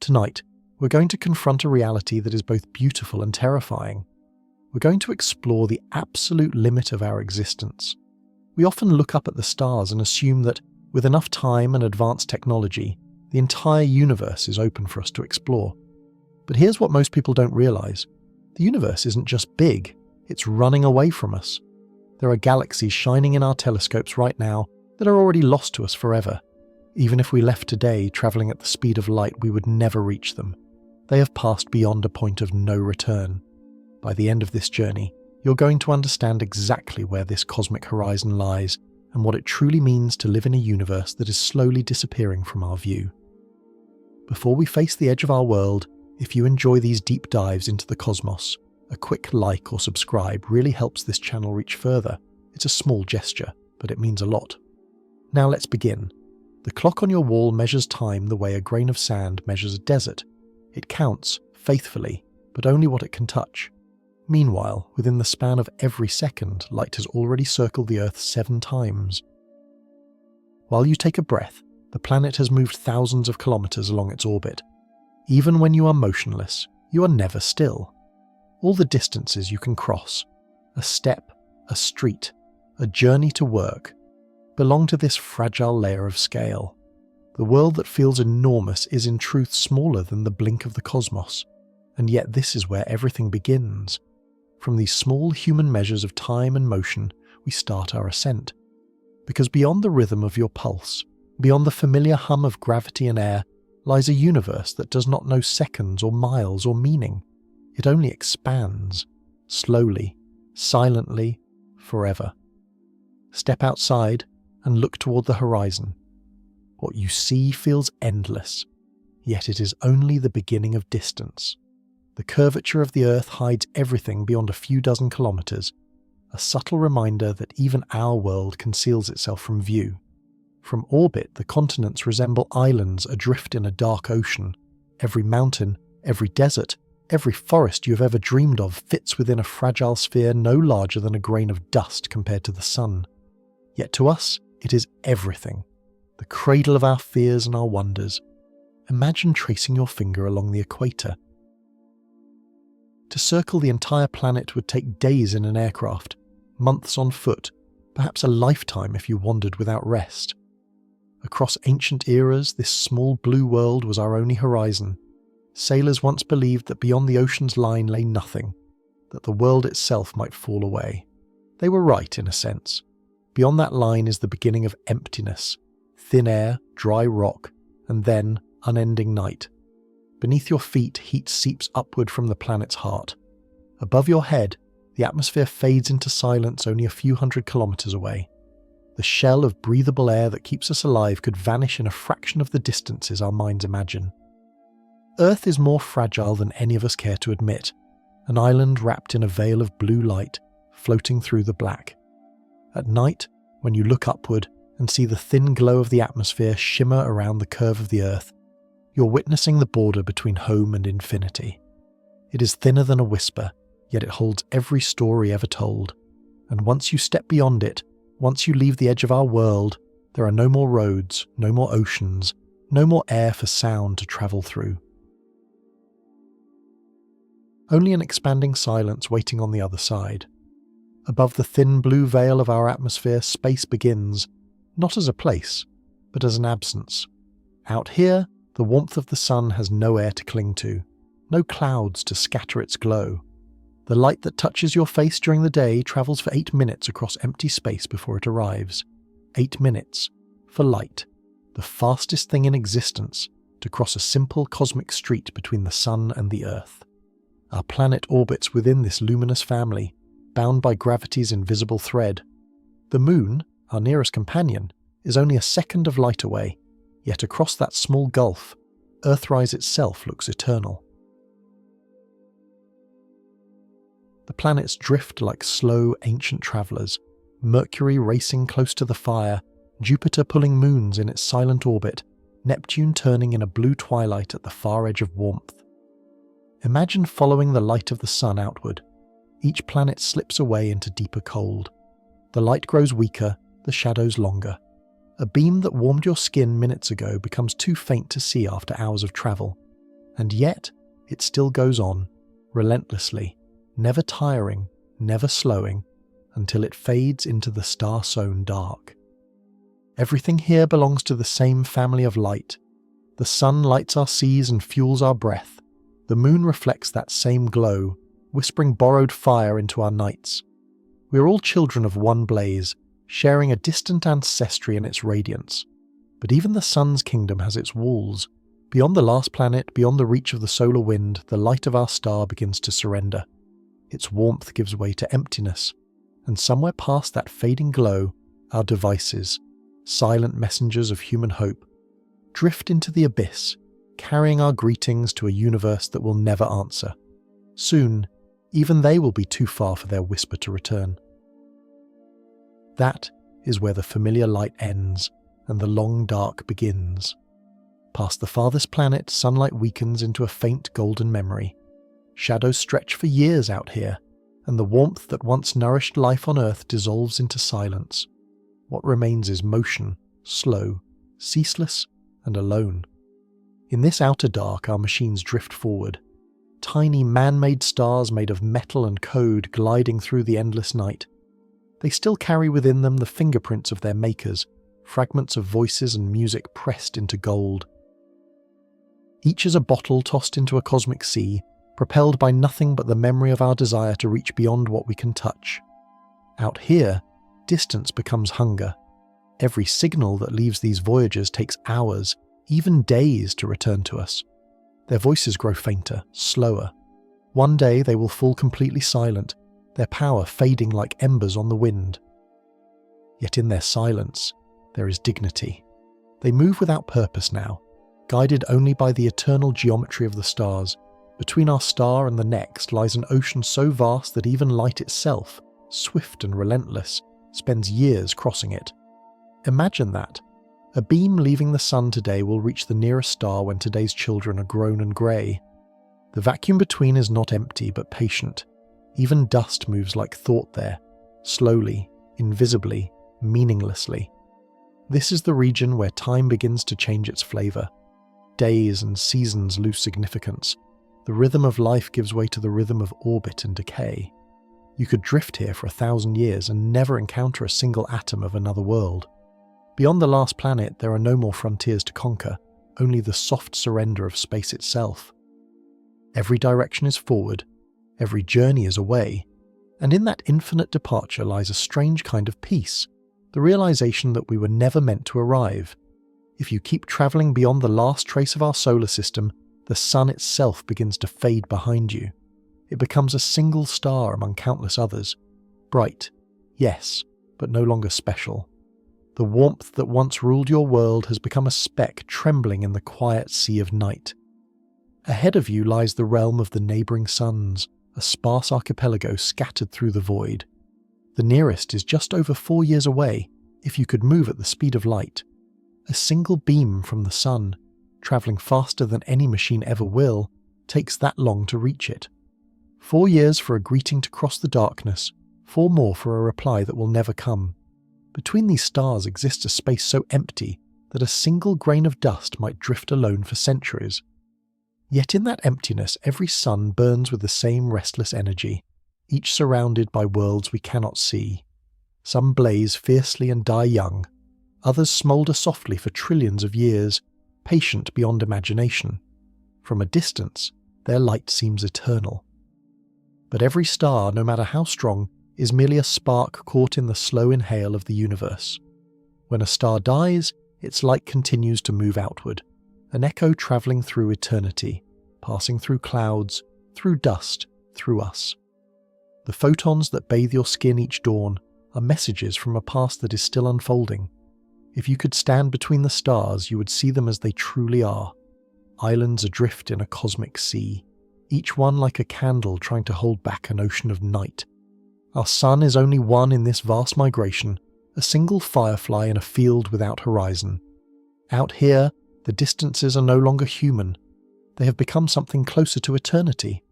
Tonight, we're going to confront a reality that is both beautiful and terrifying. We're going to explore the absolute limit of our existence. We often look up at the stars and assume that, with enough time and advanced technology, the entire universe is open for us to explore. But here's what most people don't realize. The universe isn't just big, it's running away from us. There are galaxies shining in our telescopes right now that are already lost to us forever. Even if we left today traveling at the speed of light, we would never reach them. They have passed beyond a point of no return. By the end of this journey, you're going to understand exactly where this cosmic horizon lies and what it truly means to live in a universe that is slowly disappearing from our view. Before we face the edge of our world, if you enjoy these deep dives into the cosmos, a quick like or subscribe really helps this channel reach further. It's a small gesture, but it means a lot. Now let's begin. The clock on your wall measures time the way a grain of sand measures a desert. It counts, faithfully, but only what it can touch. Meanwhile, within the span of every second, light has already circled the Earth 7 times. While you take a breath, the planet has moved thousands of kilometers along its orbit. Even when you are motionless, you are never still. All the distances you can cross, a step, a street, a journey to work, belong to this fragile layer of scale. The world that feels enormous is in truth smaller than the blink of the cosmos, and yet this is where everything begins. From these small human measures of time and motion, we start our ascent. Because beyond the rhythm of your pulse, beyond the familiar hum of gravity and air, lies a universe that does not know seconds or miles or meaning. It only expands, slowly, silently, forever. Step outside and look toward the horizon. What you see feels endless, yet it is only the beginning of distance. The curvature of the Earth hides everything beyond a few dozen kilometers, a subtle reminder that even our world conceals itself from view. From orbit, the continents resemble islands adrift in a dark ocean. Every mountain, every desert, every forest you have ever dreamed of fits within a fragile sphere no larger than a grain of dust compared to the sun. Yet to us, it is everything, the cradle of our fears and our wonders. Imagine tracing your finger along the equator. To circle the entire planet would take days in an aircraft, months on foot, perhaps a lifetime if you wandered without rest. Across ancient eras, this small blue world was our only horizon. Sailors once believed that beyond the ocean's line lay nothing, that the world itself might fall away. They were right in a sense. Beyond that line is the beginning of emptiness, thin air, dry rock, and then unending night. Beneath your feet, heat seeps upward from the planet's heart. Above your head, the atmosphere fades into silence only a few hundred kilometers away. The shell of breathable air that keeps us alive could vanish in a fraction of the distances our minds imagine. Earth is more fragile than any of us care to admit, an island wrapped in a veil of blue light, floating through the black. At night, when you look upward and see the thin glow of the atmosphere shimmer around the curve of the Earth, you're witnessing the border between home and infinity. It is thinner than a whisper, yet it holds every story ever told. And once you step beyond it, once you leave the edge of our world, there are no more roads, no more oceans, no more air for sound to travel through. Only an expanding silence waiting on the other side. Above the thin blue veil of our atmosphere, space begins, not as a place, but as an absence. Out here, the warmth of the sun has no air to cling to, no clouds to scatter its glow. The light that touches your face during the day travels for 8 minutes across empty space before it arrives. 8 minutes for light, the fastest thing in existence to cross a simple cosmic street between the sun and the Earth. Our planet orbits within this luminous family, bound by gravity's invisible thread. The moon, our nearest companion, is only a second of light away, yet across that small gulf, Earthrise itself looks eternal. The planets drift like slow, ancient travelers, Mercury racing close to the fire, Jupiter pulling moons in its silent orbit, Neptune turning in a blue twilight at the far edge of warmth. Imagine following the light of the sun outward. Each planet slips away into deeper cold. The light grows weaker, the shadows longer. A beam that warmed your skin minutes ago becomes too faint to see after hours of travel. And yet, it still goes on, relentlessly, never tiring, never slowing, until it fades into the star-sown dark. Everything here belongs to the same family of light. The sun lights our seas and fuels our breath. The moon reflects that same glow, whispering borrowed fire into our nights. We are all children of one blaze, sharing a distant ancestry in its radiance. But even the sun's kingdom has its walls. Beyond the last planet, beyond the reach of the solar wind, the light of our star begins to surrender. Its warmth gives way to emptiness, and somewhere past that fading glow, our devices, silent messengers of human hope, drift into the abyss, carrying our greetings to a universe that will never answer. Soon, even they will be too far for their whisper to return. That is where the familiar light ends and the long dark begins. Past the farthest planet, sunlight weakens into a faint golden memory. Shadows stretch for years out here, and the warmth that once nourished life on Earth dissolves into silence. What remains is motion, slow, ceaseless, and alone. In this outer dark, our machines drift forward. Tiny man-made stars made of metal and code gliding through the endless night. They still carry within them the fingerprints of their makers, fragments of voices and music pressed into gold. Each is a bottle tossed into a cosmic sea, propelled by nothing but the memory of our desire to reach beyond what we can touch. Out here, distance becomes hunger. Every signal that leaves these voyagers takes hours, even days to return to us. Their voices grow fainter, slower. One day they will fall completely silent, their power fading like embers on the wind. Yet in their silence, there is dignity. They move without purpose now, guided only by the eternal geometry of the stars. Between our star and the next lies an ocean so vast that even light itself, swift and relentless, spends years crossing it. Imagine that. A beam leaving the sun today will reach the nearest star when today's children are grown and grey. The vacuum between is not empty but patient. Even dust moves like thought there, slowly, invisibly, meaninglessly. This is the region where time begins to change its flavour. Days and seasons lose significance. The rhythm of life gives way to the rhythm of orbit and decay. You could drift here for 1,000 years and never encounter a single atom of another world. Beyond the last planet, there are no more frontiers to conquer, only the soft surrender of space itself. Every direction is forward, every journey is away, and in that infinite departure lies a strange kind of peace, the realization that we were never meant to arrive. If you keep travelling beyond the last trace of our solar system, the sun itself begins to fade behind you. It becomes a single star among countless others. Bright, yes, but no longer special. The warmth that once ruled your world has become a speck trembling in the quiet sea of night. Ahead of you lies the realm of the neighbouring suns, a sparse archipelago scattered through the void. The nearest is just over 4 years away, if you could move at the speed of light. A single beam from the sun, travelling faster than any machine ever will, takes that long to reach it. 4 years for a greeting to cross the darkness, 4 more for a reply that will never come. Between these stars exists a space so empty that a single grain of dust might drift alone for centuries. Yet in that emptiness, every sun burns with the same restless energy, each surrounded by worlds we cannot see. Some blaze fiercely and die young, others smoulder softly for trillions of years, patient beyond imagination. From a distance, their light seems eternal. But every star, no matter how strong, is merely a spark caught in the slow inhale of the universe. When a star dies, its light continues to move outward, an echo travelling through eternity, passing through clouds, through dust, through us. The photons that bathe your skin each dawn are messages from a past that is still unfolding. If you could stand between the stars, you would see them as they truly are, islands adrift in a cosmic sea, each one like a candle trying to hold back an ocean of night. Our sun is only one in this vast migration, a single firefly in a field without horizon. Out here, the distances are no longer human. They have become something closer to eternity.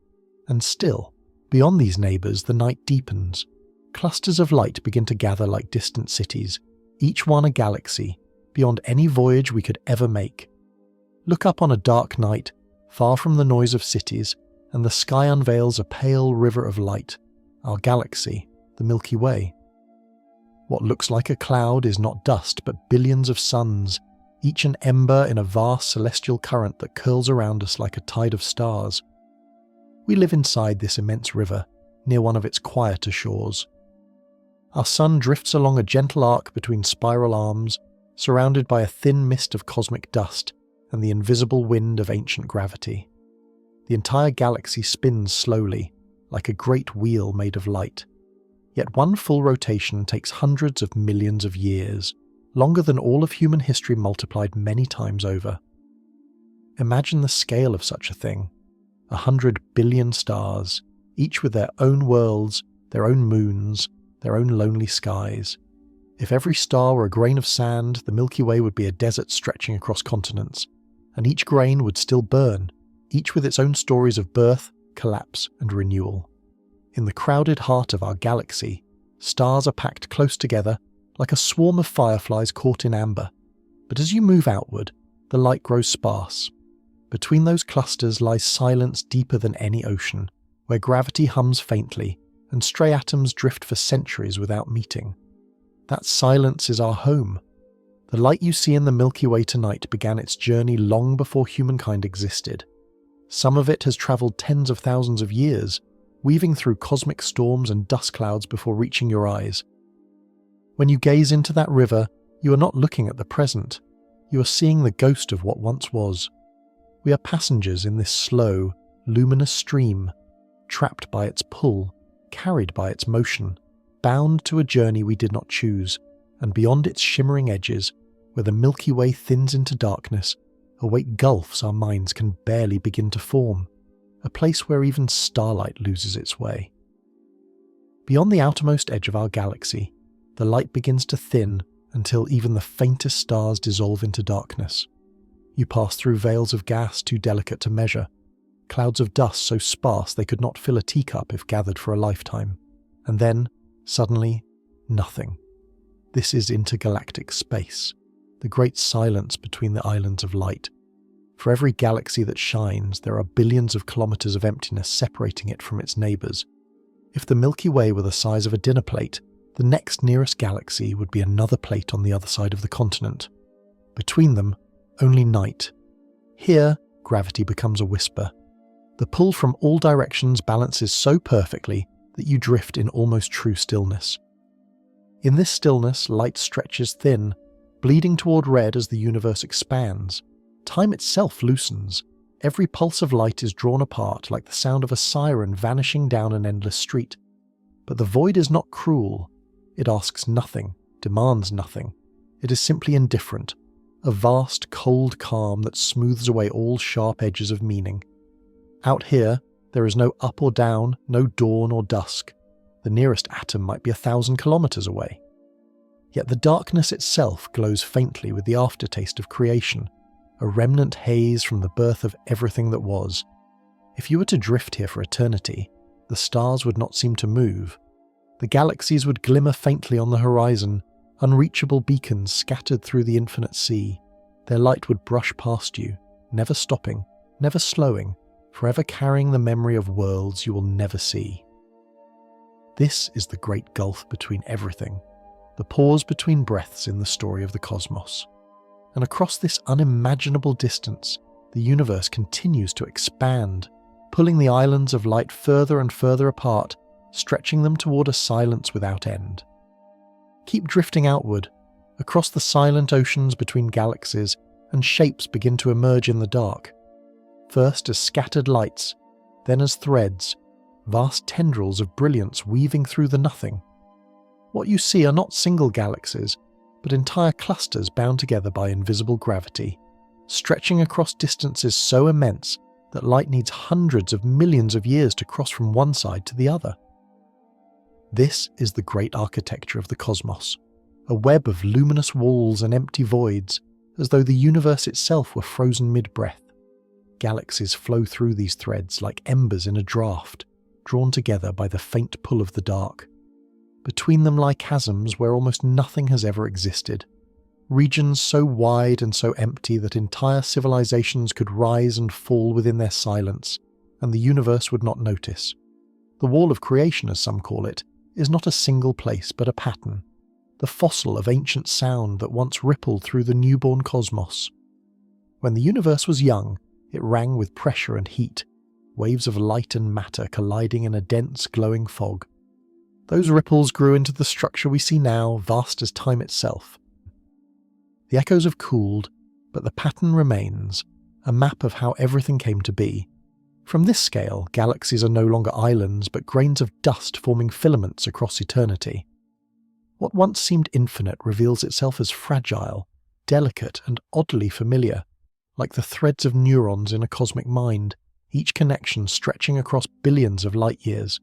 And still, beyond these neighbours, the night deepens. Clusters of light begin to gather like distant cities, each one a galaxy, beyond any voyage we could ever make. Look up on a dark night, far from the noise of cities, and the sky unveils a pale river of light, our galaxy, the Milky Way. What looks like a cloud is not dust but billions of suns, each an ember in a vast celestial current that curls around us like a tide of stars. We live inside this immense river, near one of its quieter shores. Our sun drifts along a gentle arc between spiral arms, surrounded by a thin mist of cosmic dust and the invisible wind of ancient gravity. The entire galaxy spins slowly, like a great wheel made of light. Yet one full rotation takes hundreds of millions of years, longer than all of human history multiplied many times over. Imagine the scale of such a thing. 100 billion stars, each with their own worlds, their own moons, their own lonely skies. If every star were a grain of sand, the Milky Way would be a desert stretching across continents, and each grain would still burn, each with its own stories of birth, collapse, and renewal. In the crowded heart of our galaxy, stars are packed close together like a swarm of fireflies caught in amber. But as you move outward, the light grows sparse. Between those clusters lies silence deeper than any ocean, where gravity hums faintly and stray atoms drift for centuries without meeting. That silence is our home. The light you see in the Milky Way tonight began its journey long before humankind existed. Some of it has travelled tens of thousands of years, weaving through cosmic storms and dust clouds before reaching your eyes. When you gaze into that river, you are not looking at the present. You are seeing the ghost of what once was. We are passengers in this slow, luminous stream, trapped by its pull, carried by its motion, bound to a journey we did not choose, and beyond its shimmering edges, where the Milky Way thins into darkness, await gulfs our minds can barely begin to form, a place where even starlight loses its way. Beyond the outermost edge of our galaxy, the light begins to thin until even the faintest stars dissolve into darkness. You pass through veils of gas too delicate to measure, clouds of dust so sparse they could not fill a teacup if gathered for a lifetime, and then, suddenly, nothing. This is intergalactic space, the great silence between the islands of light. For every galaxy that shines, there are billions of kilometers of emptiness separating it from its neighbors. If the Milky Way were the size of a dinner plate, the next nearest galaxy would be another plate on the other side of the continent. Between them, only night. Here, gravity becomes a whisper. The pull from all directions balances so perfectly that you drift in almost true stillness. In this stillness, light stretches thin, bleeding toward red as the universe expands. Time itself loosens. Every pulse of light is drawn apart like the sound of a siren vanishing down an endless street. But the void is not cruel. It asks nothing, demands nothing. It is simply indifferent, a vast, cold calm that smooths away all sharp edges of meaning. Out here, there is no up or down, no dawn or dusk. The nearest atom might be 1,000 kilometers away. Yet the darkness itself glows faintly with the aftertaste of creation, a remnant haze from the birth of everything that was. If you were to drift here for eternity, the stars would not seem to move. The galaxies would glimmer faintly on the horizon, unreachable beacons scattered through the infinite sea. Their light would brush past you, never stopping, never slowing, forever carrying the memory of worlds you will never see. This is the great gulf between everything, the pause between breaths in the story of the cosmos. And across this unimaginable distance, the universe continues to expand, pulling the islands of light further and further apart, stretching them toward a silence without end. Keep drifting outward, across the silent oceans between galaxies, and shapes begin to emerge in the dark. First as scattered lights, then as threads, vast tendrils of brilliance weaving through the nothing. What you see are not single galaxies, but entire clusters bound together by invisible gravity, stretching across distances so immense that light needs hundreds of millions of years to cross from one side to the other. This is the great architecture of the cosmos, a web of luminous walls and empty voids, as though the universe itself were frozen mid-breath. Galaxies flow through these threads like embers in a draught, drawn together by the faint pull of the dark. Between them lie chasms where almost nothing has ever existed, regions so wide and so empty that entire civilizations could rise and fall within their silence, and the universe would not notice. The wall of creation, as some call it, is not a single place but a pattern, the fossil of ancient sound that once rippled through the newborn cosmos. When the universe was young, it rang with pressure and heat, waves of light and matter colliding in a dense, glowing fog. Those ripples grew into the structure we see now, vast as time itself. The echoes have cooled, but the pattern remains, a map of how everything came to be. From this scale, galaxies are no longer islands, but grains of dust forming filaments across eternity. What once seemed infinite reveals itself as fragile, delicate, and oddly familiar, like the threads of neurons in a cosmic mind, each connection stretching across billions of light years.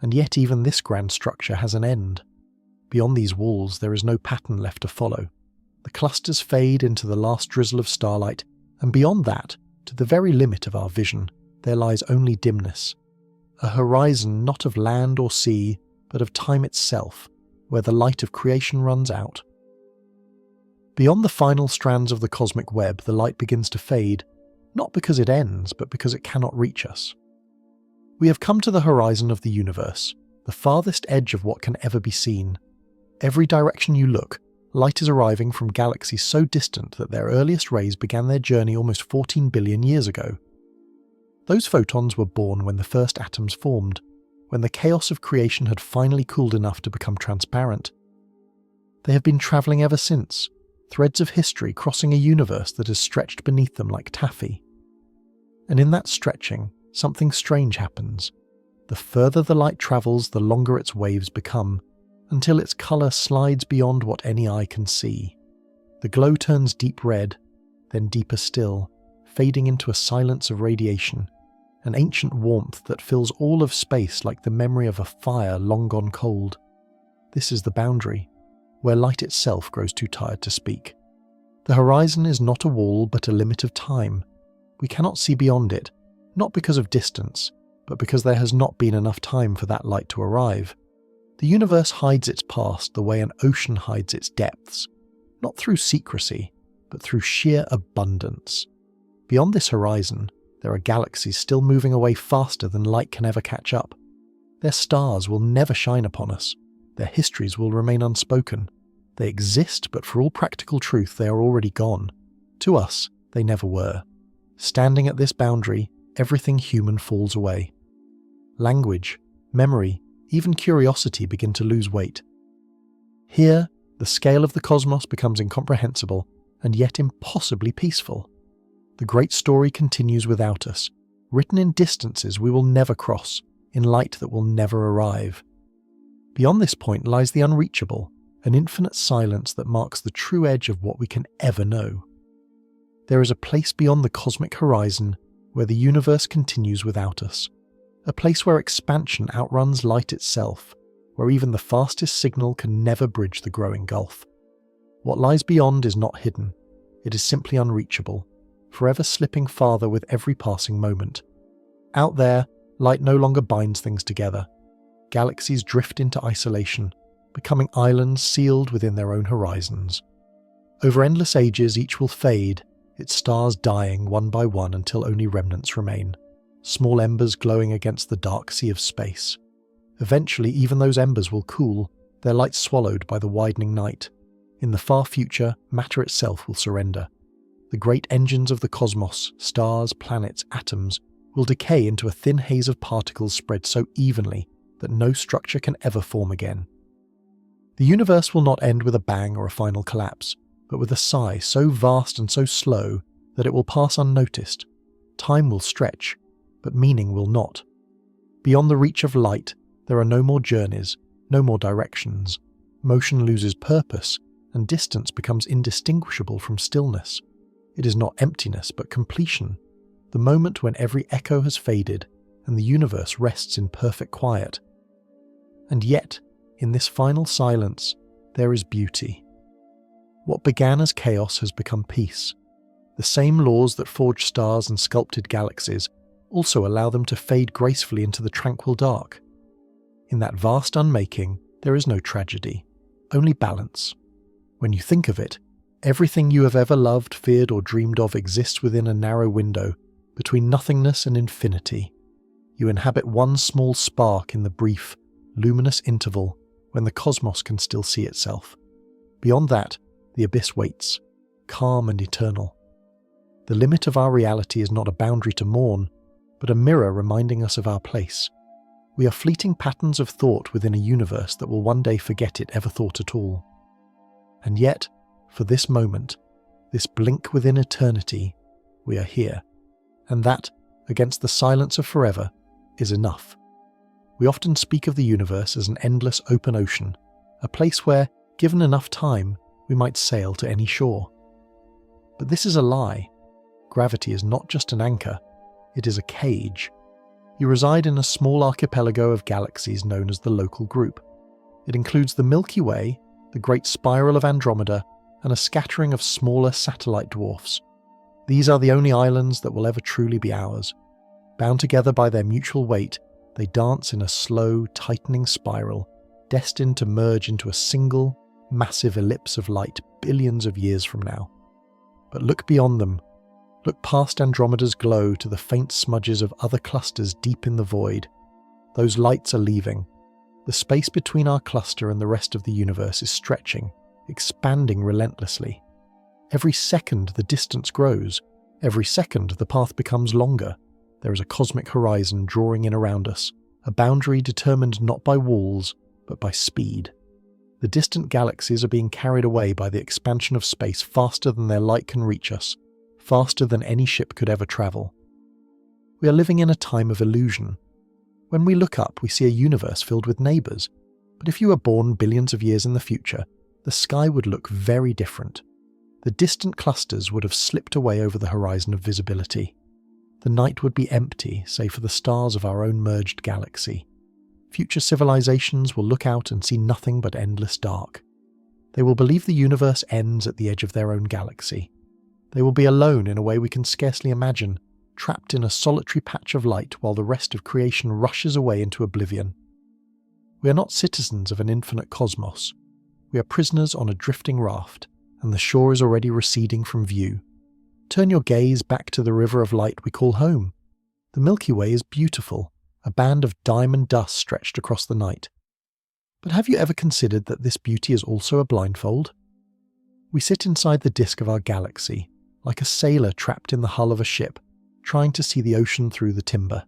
And yet even this grand structure has an end. Beyond these walls there is no pattern left to follow. The clusters fade into the last drizzle of starlight, and beyond that, to the very limit of our vision, there lies only dimness. A horizon not of land or sea, but of time itself, where the light of creation runs out. Beyond the final strands of the cosmic web, the light begins to fade, not because it ends, but because it cannot reach us. We have come to the horizon of the universe, the farthest edge of what can ever be seen. Every direction you look, light is arriving from galaxies so distant that their earliest rays began their journey almost 14 billion years ago. Those photons were born when the first atoms formed, when the chaos of creation had finally cooled enough to become transparent. They have been travelling ever since, threads of history crossing a universe that has stretched beneath them like taffy. And in that stretching, something strange happens. The further the light travels, the longer its waves become, until its colour slides beyond what any eye can see. The glow turns deep red, then deeper still, fading into a silence of radiation, an ancient warmth that fills all of space like the memory of a fire long gone cold. This is the boundary, where light itself grows too tired to speak. The horizon is not a wall but a limit of time. We cannot see beyond it, not because of distance, but because there has not been enough time for that light to arrive. The universe hides its past the way an ocean hides its depths, not through secrecy, but through sheer abundance. Beyond this horizon, there are galaxies still moving away faster than light can ever catch up. Their stars will never shine upon us. Their histories will remain unspoken. They exist, but for all practical truth, they are already gone. To us, they never were. Standing at this boundary, everything human falls away. Language, memory, even curiosity begin to lose weight. Here, the scale of the cosmos becomes incomprehensible and yet impossibly peaceful. The great story continues without us, written in distances we will never cross, in light that will never arrive. Beyond this point lies the unreachable, an infinite silence that marks the true edge of what we can ever know. There is a place beyond the cosmic horizon where the universe continues without us, a place where expansion outruns light itself, where even the fastest signal can never bridge the growing gulf. What lies beyond is not hidden, it is simply unreachable, forever slipping farther with every passing moment. Out there, light no longer binds things together. Galaxies drift into isolation, becoming islands sealed within their own horizons. Over endless ages each will fade, its stars dying one by one until only remnants remain, small embers glowing against the dark sea of space. Eventually even those embers will cool, their light swallowed by the widening night. In the far future, matter itself will surrender. The great engines of the cosmos, stars, planets, atoms, will decay into a thin haze of particles spread so evenly that no structure can ever form again. The universe will not end with a bang or a final collapse, but with a sigh so vast and so slow that it will pass unnoticed. Time will stretch, but meaning will not. Beyond the reach of light, there are no more journeys, no more directions. Motion loses purpose, and distance becomes indistinguishable from stillness. It is not emptiness, but completion, the moment when every echo has faded and the universe rests in perfect quiet. And yet, in this final silence, there is beauty. What began as chaos has become peace. The same laws that forged stars and sculpted galaxies also allow them to fade gracefully into the tranquil dark. In that vast unmaking, there is no tragedy, only balance. When you think of it, everything you have ever loved, feared, or dreamed of exists within a narrow window between nothingness and infinity. You inhabit one small spark in the brief, luminous interval when the cosmos can still see itself. Beyond that, the abyss waits, calm and eternal. The limit of our reality is not a boundary to mourn, but a mirror reminding us of our place. We are fleeting patterns of thought within a universe that will one day forget it ever thought at all. And yet, for this moment, this blink within eternity, we are here. And that, against the silence of forever, is enough. We often speak of the universe as an endless open ocean, a place where, given enough time, we might sail to any shore. But this is a lie. Gravity is not just an anchor, it is a cage. You reside in a small archipelago of galaxies known as the local group. It includes the Milky Way, the Great Spiral of Andromeda, and a scattering of smaller satellite dwarfs. These are the only islands that will ever truly be ours. Bound together by their mutual weight, they dance in a slow, tightening spiral, destined to merge into a single, massive ellipse of light billions of years from now. But look beyond them. Look past Andromeda's glow to the faint smudges of other clusters deep in the void. Those lights are leaving. The space between our cluster and the rest of the universe is stretching, expanding relentlessly. Every second the distance grows. Every second the path becomes longer. There is a cosmic horizon drawing in around us, a boundary determined not by walls, but by speed. The distant galaxies are being carried away by the expansion of space faster than their light can reach us, faster than any ship could ever travel. We are living in a time of illusion. When we look up, we see a universe filled with neighbours, but if you were born billions of years in the future, the sky would look very different. The distant clusters would have slipped away over the horizon of visibility. The night would be empty, save for the stars of our own merged galaxy. Future civilizations will look out and see nothing but endless dark. They will believe the universe ends at the edge of their own galaxy. They will be alone in a way we can scarcely imagine, trapped in a solitary patch of light while the rest of creation rushes away into oblivion. We are not citizens of an infinite cosmos. We are prisoners on a drifting raft, and the shore is already receding from view. Turn your gaze back to the river of light we call home. The Milky Way is beautiful, a band of diamond dust stretched across the night. But have you ever considered that this beauty is also a blindfold? We sit inside the disk of our galaxy, like a sailor trapped in the hull of a ship, trying to see the ocean through the timber.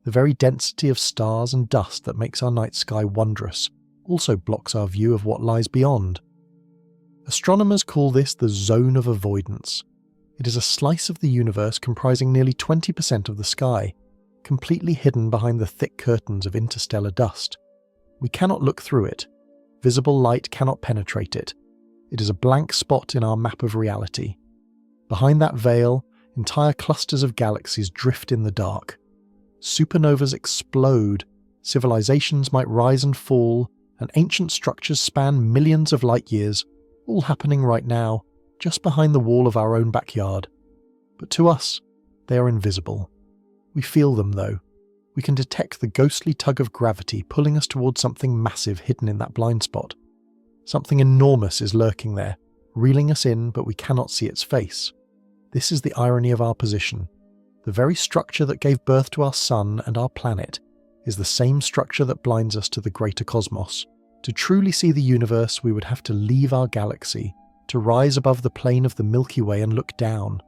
The very density of stars and dust that makes our night sky wondrous also blocks our view of what lies beyond. Astronomers call this the zone of avoidance. It is a slice of the universe comprising nearly 20% of the sky, completely hidden behind the thick curtains of interstellar dust. We cannot look through it. Visible light cannot penetrate it. It is a blank spot in our map of reality. Behind that veil, entire clusters of galaxies drift in the dark. Supernovas explode, civilizations might rise and fall, and ancient structures span millions of light years, all happening right now, just behind the wall of our own backyard. But to us, they are invisible. We feel them though. We can detect the ghostly tug of gravity pulling us towards something massive hidden in that blind spot. Something enormous is lurking there, reeling us in, but we cannot see its face. This is the irony of our position. The very structure that gave birth to our sun and our planet is the same structure that blinds us to the greater cosmos. To truly see the universe, we would have to leave our galaxy, to rise above the plane of the Milky Way and look down.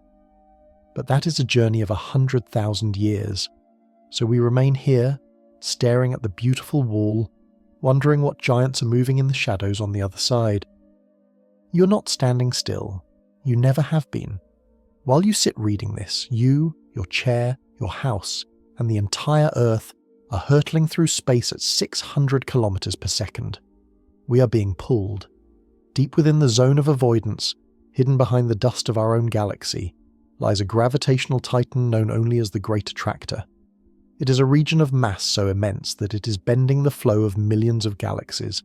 But that is a journey of 100,000 years. So we remain here, staring at the beautiful wall, wondering what giants are moving in the shadows on the other side. You're not standing still. You never have been. While you sit reading this, you, your chair, your house, and the entire Earth are hurtling through space at 600 kilometers per second. We are being pulled. Deep within the zone of avoidance, hidden behind the dust of our own galaxy, lies a gravitational titan known only as the Great Attractor. It is a region of mass so immense that it is bending the flow of millions of galaxies.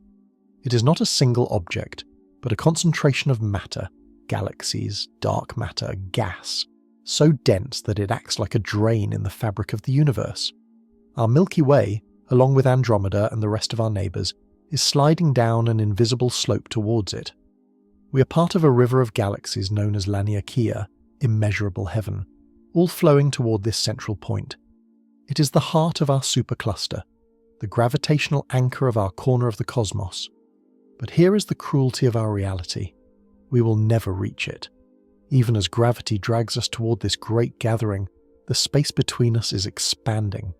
It is not a single object, but a concentration of matter, galaxies, dark matter, gas, so dense that it acts like a drain in the fabric of the universe. Our Milky Way, along with Andromeda and the rest of our neighbours, is sliding down an invisible slope towards it. We are part of a river of galaxies known as Laniakea, immeasurable heaven, all flowing toward this central point. It is the heart of our supercluster, the gravitational anchor of our corner of the cosmos. But here is the cruelty of our reality. We will never reach it. Even as gravity drags us toward this great gathering, the space between us is expanding.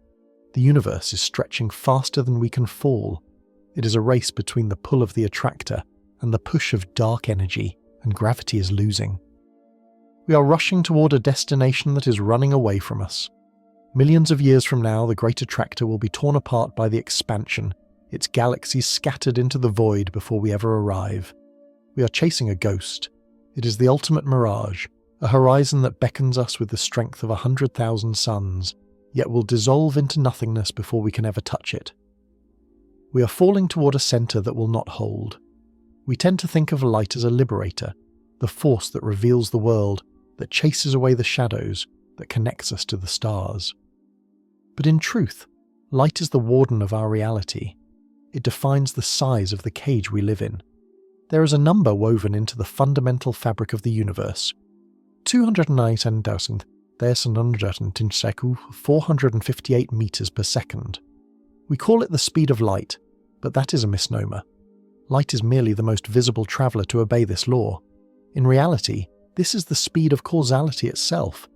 The universe is stretching faster than we can fall. It is a race between the pull of the attractor and the push of dark energy, and gravity is losing. We are rushing toward a destination that is running away from us. Millions of years from now, the great attractor will be torn apart by the expansion, its galaxies scattered into the void before we ever arrive. We are chasing a ghost. It is the ultimate mirage, a horizon that beckons us with the strength of 100,000 suns, yet will dissolve into nothingness before we can ever touch it. We are falling toward a center that will not hold. We tend to think of light as a liberator, the force that reveals the world, that chases away the shadows, that connects us to the stars. But in truth, light is the warden of our reality. It defines the size of the cage we live in. There is a number woven into the fundamental fabric of the universe. 297,458 meters per second. We call it the speed of light, but that is a misnomer. Light is merely the most visible traveller to obey this law. In reality, this is the speed of causality itself,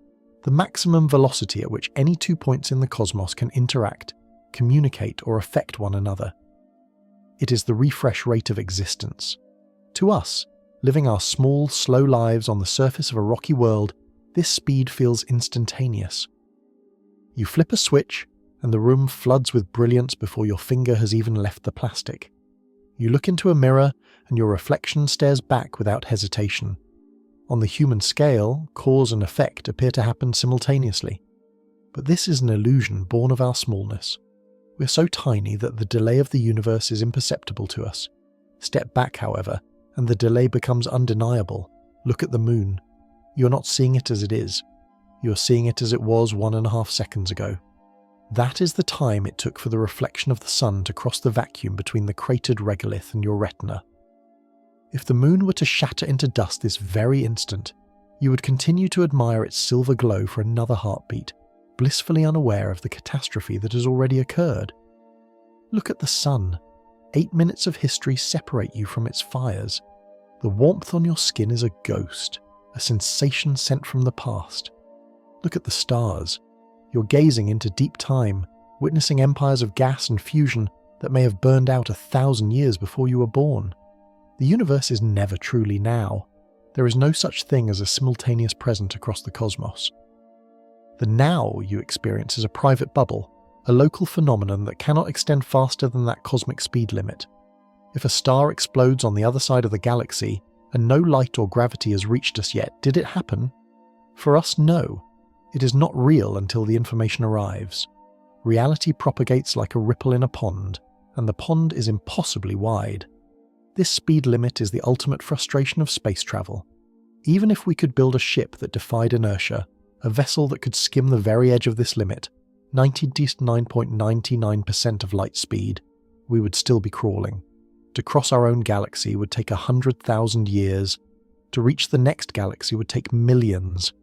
the maximum velocity at which any 2 points in the cosmos can interact, communicate, or affect one another. It is the refresh rate of existence. To us, living our small, slow lives on the surface of a rocky world, this speed feels instantaneous. You flip a switch, and the room floods with brilliance before your finger has even left the plastic. You look into a mirror, and your reflection stares back without hesitation. On the human scale, cause and effect appear to happen simultaneously. But this is an illusion born of our smallness. We are so tiny that the delay of the universe is imperceptible to us. Step back, however, and the delay becomes undeniable. Look at the moon. You are not seeing it as it is. You are seeing it as it was 1.5 seconds ago. That is the time it took for the reflection of the sun to cross the vacuum between the cratered regolith and your retina. If the moon were to shatter into dust this very instant, you would continue to admire its silver glow for another heartbeat, blissfully unaware of the catastrophe that has already occurred. Look at the sun. 8 minutes of history separate you from its fires. The warmth on your skin is a ghost, a sensation sent from the past. Look at the stars. You're gazing into deep time, witnessing empires of gas and fusion that may have burned out 1,000 years before you were born. The universe is never truly now. There is no such thing as a simultaneous present across the cosmos. The now you experience is a private bubble, a local phenomenon that cannot extend faster than that cosmic speed limit. If a star explodes on the other side of the galaxy, and no light or gravity has reached us yet, did it happen? For us, no. It is not real until the information arrives. Reality propagates like a ripple in a pond, and the pond is impossibly wide. This speed limit is the ultimate frustration of space travel. Even if we could build a ship that defied inertia, a vessel that could skim the very edge of this limit, 99.99% of light speed, we would still be crawling. To cross our own galaxy would take 100,000 years. To reach the next galaxy would take millions.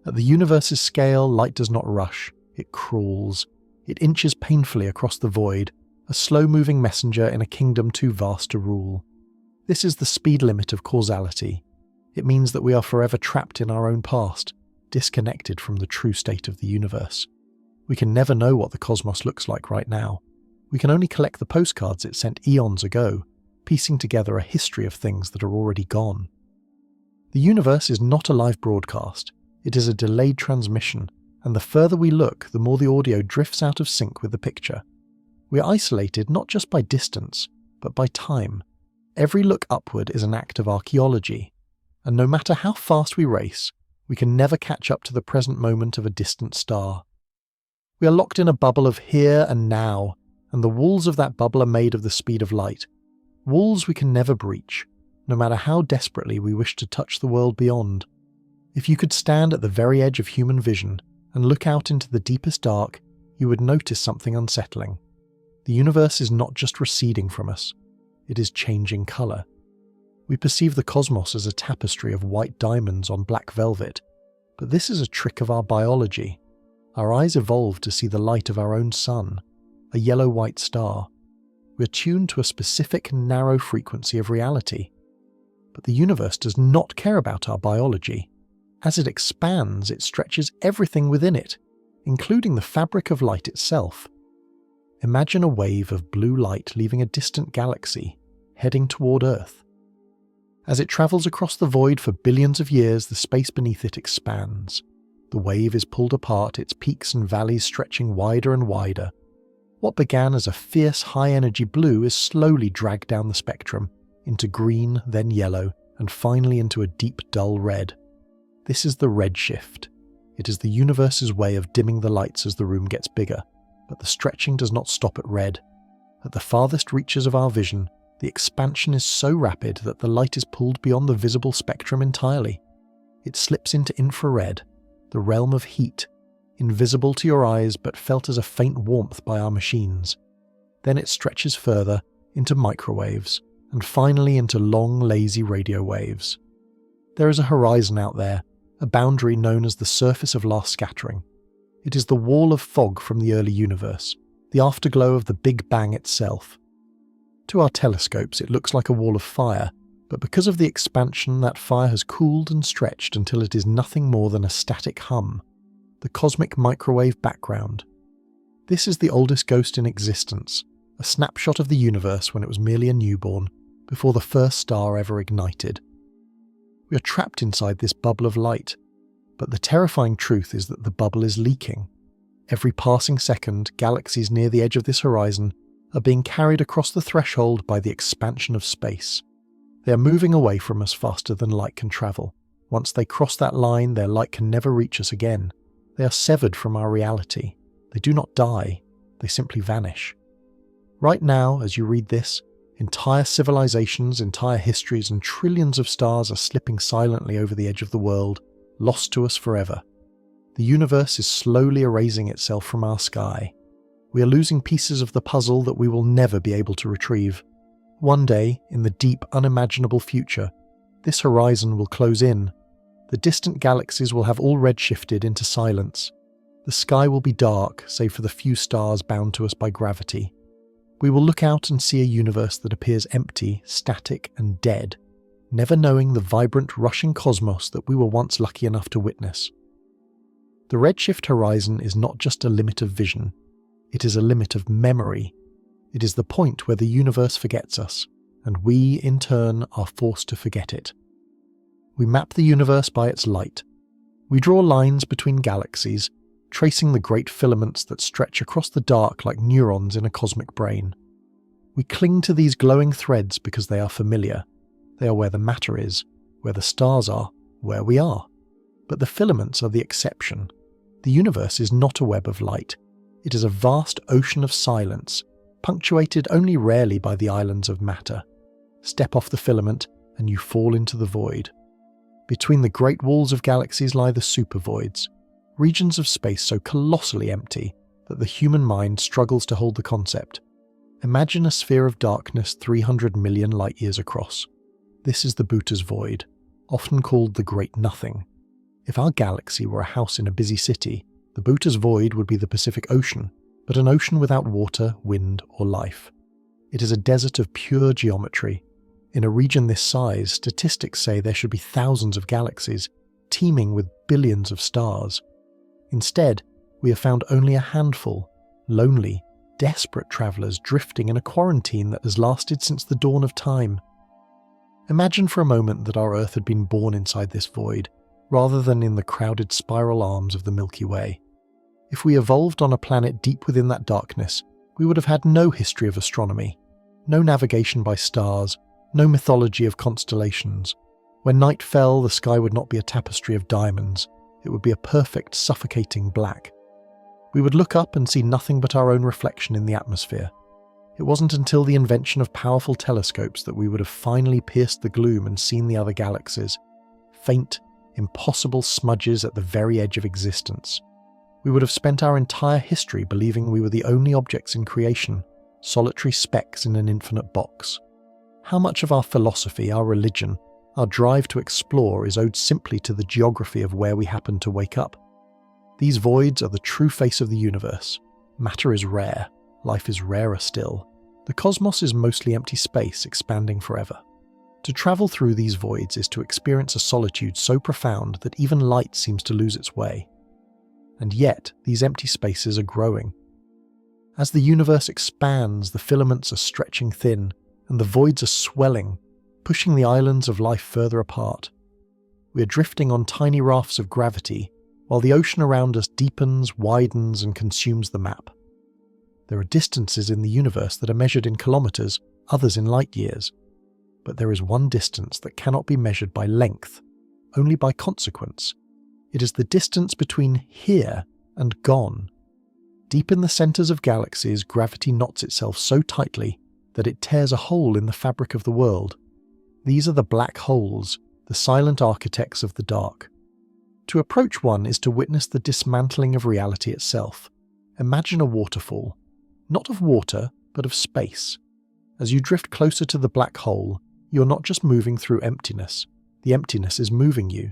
At the universe's scale, light does not rush. It crawls. It inches painfully across the void, a slow-moving messenger in a kingdom too vast to rule. This is the speed limit of causality. It means that we are forever trapped in our own past, disconnected from the true state of the universe. We can never know what the cosmos looks like right now. We can only collect the postcards it sent eons ago, piecing together a history of things that are already gone. The universe is not a live broadcast. It is a delayed transmission, and the further we look, the more the audio drifts out of sync with the picture. We are isolated not just by distance, but by time. Every look upward is an act of archaeology, and no matter how fast we race, we can never catch up to the present moment of a distant star. We are locked in a bubble of here and now, and the walls of that bubble are made of the speed of light. Walls we can never breach, no matter how desperately we wish to touch the world beyond. If you could stand at the very edge of human vision and look out into the deepest dark, you would notice something unsettling. The universe is not just receding from us, it is changing colour. We perceive the cosmos as a tapestry of white diamonds on black velvet, but this is a trick of our biology. Our eyes evolved to see the light of our own sun, a yellow-white star. We're tuned to a specific narrow frequency of reality. But the universe does not care about our biology. As it expands, it stretches everything within it, including the fabric of light itself. Imagine a wave of blue light leaving a distant galaxy, heading toward Earth. As it travels across the void for billions of years, the space beneath it expands. The wave is pulled apart, its peaks and valleys stretching wider and wider. What began as a fierce high-energy blue is slowly dragged down the spectrum, into green, then yellow, and finally into a deep, dull red. This is the redshift. It is the universe's way of dimming the lights as the room gets bigger, but the stretching does not stop at red. At the farthest reaches of our vision, the expansion is so rapid that the light is pulled beyond the visible spectrum entirely. It slips into infrared, the realm of heat, invisible to your eyes but felt as a faint warmth by our machines. Then it stretches further into microwaves, and finally into long, lazy radio waves. There is a horizon out there, a boundary known as the surface of last scattering. It is the wall of fog from the early universe, the afterglow of the Big Bang itself. To our telescopes, it looks like a wall of fire, but because of the expansion, that fire has cooled and stretched until it is nothing more than a static hum, the cosmic microwave background. This is the oldest ghost in existence, a snapshot of the universe when it was merely a newborn, before the first star ever ignited. We are trapped inside this bubble of light, but the terrifying truth is that the bubble is leaking. Every passing second, galaxies near the edge of this horizon are being carried across the threshold by the expansion of space. They are moving away from us faster than light can travel. Once they cross that line, their light can never reach us again. They are severed from our reality. They do not die, they simply vanish. Right now, as you read this, entire civilizations, entire histories, and trillions of stars are slipping silently over the edge of the world, lost to us forever. The universe is slowly erasing itself from our sky. We are losing pieces of the puzzle that we will never be able to retrieve. One day, in the deep, unimaginable future, this horizon will close in. The distant galaxies will have all redshifted into silence. The sky will be dark, save for the few stars bound to us by gravity. We will look out and see a universe that appears empty, static, and dead, never knowing the vibrant, rushing cosmos that we were once lucky enough to witness. The redshift horizon is not just a limit of vision. It is a limit of memory. It is the point where the universe forgets us, and we, in turn, are forced to forget it. We map the universe by its light. We draw lines between galaxies, tracing the great filaments that stretch across the dark like neurons in a cosmic brain. We cling to these glowing threads because they are familiar. They are where the matter is, where the stars are, where we are. But the filaments are the exception. The universe is not a web of light. It is a vast ocean of silence, punctuated only rarely by the islands of matter. Step off the filament, and you fall into the void. Between the great walls of galaxies lie the supervoids, regions of space so colossally empty that the human mind struggles to hold the concept. Imagine a sphere of darkness 300 million light-years across. This is the Bhuta's void, often called the Great Nothing. If our galaxy were a house in a busy city, the Bhuta's void would be the Pacific Ocean, but an ocean without water, wind, or life. It is a desert of pure geometry. In a region this size, statistics say there should be thousands of galaxies, teeming with billions of stars. Instead, we have found only a handful, lonely, desperate travelers drifting in a quarantine that has lasted since the dawn of time. Imagine for a moment that our Earth had been born inside this void, rather than in the crowded spiral arms of the Milky Way. If we evolved on a planet deep within that darkness, we would have had no history of astronomy, no navigation by stars, no mythology of constellations. When night fell, the sky would not be a tapestry of diamonds, it would be a perfect, suffocating black. We would look up and see nothing but our own reflection in the atmosphere. It wasn't until the invention of powerful telescopes that we would have finally pierced the gloom and seen the other galaxies, faint, impossible smudges at the very edge of existence. We would have spent our entire history believing we were the only objects in creation, solitary specks in an infinite box. How much of our philosophy, our religion, our drive to explore is owed simply to the geography of where we happen to wake up? These voids are the true face of the universe. Matter is rare. Life is rarer still. The cosmos is mostly empty space expanding forever. To travel through these voids is to experience a solitude so profound that even light seems to lose its way. And yet, these empty spaces are growing. As the universe expands, the filaments are stretching thin, and the voids are swelling, pushing the islands of life further apart. We are drifting on tiny rafts of gravity, while the ocean around us deepens, widens, and consumes the map. There are distances in the universe that are measured in kilometers, others in light years. But there is one distance that cannot be measured by length, only by consequence. It is the distance between here and gone. Deep in the centers of galaxies, gravity knots itself so tightly that it tears a hole in the fabric of the world. These are the black holes, the silent architects of the dark. To approach one is to witness the dismantling of reality itself. Imagine a waterfall, not of water, but of space. As you drift closer to the black hole, you're not just moving through emptiness. The emptiness is moving you.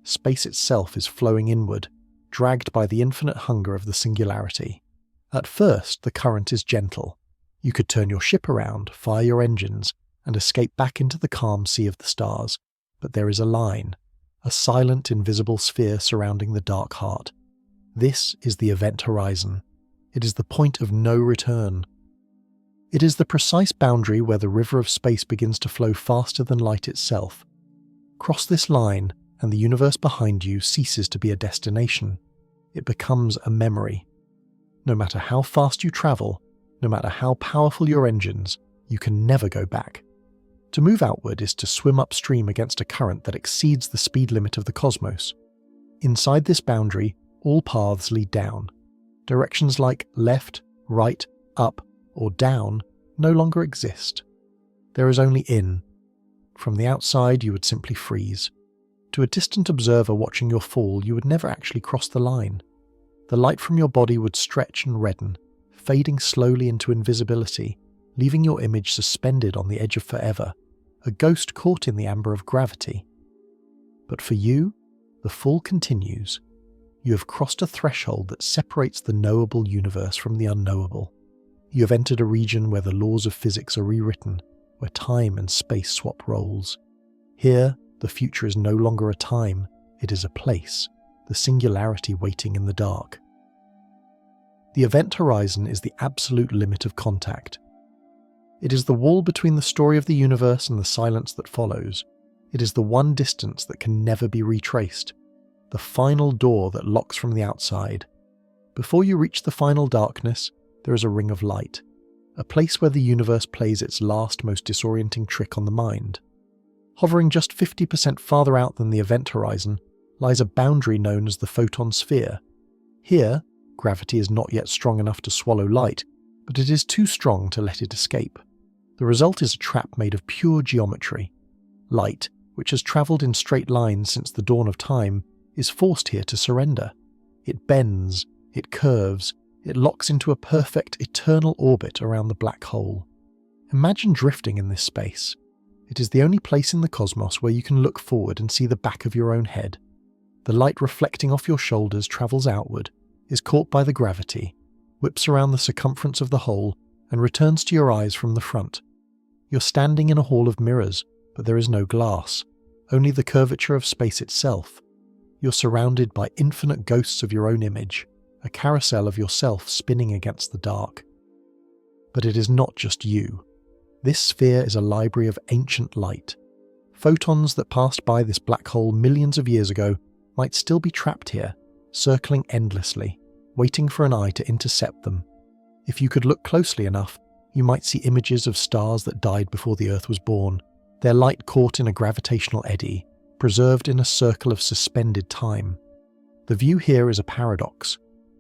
Space itself is flowing inward, dragged by the infinite hunger of the singularity. At first, the current is gentle. You could turn your ship around, fire your engines, and escape back into the calm sea of the stars. But there is a line, a silent, invisible sphere surrounding the dark heart. This is the event horizon. It is the point of no return. It is the precise boundary where the river of space begins to flow faster than light itself. Cross this line, and the universe behind you ceases to be a destination. It becomes a memory. No matter how fast you travel, no matter how powerful your engines, you can never go back. To move outward is to swim upstream against a current that exceeds the speed limit of the cosmos. Inside this boundary, all paths lead down. Directions like left, right, up, or down no longer exist. There is only in. From the outside, you would simply freeze. To a distant observer watching your fall, you would never actually cross the line. The light from your body would stretch and redden, fading slowly into invisibility, leaving your image suspended on the edge of forever, a ghost caught in the amber of gravity. But for you, the fall continues. You have crossed a threshold that separates the knowable universe from the unknowable. You have entered a region where the laws of physics are rewritten, where time and space swap roles. Here, the future is no longer a time, it is a place, the singularity waiting in the dark. The event horizon is the absolute limit of contact. It is the wall between the story of the universe and the silence that follows. It is the one distance that can never be retraced, the final door that locks from the outside. Before you reach the final darkness, there is a ring of light, a place where the universe plays its last, most disorienting trick on the mind. Hovering just 50% farther out than the event horizon lies a boundary known as the photon sphere. Here, gravity is not yet strong enough to swallow light, but it is too strong to let it escape. The result is a trap made of pure geometry. Light, which has travelled in straight lines since the dawn of time, is forced here to surrender. It bends, it curves, it locks into a perfect, eternal orbit around the black hole. Imagine drifting in this space. It is the only place in the cosmos where you can look forward and see the back of your own head. The light reflecting off your shoulders travels outward, is caught by the gravity, whips around the circumference of the hole, and returns to your eyes from the front. You're standing in a hall of mirrors, but there is no glass, only the curvature of space itself. You're surrounded by infinite ghosts of your own image, a carousel of yourself spinning against the dark. But it is not just you. This sphere is a library of ancient light. Photons that passed by this black hole millions of years ago might still be trapped here, circling endlessly, waiting for an eye to intercept them. If you could look closely enough, you might see images of stars that died before the Earth was born, their light caught in a gravitational eddy, preserved in a circle of suspended time. The view here is a paradox.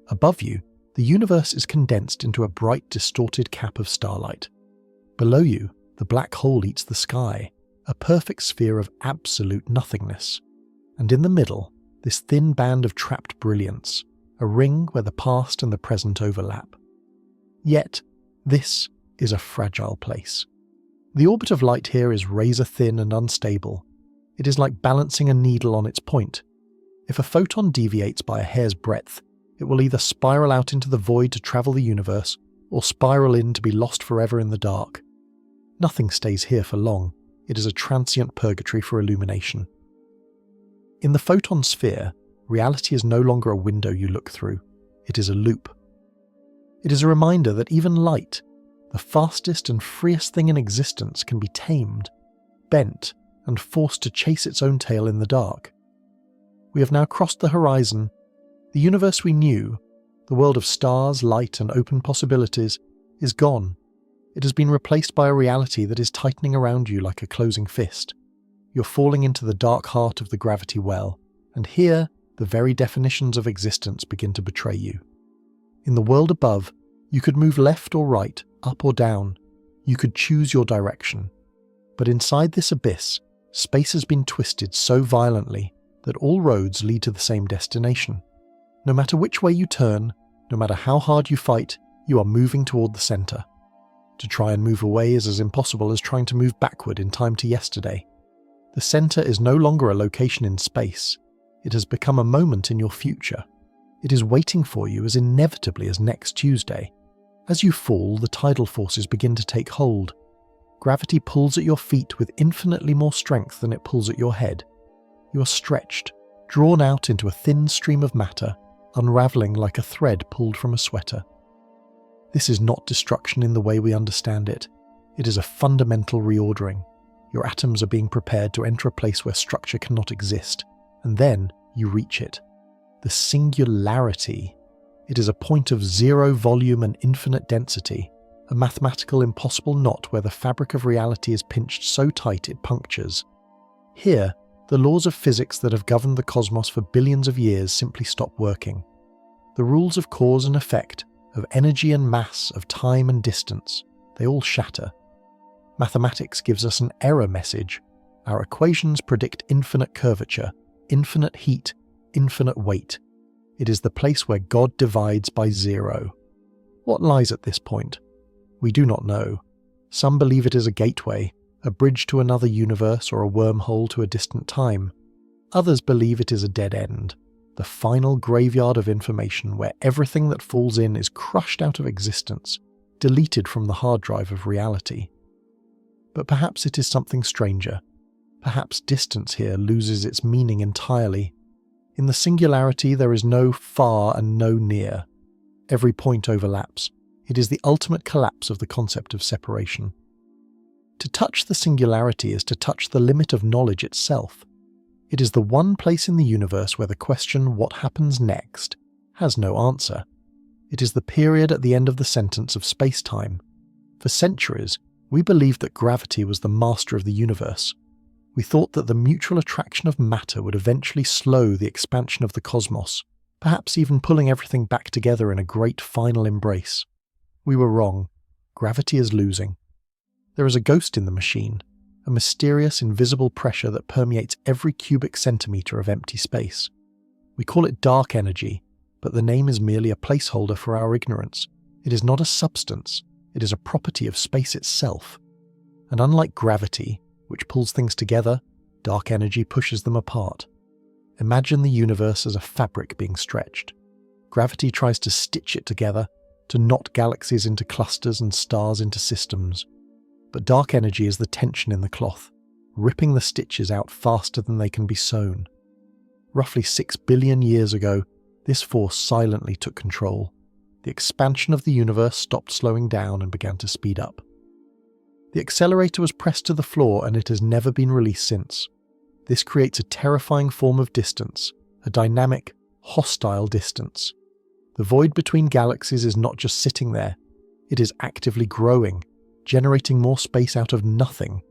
Above you, the universe is condensed into a bright, distorted cap of starlight. Below you, the black hole eats the sky, a perfect sphere of absolute nothingness. And in the middle, this thin band of trapped brilliance, a ring where the past and the present overlap. Yet, this is a fragile place. The orbit of light here is razor-thin and unstable. It is like balancing a needle on its point. If a photon deviates by a hair's breadth, it will either spiral out into the void to travel the universe, or spiral in to be lost forever in the dark. Nothing stays here for long. It is a transient purgatory for illumination. In the photon sphere, reality is no longer a window you look through. It is a loop. It is a reminder that even light, the fastest and freest thing in existence, can be tamed, bent, and forced to chase its own tail in the dark. We have now crossed the horizon. The universe we knew, the world of stars, light, and open possibilities, is gone. It has been replaced by a reality that is tightening around you like a closing fist. You're falling into the dark heart of the gravity well, and here, the very definitions of existence begin to betray you. In the world above, you could move left or right, up or down. You could choose your direction. But inside this abyss, space has been twisted so violently that all roads lead to the same destination. No matter which way you turn, no matter how hard you fight, you are moving toward the center. To try and move away is as impossible as trying to move backward in time to yesterday. The center is no longer a location in space. It has become a moment in your future. It is waiting for you as inevitably as next Tuesday. As you fall, the tidal forces begin to take hold. Gravity pulls at your feet with infinitely more strength than it pulls at your head. You are stretched, drawn out into a thin stream of matter, unraveling like a thread pulled from a sweater. This is not destruction in the way we understand it. It is a fundamental reordering. Your atoms are being prepared to enter a place where structure cannot exist, and then you reach it. The singularity. It is a point of zero volume and infinite density, a mathematical impossible knot where the fabric of reality is pinched so tight it punctures. Here, the laws of physics that have governed the cosmos for billions of years simply stop working. The rules of cause and effect, of energy and mass, of time and distance, they all shatter. Mathematics gives us an error message. Our equations predict infinite curvature, infinite heat, infinite weight. It is the place where God divides by zero. What lies at this point? We do not know. Some believe it is a gateway, a bridge to another universe or a wormhole to a distant time. Others believe it is a dead end, the final graveyard of information where everything that falls in is crushed out of existence, deleted from the hard drive of reality. But perhaps it is something stranger. Perhaps distance here loses its meaning entirely. In the singularity there is no far and no near. Every point overlaps. It is the ultimate collapse of the concept of separation. To touch the singularity is to touch the limit of knowledge itself. It is the one place in the universe where the question, what happens next, has no answer. It is the period at the end of the sentence of space-time. For centuries, we believed that gravity was the master of the universe. We thought that the mutual attraction of matter would eventually slow the expansion of the cosmos, perhaps even pulling everything back together in a great final embrace. We were wrong. Gravity is losing. There is a ghost in the machine, a mysterious, invisible pressure that permeates every cubic centimetre of empty space. We call it dark energy, but the name is merely a placeholder for our ignorance. It is not a substance, it is a property of space itself. And unlike gravity, which pulls things together, dark energy pushes them apart. Imagine the universe as a fabric being stretched. Gravity tries to stitch it together, to knot galaxies into clusters and stars into systems. But dark energy is the tension in the cloth, ripping the stitches out faster than they can be sewn. Roughly 6 billion years ago, this force silently took control. The expansion of the universe stopped slowing down and began to speed up. The accelerator was pressed to the floor and it has never been released since. This creates a terrifying form of distance, a dynamic, hostile distance. The void between galaxies is not just sitting there, it is actively growing, generating more space out of nothing.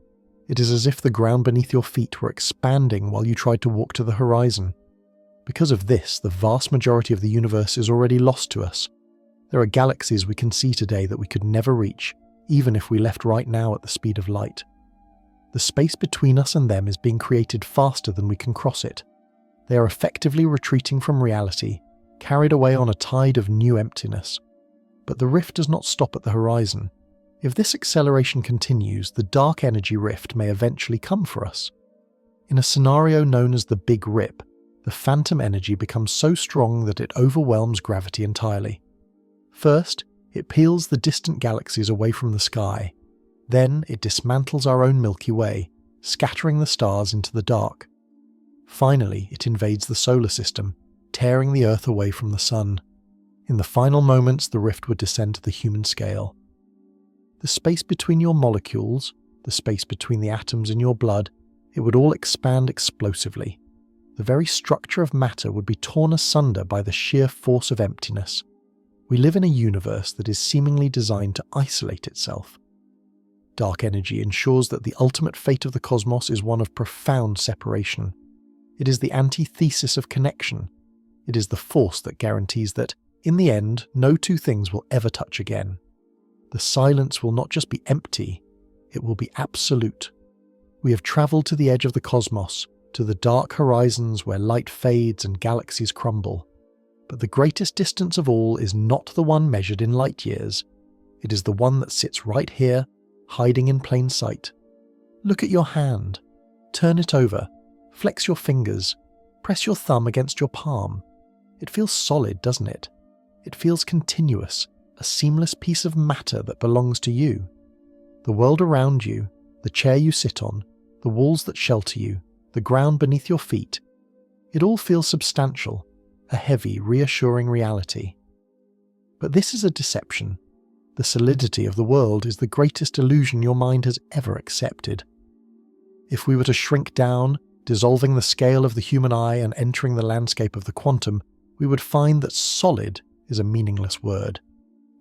It is as if the ground beneath your feet were expanding while you tried to walk to the horizon. Because of this, the vast majority of the universe is already lost to us. There are galaxies we can see today that we could never reach, even if we left right now at the speed of light. The space between us and them is being created faster than we can cross it. They are effectively retreating from reality, carried away on a tide of new emptiness. But the rift does not stop at the horizon. If this acceleration continues, the dark energy rift may eventually come for us. In a scenario known as the Big Rip, the phantom energy becomes so strong that it overwhelms gravity entirely. First, it peels the distant galaxies away from the sky. Then it dismantles our own Milky Way, scattering the stars into the dark. Finally, it invades the solar system, tearing the Earth away from the Sun. In the final moments, the rift would descend to the human scale. The space between your molecules, the space between the atoms in your blood, it would all expand explosively. The very structure of matter would be torn asunder by the sheer force of emptiness. We live in a universe that is seemingly designed to isolate itself. Dark energy ensures that the ultimate fate of the cosmos is one of profound separation. It is the antithesis of connection. It is the force that guarantees that, in the end, no two things will ever touch again. The silence will not just be empty, it will be absolute. We have travelled to the edge of the cosmos, to the dark horizons where light fades and galaxies crumble. But the greatest distance of all is not the one measured in light years. It is the one that sits right here, hiding in plain sight. Look at your hand. Turn it over. Flex your fingers. Press your thumb against your palm. It feels solid, doesn't it? It feels continuous, a seamless piece of matter that belongs to you. The world around you, the chair you sit on, the walls that shelter you, the ground beneath your feet, it all feels substantial, a heavy, reassuring reality. But this is a deception. The solidity of the world is the greatest illusion your mind has ever accepted. If we were to shrink down, dissolving the scale of the human eye and entering the landscape of the quantum, we would find that solid is a meaningless word.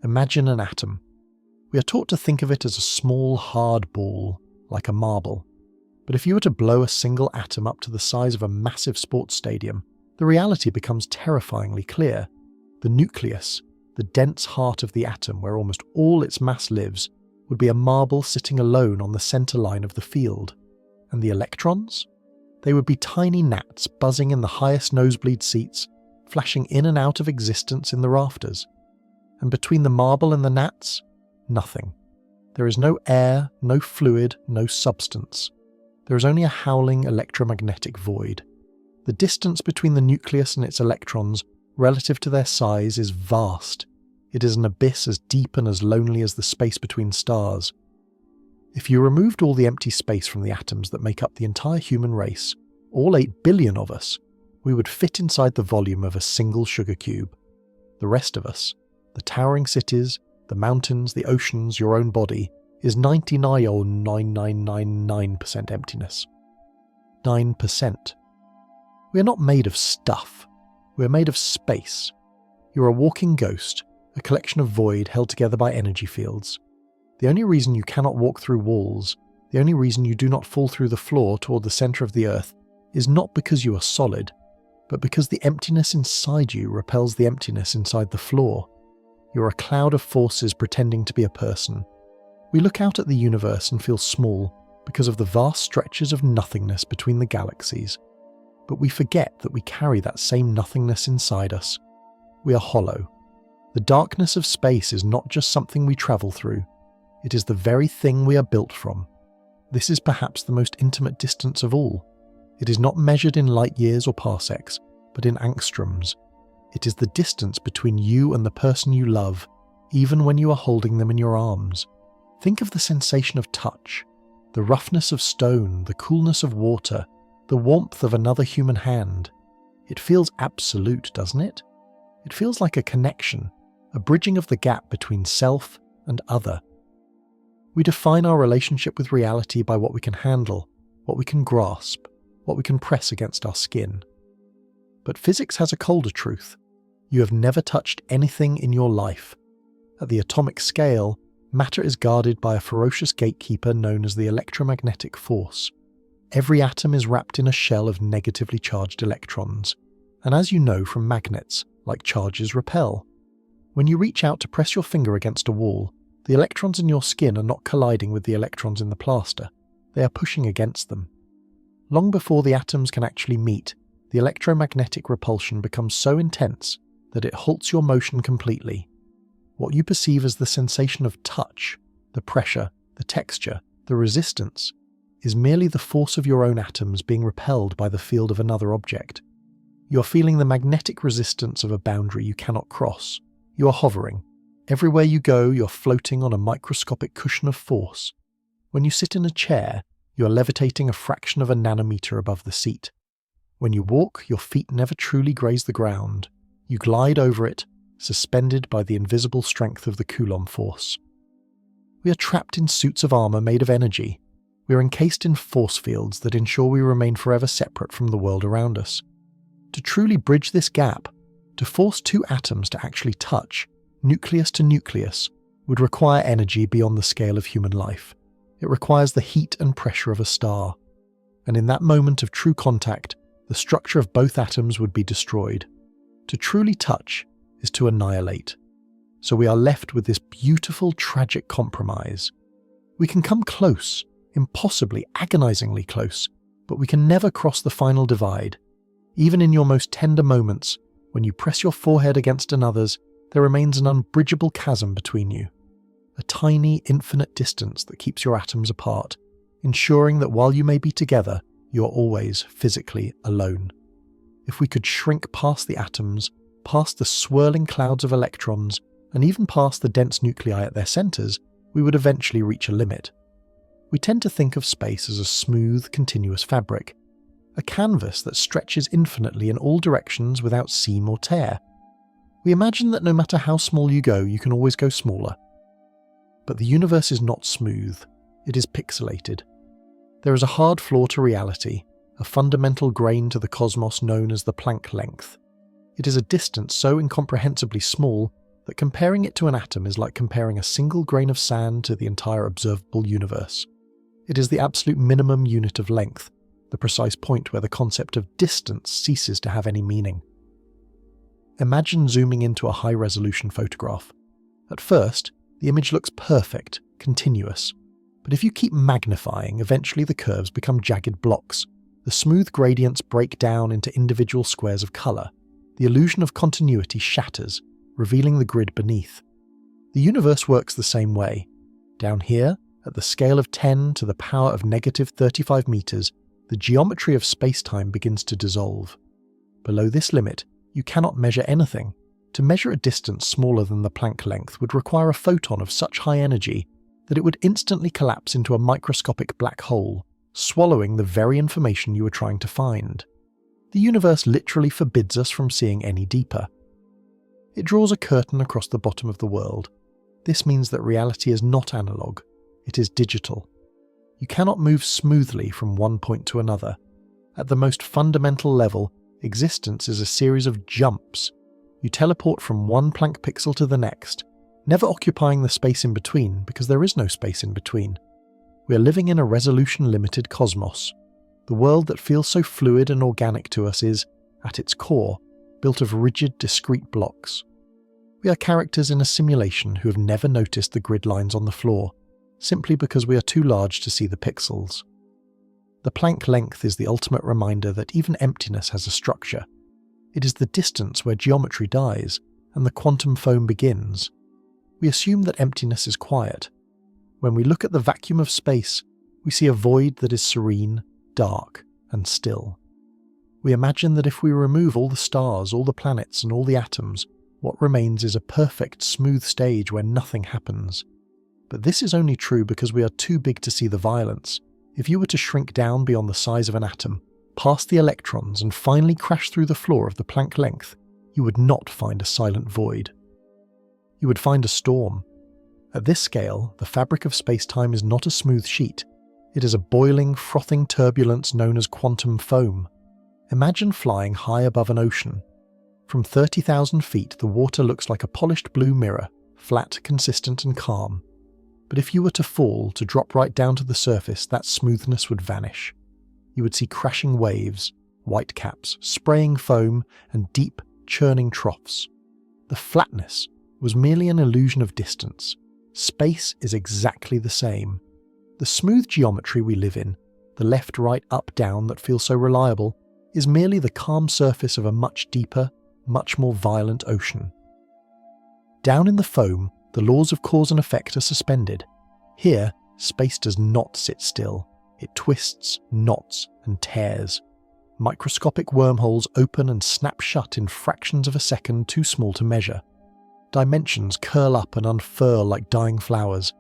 Imagine an atom. We are taught to think of it as a small, hard ball, like a marble. But if you were to blow a single atom up to the size of a massive sports stadium, the reality becomes terrifyingly clear. The nucleus, the dense heart of the atom where almost all its mass lives, would be a marble sitting alone on the centre line of the field. And the electrons? They would be tiny gnats buzzing in the highest nosebleed seats, flashing in and out of existence in the rafters. And between the marble and the gnats, nothing. There is no air, no fluid, no substance. There is only a howling electromagnetic void. The distance between the nucleus and its electrons, relative to their size, is vast. It is an abyss as deep and as lonely as the space between stars. If you removed all the empty space from the atoms that make up the entire human race, all 8 billion of us, we would fit inside the volume of a single sugar cube. The rest of us, the towering cities, the mountains, the oceans, your own body, is 99.9999% emptiness. 9%. We are not made of stuff. We are made of space. You are a walking ghost, a collection of void held together by energy fields. The only reason you cannot walk through walls, the only reason you do not fall through the floor toward the centre of the earth, is not because you are solid, but because the emptiness inside you repels the emptiness inside the floor. You are a cloud of forces pretending to be a person. We look out at the universe and feel small because of the vast stretches of nothingness between the galaxies. But we forget that we carry that same nothingness inside us. We are hollow. The darkness of space is not just something we travel through. It is the very thing we are built from. This is perhaps the most intimate distance of all. It is not measured in light years or parsecs, but in angstroms. It is the distance between you and the person you love, even when you are holding them in your arms. Think of the sensation of touch, the roughness of stone, the coolness of water, the warmth of another human hand. It feels absolute, doesn't it? It feels like a connection, a bridging of the gap between self and other. We define our relationship with reality by what we can handle, what we can grasp, what we can press against our skin. But physics has a colder truth. You have never touched anything in your life. At the atomic scale, matter is guarded by a ferocious gatekeeper known as the electromagnetic force. Every atom is wrapped in a shell of negatively charged electrons, and as you know from magnets, like charges repel. When you reach out to press your finger against a wall, the electrons in your skin are not colliding with the electrons in the plaster, they are pushing against them. Long before the atoms can actually meet, the electromagnetic repulsion becomes so intense that it halts your motion completely. What you perceive as the sensation of touch, the pressure, the texture, the resistance, is merely the force of your own atoms being repelled by the field of another object. You are feeling the magnetic resistance of a boundary you cannot cross. You are hovering. Everywhere you go, you're floating on a microscopic cushion of force. When you sit in a chair, you are levitating a fraction of a nanometer above the seat. When you walk, your feet never truly graze the ground. You glide over it, suspended by the invisible strength of the Coulomb force. We are trapped in suits of armor made of energy. We are encased in force fields that ensure we remain forever separate from the world around us. To truly bridge this gap, to force two atoms to actually touch, nucleus to nucleus, would require energy beyond the scale of human life. It requires the heat and pressure of a star. And in that moment of true contact, the structure of both atoms would be destroyed. To truly touch is to annihilate. So we are left with this beautiful, tragic compromise. We can come close, impossibly, agonizingly close, but we can never cross the final divide. Even in your most tender moments, when you press your forehead against another's, there remains an unbridgeable chasm between you. A tiny, infinite distance that keeps your atoms apart, ensuring that while you may be together, you are always physically alone. If we could shrink past the atoms, past the swirling clouds of electrons, and even past the dense nuclei at their centers, we would eventually reach a limit. We tend to think of space as a smooth, continuous fabric, a canvas that stretches infinitely in all directions without seam or tear. We imagine that no matter how small you go, you can always go smaller. But the universe is not smooth, it is pixelated. There is a hard flaw to reality, a fundamental grain to the cosmos known as the Planck length. It is a distance so incomprehensibly small that comparing it to an atom is like comparing a single grain of sand to the entire observable universe. It is the absolute minimum unit of length, the precise point where the concept of distance ceases to have any meaning. Imagine zooming into a high-resolution photograph. At first, the image looks perfect, continuous. But if you keep magnifying, eventually the curves become jagged blocks. The smooth gradients break down into individual squares of colour. The illusion of continuity shatters, revealing the grid beneath. The universe works the same way. Down here, at the scale of 10 to the power of negative 35 meters, the geometry of space-time begins to dissolve. Below this limit, you cannot measure anything. To measure a distance smaller than the Planck length would require a photon of such high energy that it would instantly collapse into a microscopic black hole, swallowing the very information you were trying to find. The universe literally forbids us from seeing any deeper. It draws a curtain across the bottom of the world. This means that reality is not analog, it is digital. You cannot move smoothly from one point to another. At the most fundamental level, existence is a series of jumps. You teleport from one Planck pixel to the next, never occupying the space in between because there is no space in between. We are living in a resolution-limited cosmos. The world that feels so fluid and organic to us is, at its core, built of rigid, discrete blocks. We are characters in a simulation who have never noticed the grid lines on the floor, simply because we are too large to see the pixels. The Planck length is the ultimate reminder that even emptiness has a structure. It is the distance where geometry dies and the quantum foam begins. We assume that emptiness is quiet. When we look at the vacuum of space, we see a void that is serene, dark, and still. We imagine that if we remove all the stars, all the planets, and all the atoms, what remains is a perfect, smooth stage where nothing happens. But this is only true because we are too big to see the violence. If you were to shrink down beyond the size of an atom, past the electrons, and finally crash through the floor of the Planck length, you would not find a silent void. You would find a storm. At this scale, the fabric of space-time is not a smooth sheet. It is a boiling, frothing turbulence known as quantum foam. Imagine flying high above an ocean. From 30,000 feet, the water looks like a polished blue mirror, flat, consistent, and calm. But if you were to fall, to drop right down to the surface, that smoothness would vanish. You would see crashing waves, white caps, spraying foam, and deep, churning troughs. The flatness was merely an illusion of distance. Space is exactly the same. The smooth geometry we live in, the left, right, up, down that feels so reliable, is merely the calm surface of a much deeper, much more violent ocean. Down in the foam, the laws of cause and effect are suspended. Here, space does not sit still. It twists, knots, and tears. Microscopic wormholes open and snap shut in fractions of a second too small to measure. Dimensions curl up and unfurl like dying flowers.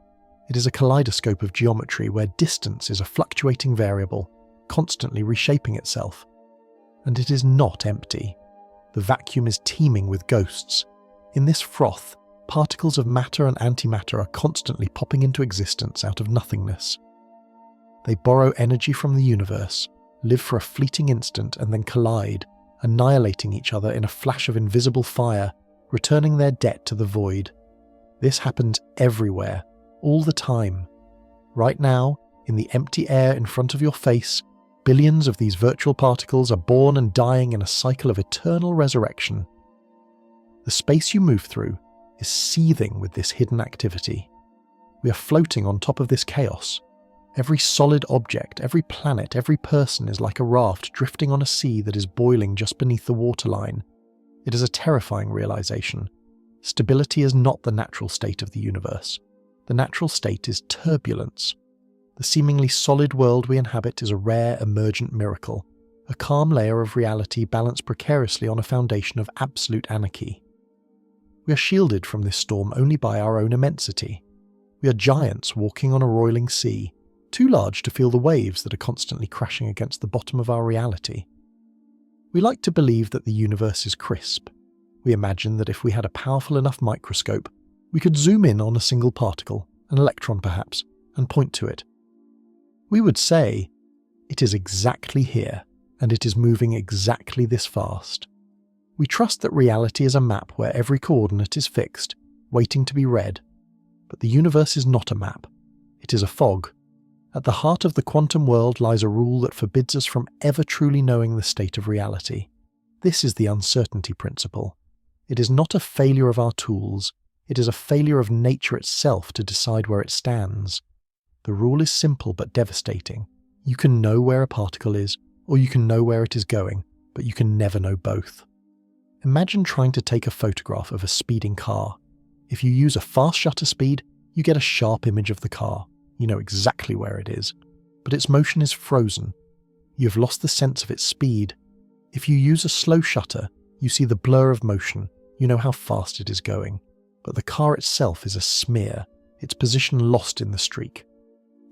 It is a kaleidoscope of geometry where distance is a fluctuating variable, constantly reshaping itself. And it is not empty. The vacuum is teeming with ghosts. In this froth, particles of matter and antimatter are constantly popping into existence out of nothingness. They borrow energy from the universe, live for a fleeting instant and then collide, annihilating each other in a flash of invisible fire, returning their debt to the void. This happens everywhere, all the time. Right now, in the empty air in front of your face, billions of these virtual particles are born and dying in a cycle of eternal resurrection. The space you move through is seething with this hidden activity. We are floating on top of this chaos. Every solid object, every planet, every person is like a raft drifting on a sea that is boiling just beneath the waterline. It is a terrifying realization. Stability is not the natural state of the universe. The natural state is turbulence. The seemingly solid world we inhabit is a rare emergent miracle, a calm layer of reality balanced precariously on a foundation of absolute anarchy. We are shielded from this storm only by our own immensity. We are giants walking on a roiling sea, too large to feel the waves that are constantly crashing against the bottom of our reality. We like to believe that the universe is crisp. We imagine that if we had a powerful enough microscope, we could zoom in on a single particle, an electron perhaps, and point to it. We would say, it is exactly here, and it is moving exactly this fast. We trust that reality is a map where every coordinate is fixed, waiting to be read. But the universe is not a map. It is a fog. At the heart of the quantum world lies a rule that forbids us from ever truly knowing the state of reality. This is the uncertainty principle. It is not a failure of our tools. It is a failure of nature itself to decide where it stands. The rule is simple but devastating. You can know where a particle is, or you can know where it is going, but you can never know both. Imagine trying to take a photograph of a speeding car. If you use a fast shutter speed, you get a sharp image of the car. You know exactly where it is, but its motion is frozen. You have lost the sense of its speed. If you use a slow shutter, you see the blur of motion. You know how fast it is going. But the car itself is a smear, its position lost in the streak.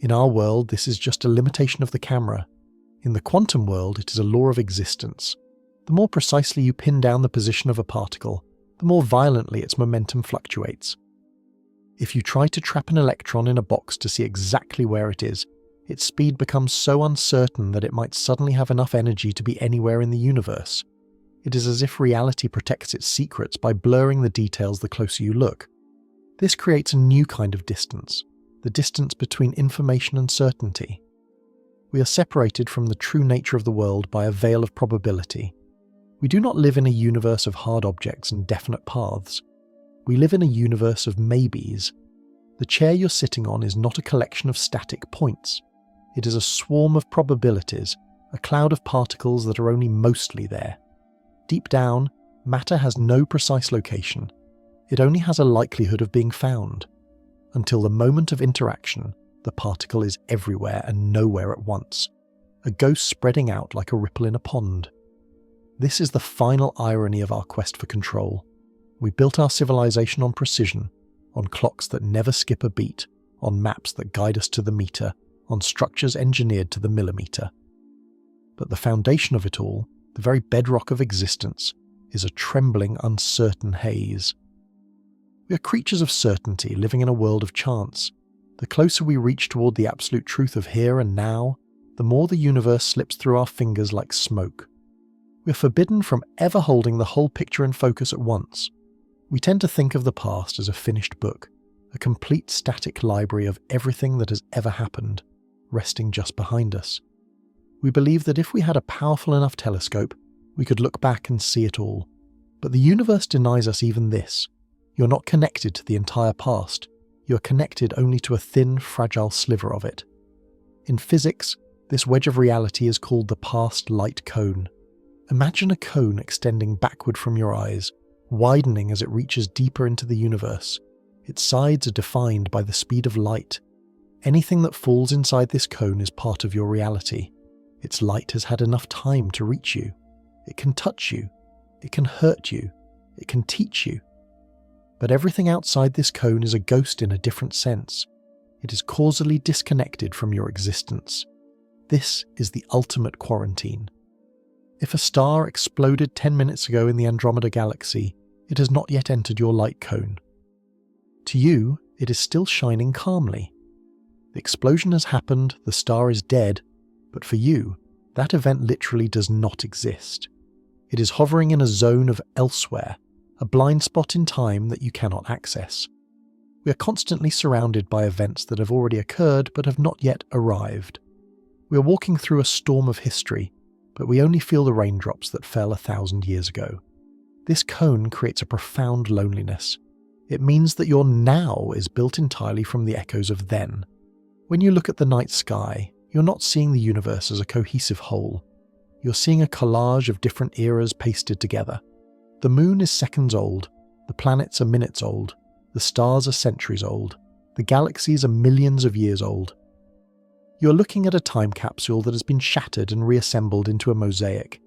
In our world, this is just a limitation of the camera. In the quantum world, it is a law of existence. The more precisely you pin down the position of a particle, the more violently its momentum fluctuates. If you try to trap an electron in a box to see exactly where it is, its speed becomes so uncertain that it might suddenly have enough energy to be anywhere in the universe. It is as if reality protects its secrets by blurring the details the closer you look. This creates a new kind of distance, the distance between information and certainty. We are separated from the true nature of the world by a veil of probability. We do not live in a universe of hard objects and definite paths. We live in a universe of maybes. The chair you're sitting on is not a collection of static points. It is a swarm of probabilities, a cloud of particles that are only mostly there. Deep down, matter has no precise location. It only has a likelihood of being found. Until the moment of interaction, the particle is everywhere and nowhere at once, a ghost spreading out like a ripple in a pond. This is the final irony of our quest for control. We built our civilization on precision, on clocks that never skip a beat, on maps that guide us to the meter, on structures engineered to the millimeter. But the foundation of it all, the very bedrock of existence, is a trembling, uncertain haze. We are creatures of certainty living in a world of chance. The closer we reach toward the absolute truth of here and now, the more the universe slips through our fingers like smoke. We are forbidden from ever holding the whole picture in focus at once. We tend to think of the past as a finished book, a complete static library of everything that has ever happened, resting just behind us. We believe that if we had a powerful enough telescope, we could look back and see it all. But the universe denies us even this. You're not connected to the entire past. You're connected only to a thin, fragile sliver of it. In physics, this wedge of reality is called the past light cone. Imagine a cone extending backward from your eyes, widening as it reaches deeper into the universe. Its sides are defined by the speed of light. Anything that falls inside this cone is part of your reality. Its light has had enough time to reach you. It can touch you. It can hurt you. It can teach you. But everything outside this cone is a ghost in a different sense. It is causally disconnected from your existence. This is the ultimate quarantine. If a star exploded 10 minutes ago in the Andromeda galaxy, it has not yet entered your light cone. To you, it is still shining calmly. The explosion has happened, the star is dead, but for you, that event literally does not exist. It is hovering in a zone of elsewhere, a blind spot in time that you cannot access. We are constantly surrounded by events that have already occurred but have not yet arrived. We are walking through a storm of history, but we only feel the raindrops that fell 1,000 years ago. This cone creates a profound loneliness. It means that your now is built entirely from the echoes of then. When you look at the night sky, you're not seeing the universe as a cohesive whole. You're seeing a collage of different eras pasted together. The moon is seconds old, the planets are minutes old, the stars are centuries old, the galaxies are millions of years old. You're looking at a time capsule that has been shattered and reassembled into a mosaic.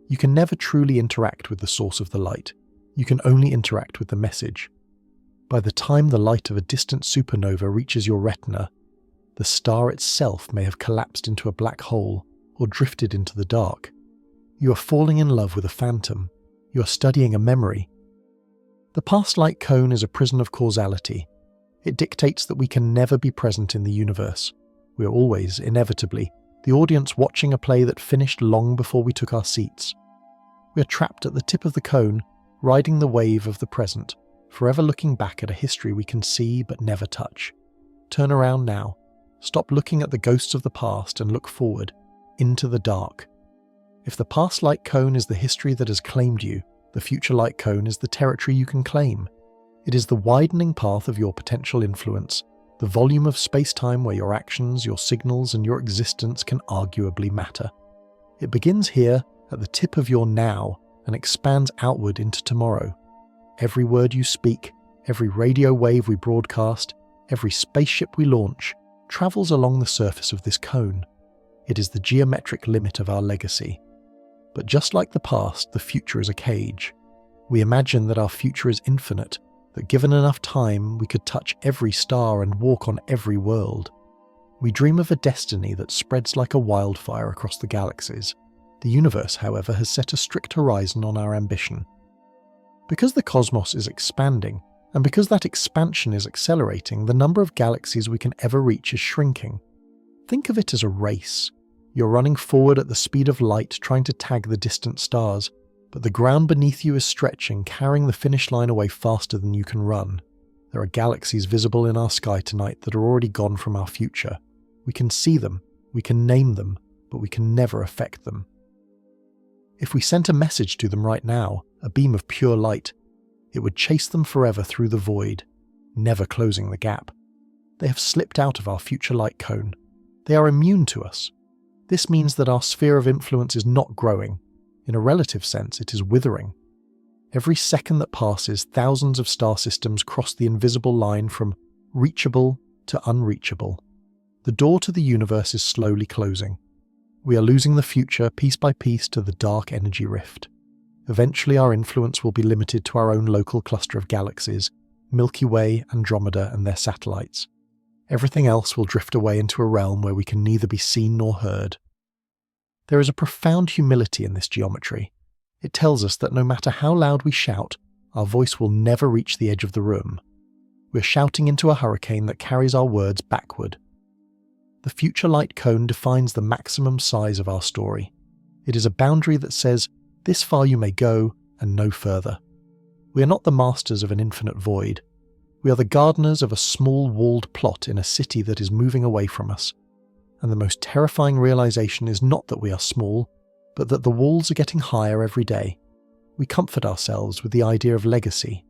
You can never truly interact with the source of the light. You can only interact with the message. By the time the light of a distant supernova reaches your retina, the star itself may have collapsed into a black hole or drifted into the dark. You are falling in love with a phantom. You are studying a memory. The past light cone is a prison of causality. It dictates that we can never be present in the universe. We are always, inevitably, the audience watching a play that finished long before we took our seats. We are trapped at the tip of the cone, riding the wave of the present, forever looking back at a history we can see but never touch. Turn around now. Stop looking at the ghosts of the past and look forward, into the dark. If the past light cone is the history that has claimed you, the future light cone is the territory you can claim. It is the widening path of your potential influence, the volume of space-time where your actions, your signals, and your existence can arguably matter. It begins here, at the tip of your now, and expands outward into tomorrow. Every word you speak, every radio wave we broadcast, every spaceship we launch, travels along the surface of this cone. It is the geometric limit of our legacy. But just like the past, the future is a cage. We imagine that our future is infinite, that given enough time, we could touch every star and walk on every world. We dream of a destiny that spreads like a wildfire across the galaxies. The universe, however, has set a strict horizon on our ambition. Because the cosmos is expanding, and because that expansion is accelerating, the number of galaxies we can ever reach is shrinking. Think of it as a race. You're running forward at the speed of light, trying to tag the distant stars, but the ground beneath you is stretching, carrying the finish line away faster than you can run. There are galaxies visible in our sky tonight that are already gone from our future. We can see them, we can name them, but we can never affect them. If we sent a message to them right now, a beam of pure light, it would chase them forever through the void, never closing the gap. They have slipped out of our future light cone. They are immune to us. This means that our sphere of influence is not growing. In a relative sense, it is withering. Every second that passes, thousands of star systems cross the invisible line from reachable to unreachable. The door to the universe is slowly closing. We are losing the future piece by piece to the dark energy rift. Eventually our influence will be limited to our own local cluster of galaxies, Milky Way, Andromeda and their satellites. Everything else will drift away into a realm where we can neither be seen nor heard. There is a profound humility in this geometry. It tells us that no matter how loud we shout, our voice will never reach the edge of the room. We're shouting into a hurricane that carries our words backward. The future light cone defines the maximum size of our story. It is a boundary that says, this far you may go, and no further. We are not the masters of an infinite void. We are the gardeners of a small walled plot in a city that is moving away from us. And the most terrifying realization is not that we are small, but that the walls are getting higher every day. We comfort ourselves with the idea of legacy.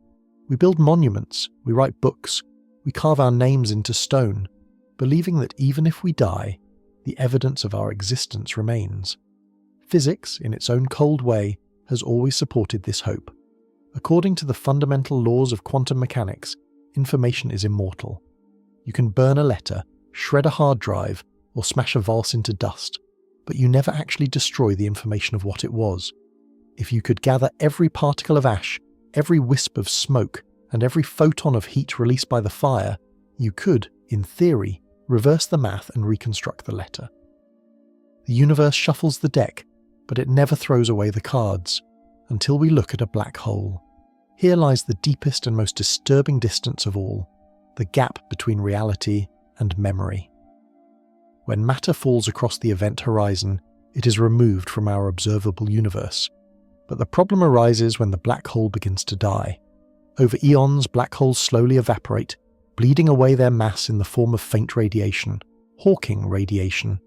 We build monuments, we write books, we carve our names into stone, believing that even if we die, the evidence of our existence remains. Physics, in its own cold way, has always supported this hope. According to the fundamental laws of quantum mechanics, information is immortal. You can burn a letter, shred a hard drive, or smash a valse into dust, but you never actually destroy the information of what it was. If you could gather every particle of ash, every wisp of smoke, and every photon of heat released by the fire, you could, in theory, reverse the math and reconstruct the letter. The universe shuffles the deck, but it never throws away the cards, until we look at a black hole. Here lies the deepest and most disturbing distance of all, the gap between reality and memory. When matter falls across the event horizon, it is removed from our observable universe. But the problem arises when the black hole begins to die. Over eons, black holes slowly evaporate, bleeding away their mass in the form of faint radiation, Hawking radiation.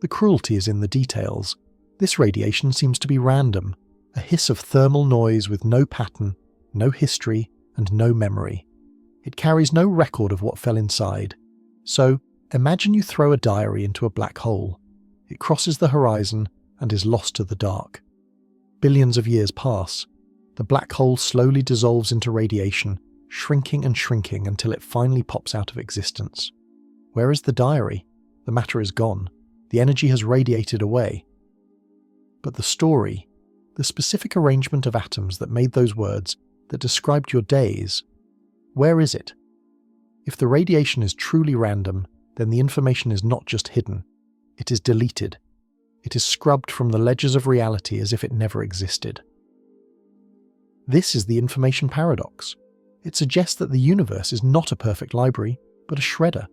The cruelty is in the details. This radiation seems to be random, a hiss of thermal noise with no pattern, no history, and no memory. It carries no record of what fell inside. So, imagine you throw a diary into a black hole. It crosses the horizon and is lost to the dark. Billions of years pass. The black hole slowly dissolves into radiation, shrinking and shrinking until it finally pops out of existence. Where is the diary? The matter is gone. The energy has radiated away. But the story, the specific arrangement of atoms that made those words, that described your days, where is it? If the radiation is truly random, then the information is not just hidden. It is deleted. It is scrubbed from the ledgers of reality as if it never existed. This is the information paradox. It suggests that the universe is not a perfect library, but a shredder.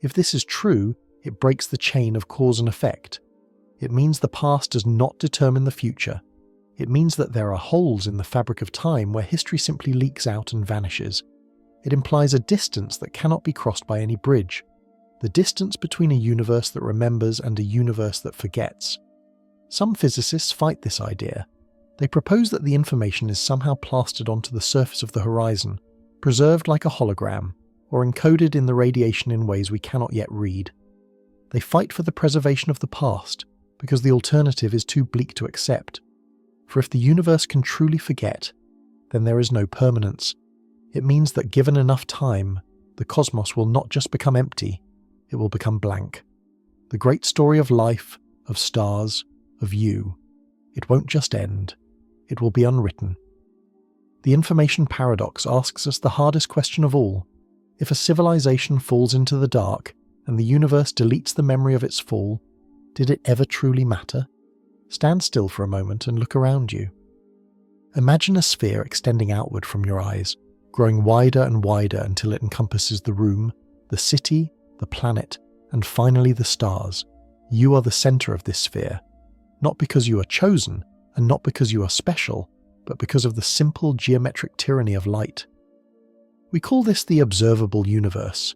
If this is true, it breaks the chain of cause and effect. It means the past does not determine the future. It means that there are holes in the fabric of time where history simply leaks out and vanishes. It implies a distance that cannot be crossed by any bridge. The distance between a universe that remembers and a universe that forgets. Some physicists fight this idea. They propose that the information is somehow plastered onto the surface of the horizon, preserved like a hologram, or encoded in the radiation in ways we cannot yet read. They fight for the preservation of the past, because the alternative is too bleak to accept. For if the universe can truly forget, then there is no permanence. It means that given enough time, the cosmos will not just become empty, it will become blank. The great story of life, of stars, of you, it won't just end, it will be unwritten. The information paradox asks us the hardest question of all. If a civilization falls into the dark, and the universe deletes the memory of its fall, did it ever truly matter? Stand still for a moment and look around you. Imagine a sphere extending outward from your eyes, growing wider and wider until it encompasses the room, the city, the planet, and finally the stars. You are the center of this sphere, not because you are chosen, and not because you are special, but because of the simple geometric tyranny of light. We call this the observable universe.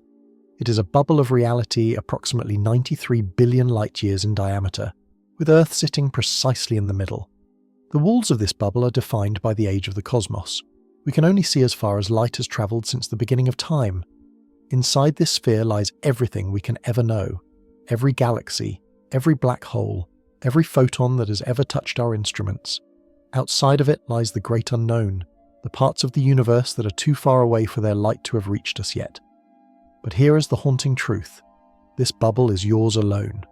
It is a bubble of reality approximately 93 billion light-years in diameter, with Earth sitting precisely in the middle. The walls of this bubble are defined by the age of the cosmos. We can only see as far as light has travelled since the beginning of time. Inside this sphere lies everything we can ever know. Every galaxy, every black hole, every photon that has ever touched our instruments. Outside of it lies the great unknown, the parts of the universe that are too far away for their light to have reached us yet. But here is the haunting truth. This bubble is yours alone.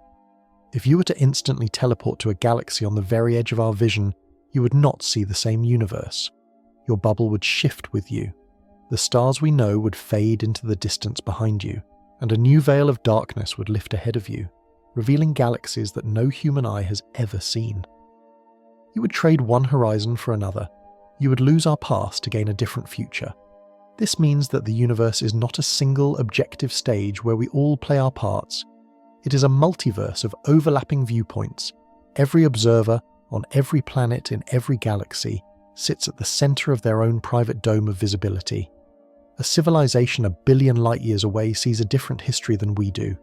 If you were to instantly teleport to a galaxy on the very edge of our vision, you would not see the same universe. Your bubble would shift with you. The stars we know would fade into the distance behind you, and a new veil of darkness would lift ahead of you, revealing galaxies that no human eye has ever seen. You would trade one horizon for another. You would lose our past to gain a different future. This means that the universe is not a single objective stage where we all play our parts. It is a multiverse of overlapping viewpoints. Every observer, on every planet in every galaxy, sits at the center of their own private dome of visibility. A civilization a billion light-years away sees a different history than we do.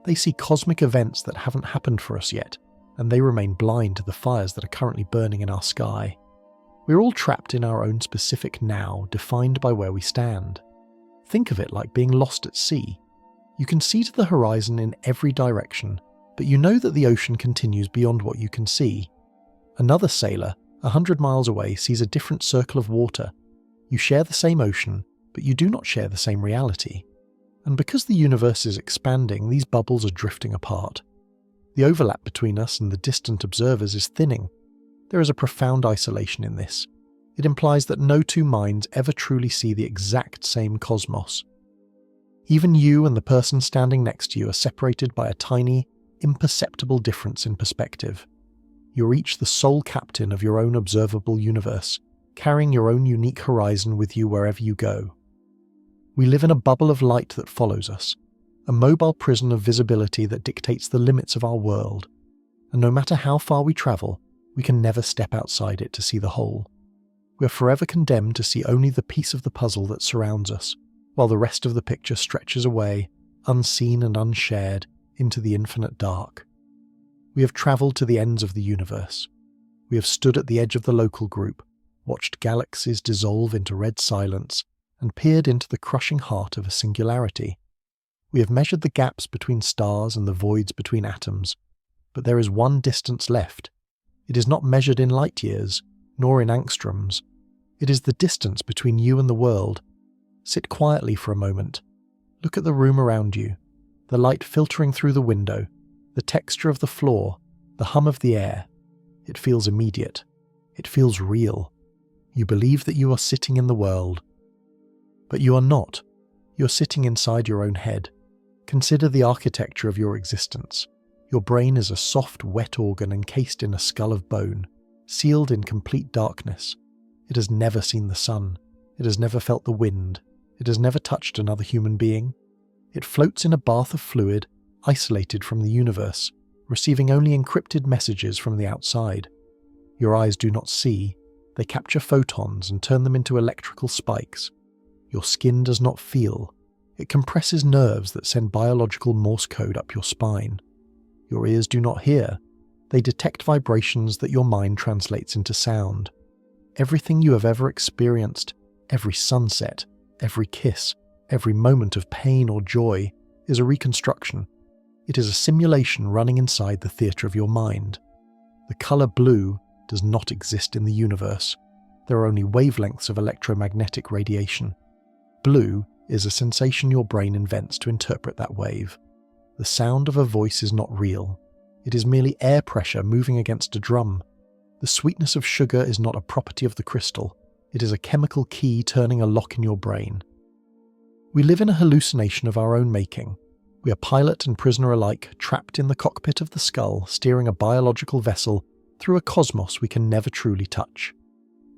They see cosmic events that haven't happened for us yet, and they remain blind to the fires that are currently burning in our sky. We're all trapped in our own specific now, defined by where we stand. Think of it like being lost at sea. You can see to the horizon in every direction, but you know that the ocean continues beyond what you can see. Another sailor, 100 miles away, sees a different circle of water. You share the same ocean, but you do not share the same reality. And because the universe is expanding, these bubbles are drifting apart. The overlap between us and the distant observers is thinning. There is a profound isolation in this. It implies that no two minds ever truly see the exact same cosmos. Even you and the person standing next to you are separated by a tiny, imperceptible difference in perspective. You're each the sole captain of your own observable universe, carrying your own unique horizon with you wherever you go. We live in a bubble of light that follows us, a mobile prison of visibility that dictates the limits of our world, and no matter how far we travel, we can never step outside it to see the whole. We are forever condemned to see only the piece of the puzzle that surrounds us, while the rest of the picture stretches away, unseen and unshared, into the infinite dark. We have travelled to the ends of the universe. We have stood at the edge of the local group, watched galaxies dissolve into red silence, and peered into the crushing heart of a singularity. We have measured the gaps between stars and the voids between atoms, but there is one distance left. It is not measured in light years, nor in angstroms. It is the distance between you and the world. Sit quietly for a moment. Look at the room around you, the light filtering through the window, the texture of the floor, the hum of the air. It feels immediate. It feels real. You believe that you are sitting in the world. But you are not. You're sitting inside your own head. Consider the architecture of your existence. Your brain is a soft, wet organ encased in a skull of bone, sealed in complete darkness. It has never seen the sun. It has never felt the wind. It has never touched another human being. It floats in a bath of fluid, isolated from the universe, receiving only encrypted messages from the outside. Your eyes do not see. They capture photons and turn them into electrical spikes. Your skin does not feel. It compresses nerves that send biological Morse code up your spine. Your ears do not hear. They detect vibrations that your mind translates into sound. Everything you have ever experienced, every sunset, every kiss, every moment of pain or joy, is a reconstruction. It is a simulation running inside the theatre of your mind. The colour blue does not exist in the universe. There are only wavelengths of electromagnetic radiation. Blue is a sensation your brain invents to interpret that wave. The sound of a voice is not real. It is merely air pressure moving against a drum. The sweetness of sugar is not a property of the crystal. It is a chemical key turning a lock in your brain. We live in a hallucination of our own making. We are pilot and prisoner alike, trapped in the cockpit of the skull, steering a biological vessel through a cosmos we can never truly touch.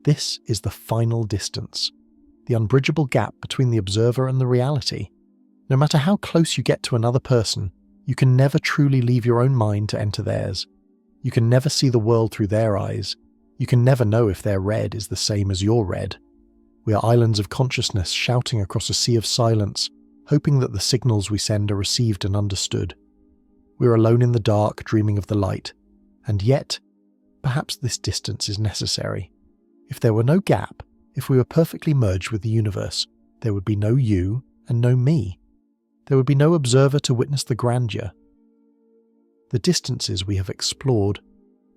This is the final distance, the unbridgeable gap between the observer and the reality. No matter how close you get to another person, you can never truly leave your own mind to enter theirs. You can never see the world through their eyes. You can never know if their red is the same as your red. We are islands of consciousness shouting across a sea of silence, hoping that the signals we send are received and understood. We are alone in the dark, dreaming of the light. And yet, perhaps this distance is necessary. If there were no gap, if we were perfectly merged with the universe, there would be no you and no me. There would be no observer to witness the grandeur. The distances we have explored,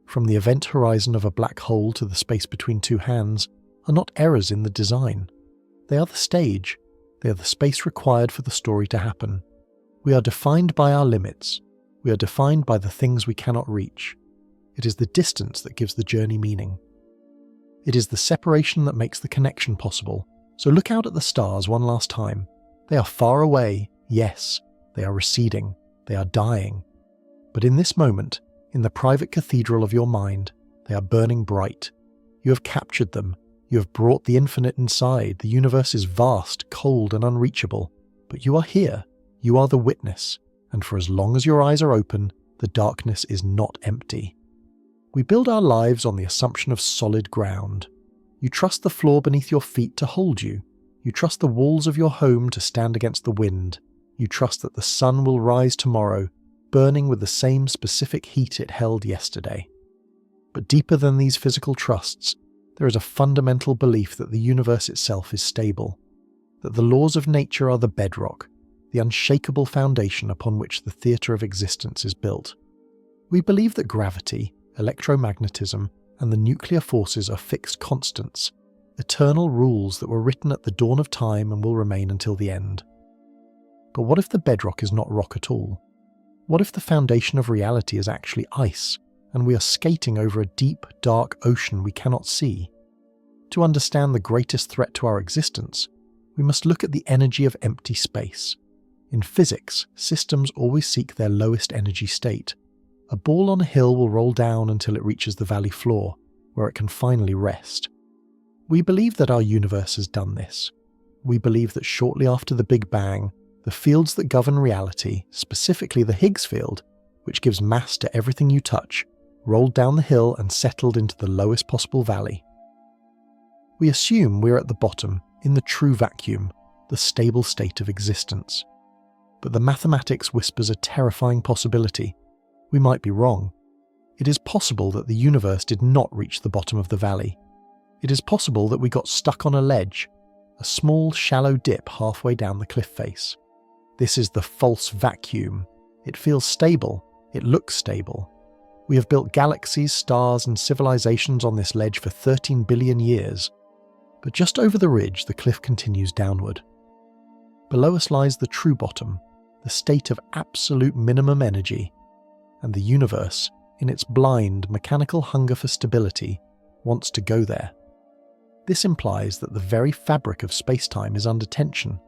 from the event horizon of a black hole to the space between two hands, are not errors in the design. They are the stage. They are the space required for the story to happen. We are defined by our limits. We are defined by the things we cannot reach. It is the distance that gives the journey meaning. It is the separation that makes the connection possible. So look out at the stars one last time. They are far away, yes. They are receding. They are dying. But in this moment, in the private cathedral of your mind, they are burning bright. You have captured them. You have brought the infinite inside. The universe is vast, cold, and unreachable. But you are here. You are the witness. And for as long as your eyes are open, the darkness is not empty. We build our lives on the assumption of solid ground. You trust the floor beneath your feet to hold you. You trust the walls of your home to stand against the wind. You trust that the sun will rise tomorrow, burning with the same specific heat it held yesterday. But deeper than these physical trusts, there is a fundamental belief that the universe itself is stable, that the laws of nature are the bedrock, the unshakable foundation upon which the theatre of existence is built. We believe that gravity, electromagnetism, and the nuclear forces are fixed constants, eternal rules that were written at the dawn of time and will remain until the end. But what if the bedrock is not rock at all? What if the foundation of reality is actually ice, and we are skating over a deep, dark ocean we cannot see? To understand the greatest threat to our existence, we must look at the energy of empty space. In physics, systems always seek their lowest energy state. A ball on a hill will roll down until it reaches the valley floor, where it can finally rest. We believe that our universe has done this. We believe that shortly after the Big Bang, the fields that govern reality, specifically the Higgs field, which gives mass to everything you touch, rolled down the hill and settled into the lowest possible valley. We assume we're at the bottom, in the true vacuum, the stable state of existence. But the mathematics whispers a terrifying possibility. We might be wrong. It is possible that the universe did not reach the bottom of the valley. It is possible that we got stuck on a ledge, a small, shallow dip halfway down the cliff face. This is the false vacuum. It feels stable. It looks stable. We have built galaxies, stars, and civilizations on this ledge for 13 billion years. But just over the ridge, the cliff continues downward. Below us lies the true bottom, the state of absolute minimum energy, and the universe, in its blind, mechanical hunger for stability, wants to go there. This implies that the very fabric of space-time is under tension,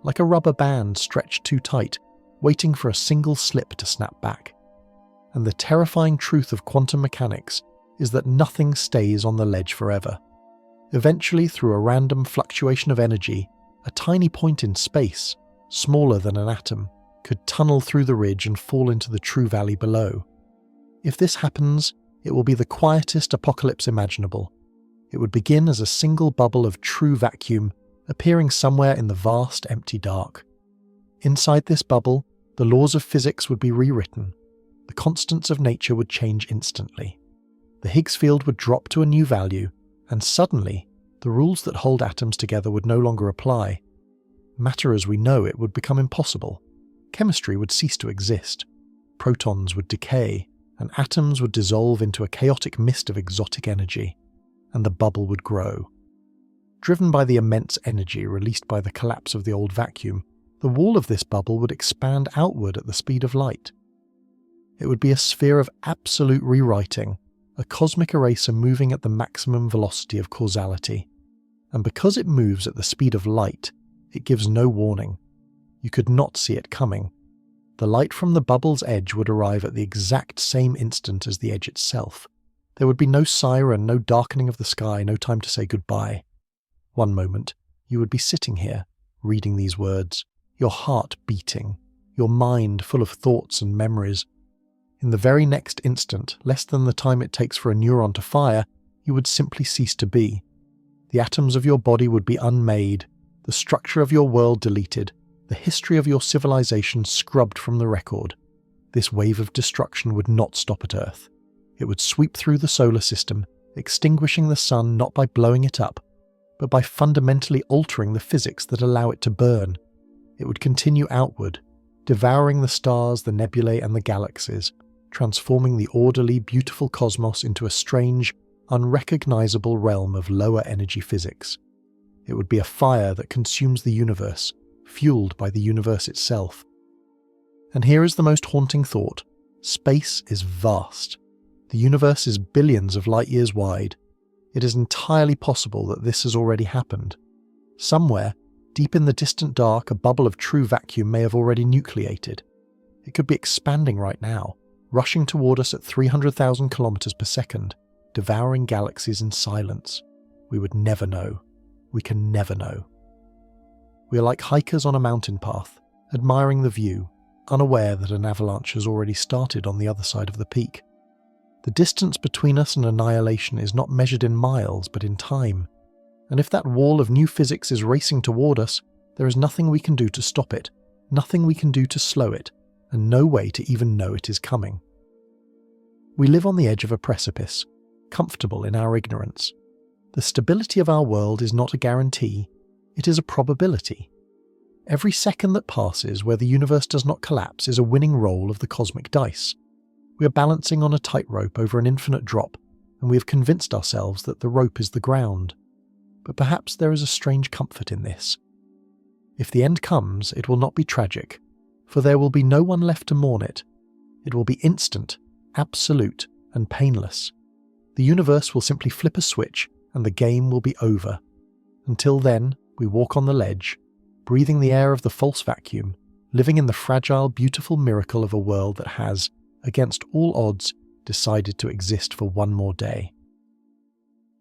like a rubber band stretched too tight, waiting for a single slip to snap back. And the terrifying truth of quantum mechanics is that nothing stays on the ledge forever. Eventually, through a random fluctuation of energy, a tiny point in space, smaller than an atom, could tunnel through the ridge and fall into the true valley below. If this happens, it will be the quietest apocalypse imaginable. It would begin as a single bubble of true vacuum, appearing somewhere in the vast empty dark. Inside this bubble, the laws of physics would be rewritten. The constants of nature would change instantly. The Higgs field would drop to a new value, and suddenly, the rules that hold atoms together would no longer apply. Matter as we know it would become impossible. Chemistry would cease to exist. Protons would decay, and atoms would dissolve into a chaotic mist of exotic energy, and the bubble would grow. Driven by the immense energy released by the collapse of the old vacuum, the wall of this bubble would expand outward at the speed of light. It would be a sphere of absolute rewriting, a cosmic eraser moving at the maximum velocity of causality. And because it moves at the speed of light, it gives no warning. You could not see it coming. The light from the bubble's edge would arrive at the exact same instant as the edge itself. There would be no siren, no darkening of the sky, no time to say goodbye. One moment, you would be sitting here, reading these words, your heart beating, your mind full of thoughts and memories. In the very next instant, less than the time it takes for a neuron to fire, you would simply cease to be. The atoms of your body would be unmade, the structure of your world deleted, the history of your civilization scrubbed from the record. This wave of destruction would not stop at Earth. It would sweep through the solar system, extinguishing the sun not by blowing it up, but by fundamentally altering the physics that allow it to burn. It would continue outward, devouring the stars, the nebulae, and the galaxies, transforming the orderly, beautiful cosmos into a strange, unrecognizable realm of lower energy physics. It would be a fire that consumes the universe, fueled by the universe itself. And here is the most haunting thought. Space is vast. The universe is billions of light years wide. It is entirely possible that this has already happened. Somewhere, deep in the distant dark, a bubble of true vacuum may have already nucleated. It could be expanding right now, rushing toward us at 300,000 kilometers per second, devouring galaxies in silence. We would never know. We can never know. We are like hikers on a mountain path, admiring the view, unaware that an avalanche has already started on the other side of the peak. The distance between us and annihilation is not measured in miles, but in time. And if that wall of new physics is racing toward us, there is nothing we can do to stop it, nothing we can do to slow it, and no way to even know it is coming. We live on the edge of a precipice, comfortable in our ignorance. The stability of our world is not a guarantee, it is a probability. Every second that passes where the universe does not collapse is a winning roll of the cosmic dice. We are balancing on a tightrope over an infinite drop, and we have convinced ourselves that the rope is the ground. But perhaps there is a strange comfort in this. If the end comes, it will not be tragic, for there will be no one left to mourn it. It will be instant, absolute, and painless. The universe will simply flip a switch and the game will be over. Until then, we walk on the ledge, breathing the air of the false vacuum, living in the fragile, beautiful miracle of a world that has, against all odds, decided to exist for one more day.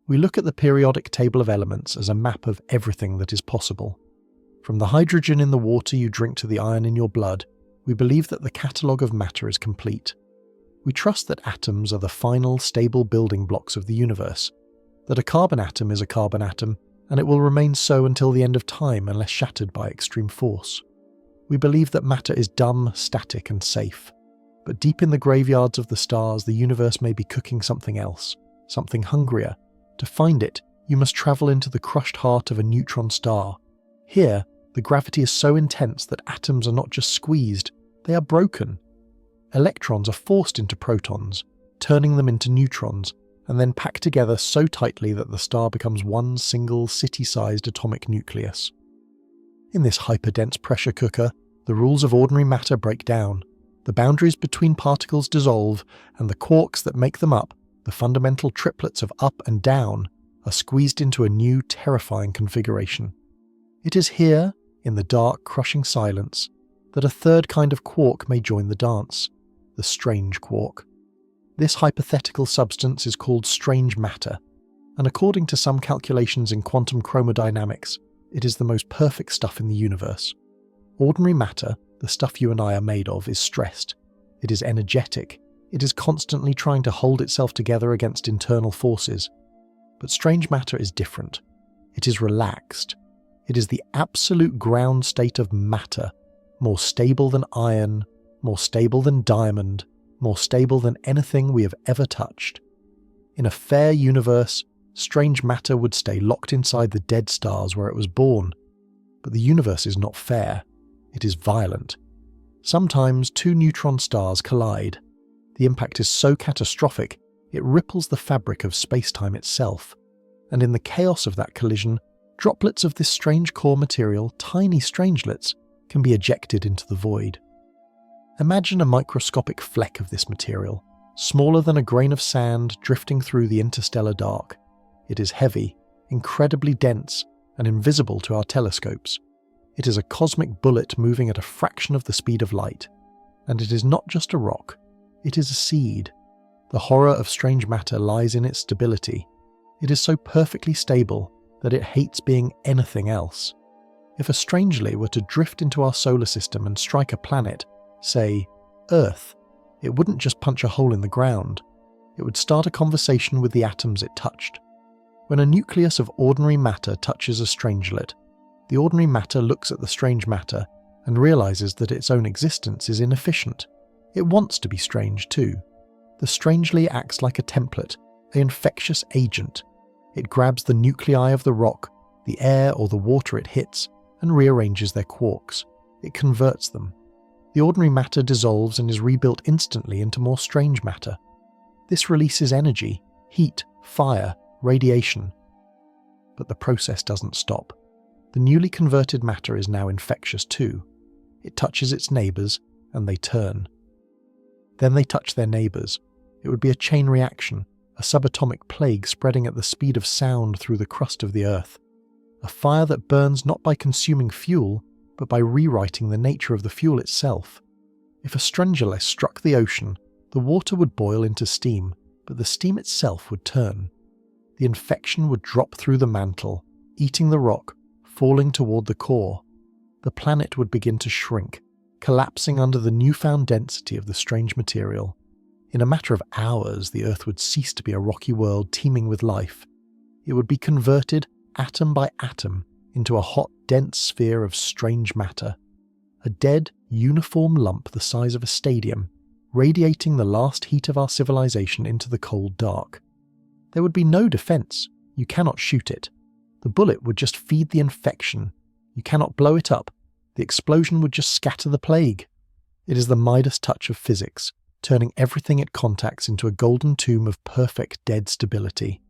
We look at the periodic table of elements as a map of everything that is possible. From the hydrogen in the water you drink to the iron in your blood, we believe that the catalogue of matter is complete. We trust that atoms are the final, stable building blocks of the universe, that a carbon atom is a carbon atom, and it will remain so until the end of time unless shattered by extreme force. We believe that matter is dumb, static, and safe. But deep in the graveyards of the stars, the universe may be cooking something else, something hungrier. To find it, you must travel into the crushed heart of a neutron star. Here, the gravity is so intense that atoms are not just squeezed, they are broken. Electrons are forced into protons, turning them into neutrons, and then packed together so tightly that the star becomes one single city-sized atomic nucleus. In this hyperdense pressure cooker, the rules of ordinary matter break down. The boundaries between particles dissolve, and the quarks that make them up, the fundamental triplets of up and down, are squeezed into a new, terrifying configuration. It is here, in the dark, crushing silence, that a third kind of quark may join the dance, the strange quark. This hypothetical substance is called strange matter, and according to some calculations in quantum chromodynamics, it is the most perfect stuff in the universe. Ordinary matter, the stuff you and I are made of, is stressed. It is energetic. It is constantly trying to hold itself together against internal forces. But strange matter is different. It is relaxed. It is the absolute ground state of matter, more stable than iron, more stable than diamond, more stable than anything we have ever touched. In a fair universe, strange matter would stay locked inside the dead stars where it was born. But the universe is not fair. It is violent. Sometimes two neutron stars collide. The impact is so catastrophic, it ripples the fabric of space-time itself. And in the chaos of that collision, droplets of this strange core material, tiny strangelets, can be ejected into the void. Imagine a microscopic fleck of this material, smaller than a grain of sand drifting through the interstellar dark. It is heavy, incredibly dense, and invisible to our telescopes. It is a cosmic bullet moving at a fraction of the speed of light. And it is not just a rock, it is a seed. The horror of strange matter lies in its stability. It is so perfectly stable that it hates being anything else. If a strangely were to drift into our solar system and strike a planet, say, Earth, it wouldn't just punch a hole in the ground. It would start a conversation with the atoms it touched. When a nucleus of ordinary matter touches a strangelet, the ordinary matter looks at the strange matter and realizes that its own existence is inefficient. It wants to be strange too. The strangely acts like a template, an infectious agent. It grabs the nuclei of the rock, the air or the water it hits, and rearranges their quarks. It converts them. The ordinary matter dissolves and is rebuilt instantly into more strange matter. This releases energy, heat, fire, radiation. But the process doesn't stop. The newly converted matter is now infectious too. It touches its neighbours, and they turn. Then they touch their neighbours. It would be a chain reaction, a subatomic plague spreading at the speed of sound through the crust of the Earth. A fire that burns not by consuming fuel, but by rewriting the nature of the fuel itself. If a strangelet struck the ocean, the water would boil into steam, but the steam itself would turn. The infection would drop through the mantle, eating the rock, falling toward the core. The planet would begin to shrink, collapsing under the newfound density of the strange material. In a matter of hours, the Earth would cease to be a rocky world teeming with life. It would be converted, atom by atom, into a hot, dense sphere of strange matter. A dead, uniform lump the size of a stadium, radiating the last heat of our civilization into the cold dark. There would be no defense. You cannot shoot it. The bullet would just feed the infection. You cannot blow it up. The explosion would just scatter the plague. It is the Midas touch of physics, turning everything it contacts into a golden tomb of perfect dead stability.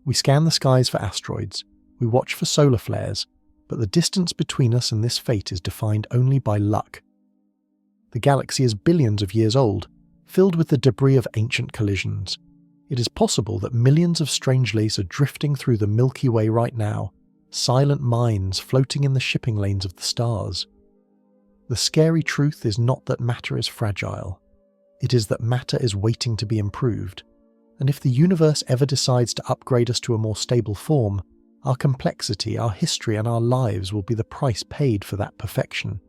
We scan the skies for asteroids. We watch for solar flares. but the distance between us and this fate is defined only by luck. The galaxy is billions of years old, filled with the debris of ancient collisions. It is possible that millions of strangelets are drifting through the Milky Way right now, silent mines floating in the shipping lanes of the stars. The scary truth is not that matter is fragile. It is that matter is waiting to be improved. And if the universe ever decides to upgrade us to a more stable form, our complexity, our history, and our lives will be the price paid for that perfection.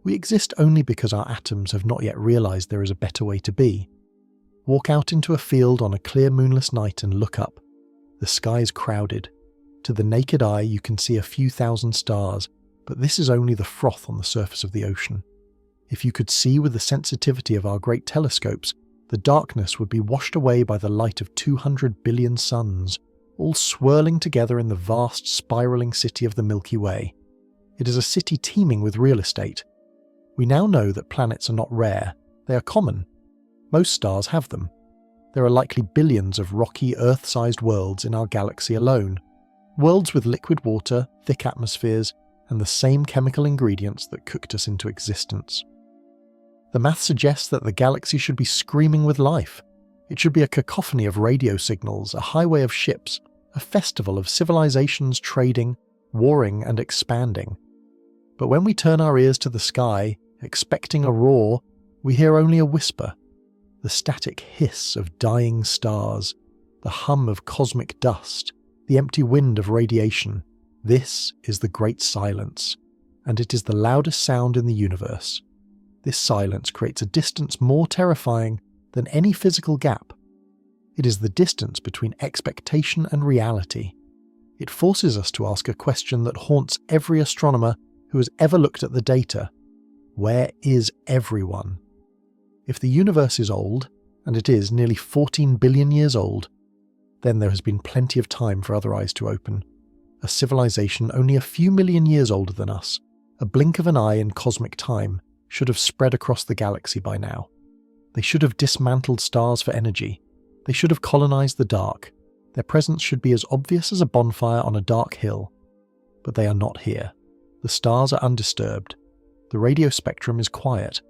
We exist only because our atoms have not yet realized there is a better way to be. Walk out into a field on a clear moonless night and look up. The sky is crowded. To the naked eye you can see a few thousand stars, but this is only the froth on the surface of the ocean. If you could see with the sensitivity of our great telescopes, the darkness would be washed away by the light of 200 billion suns, all swirling together in the vast spiraling city of the Milky Way. It is a city teeming with real estate. We now know that planets are not rare, they are common. Most stars have them. There are likely billions of rocky Earth-sized worlds in our galaxy alone. Worlds with liquid water, thick atmospheres, and the same chemical ingredients that cooked us into existence. The math suggests that the galaxy should be screaming with life. It should be a cacophony of radio signals, a highway of ships, a festival of civilizations trading, warring, and expanding. But when we turn our ears to the sky, expecting a roar, we hear only a whisper. The static hiss of dying stars, the hum of cosmic dust, the empty wind of radiation. This is the great silence, and it is the loudest sound in the universe. This silence creates a distance more terrifying than any physical gap. It is the distance between expectation and reality. It forces us to ask a question that haunts every astronomer who has ever looked at the data. Where is everyone? If the universe is old, and it is nearly 14 billion years old, then there has been plenty of time for other eyes to open. A civilization only a few million years older than us, a blink of an eye in cosmic time, should have spread across the galaxy by now. They should have dismantled stars for energy. They should have colonized the dark. Their presence should be as obvious as a bonfire on a dark hill. But they are not here. The stars are undisturbed. The radio spectrum is quiet.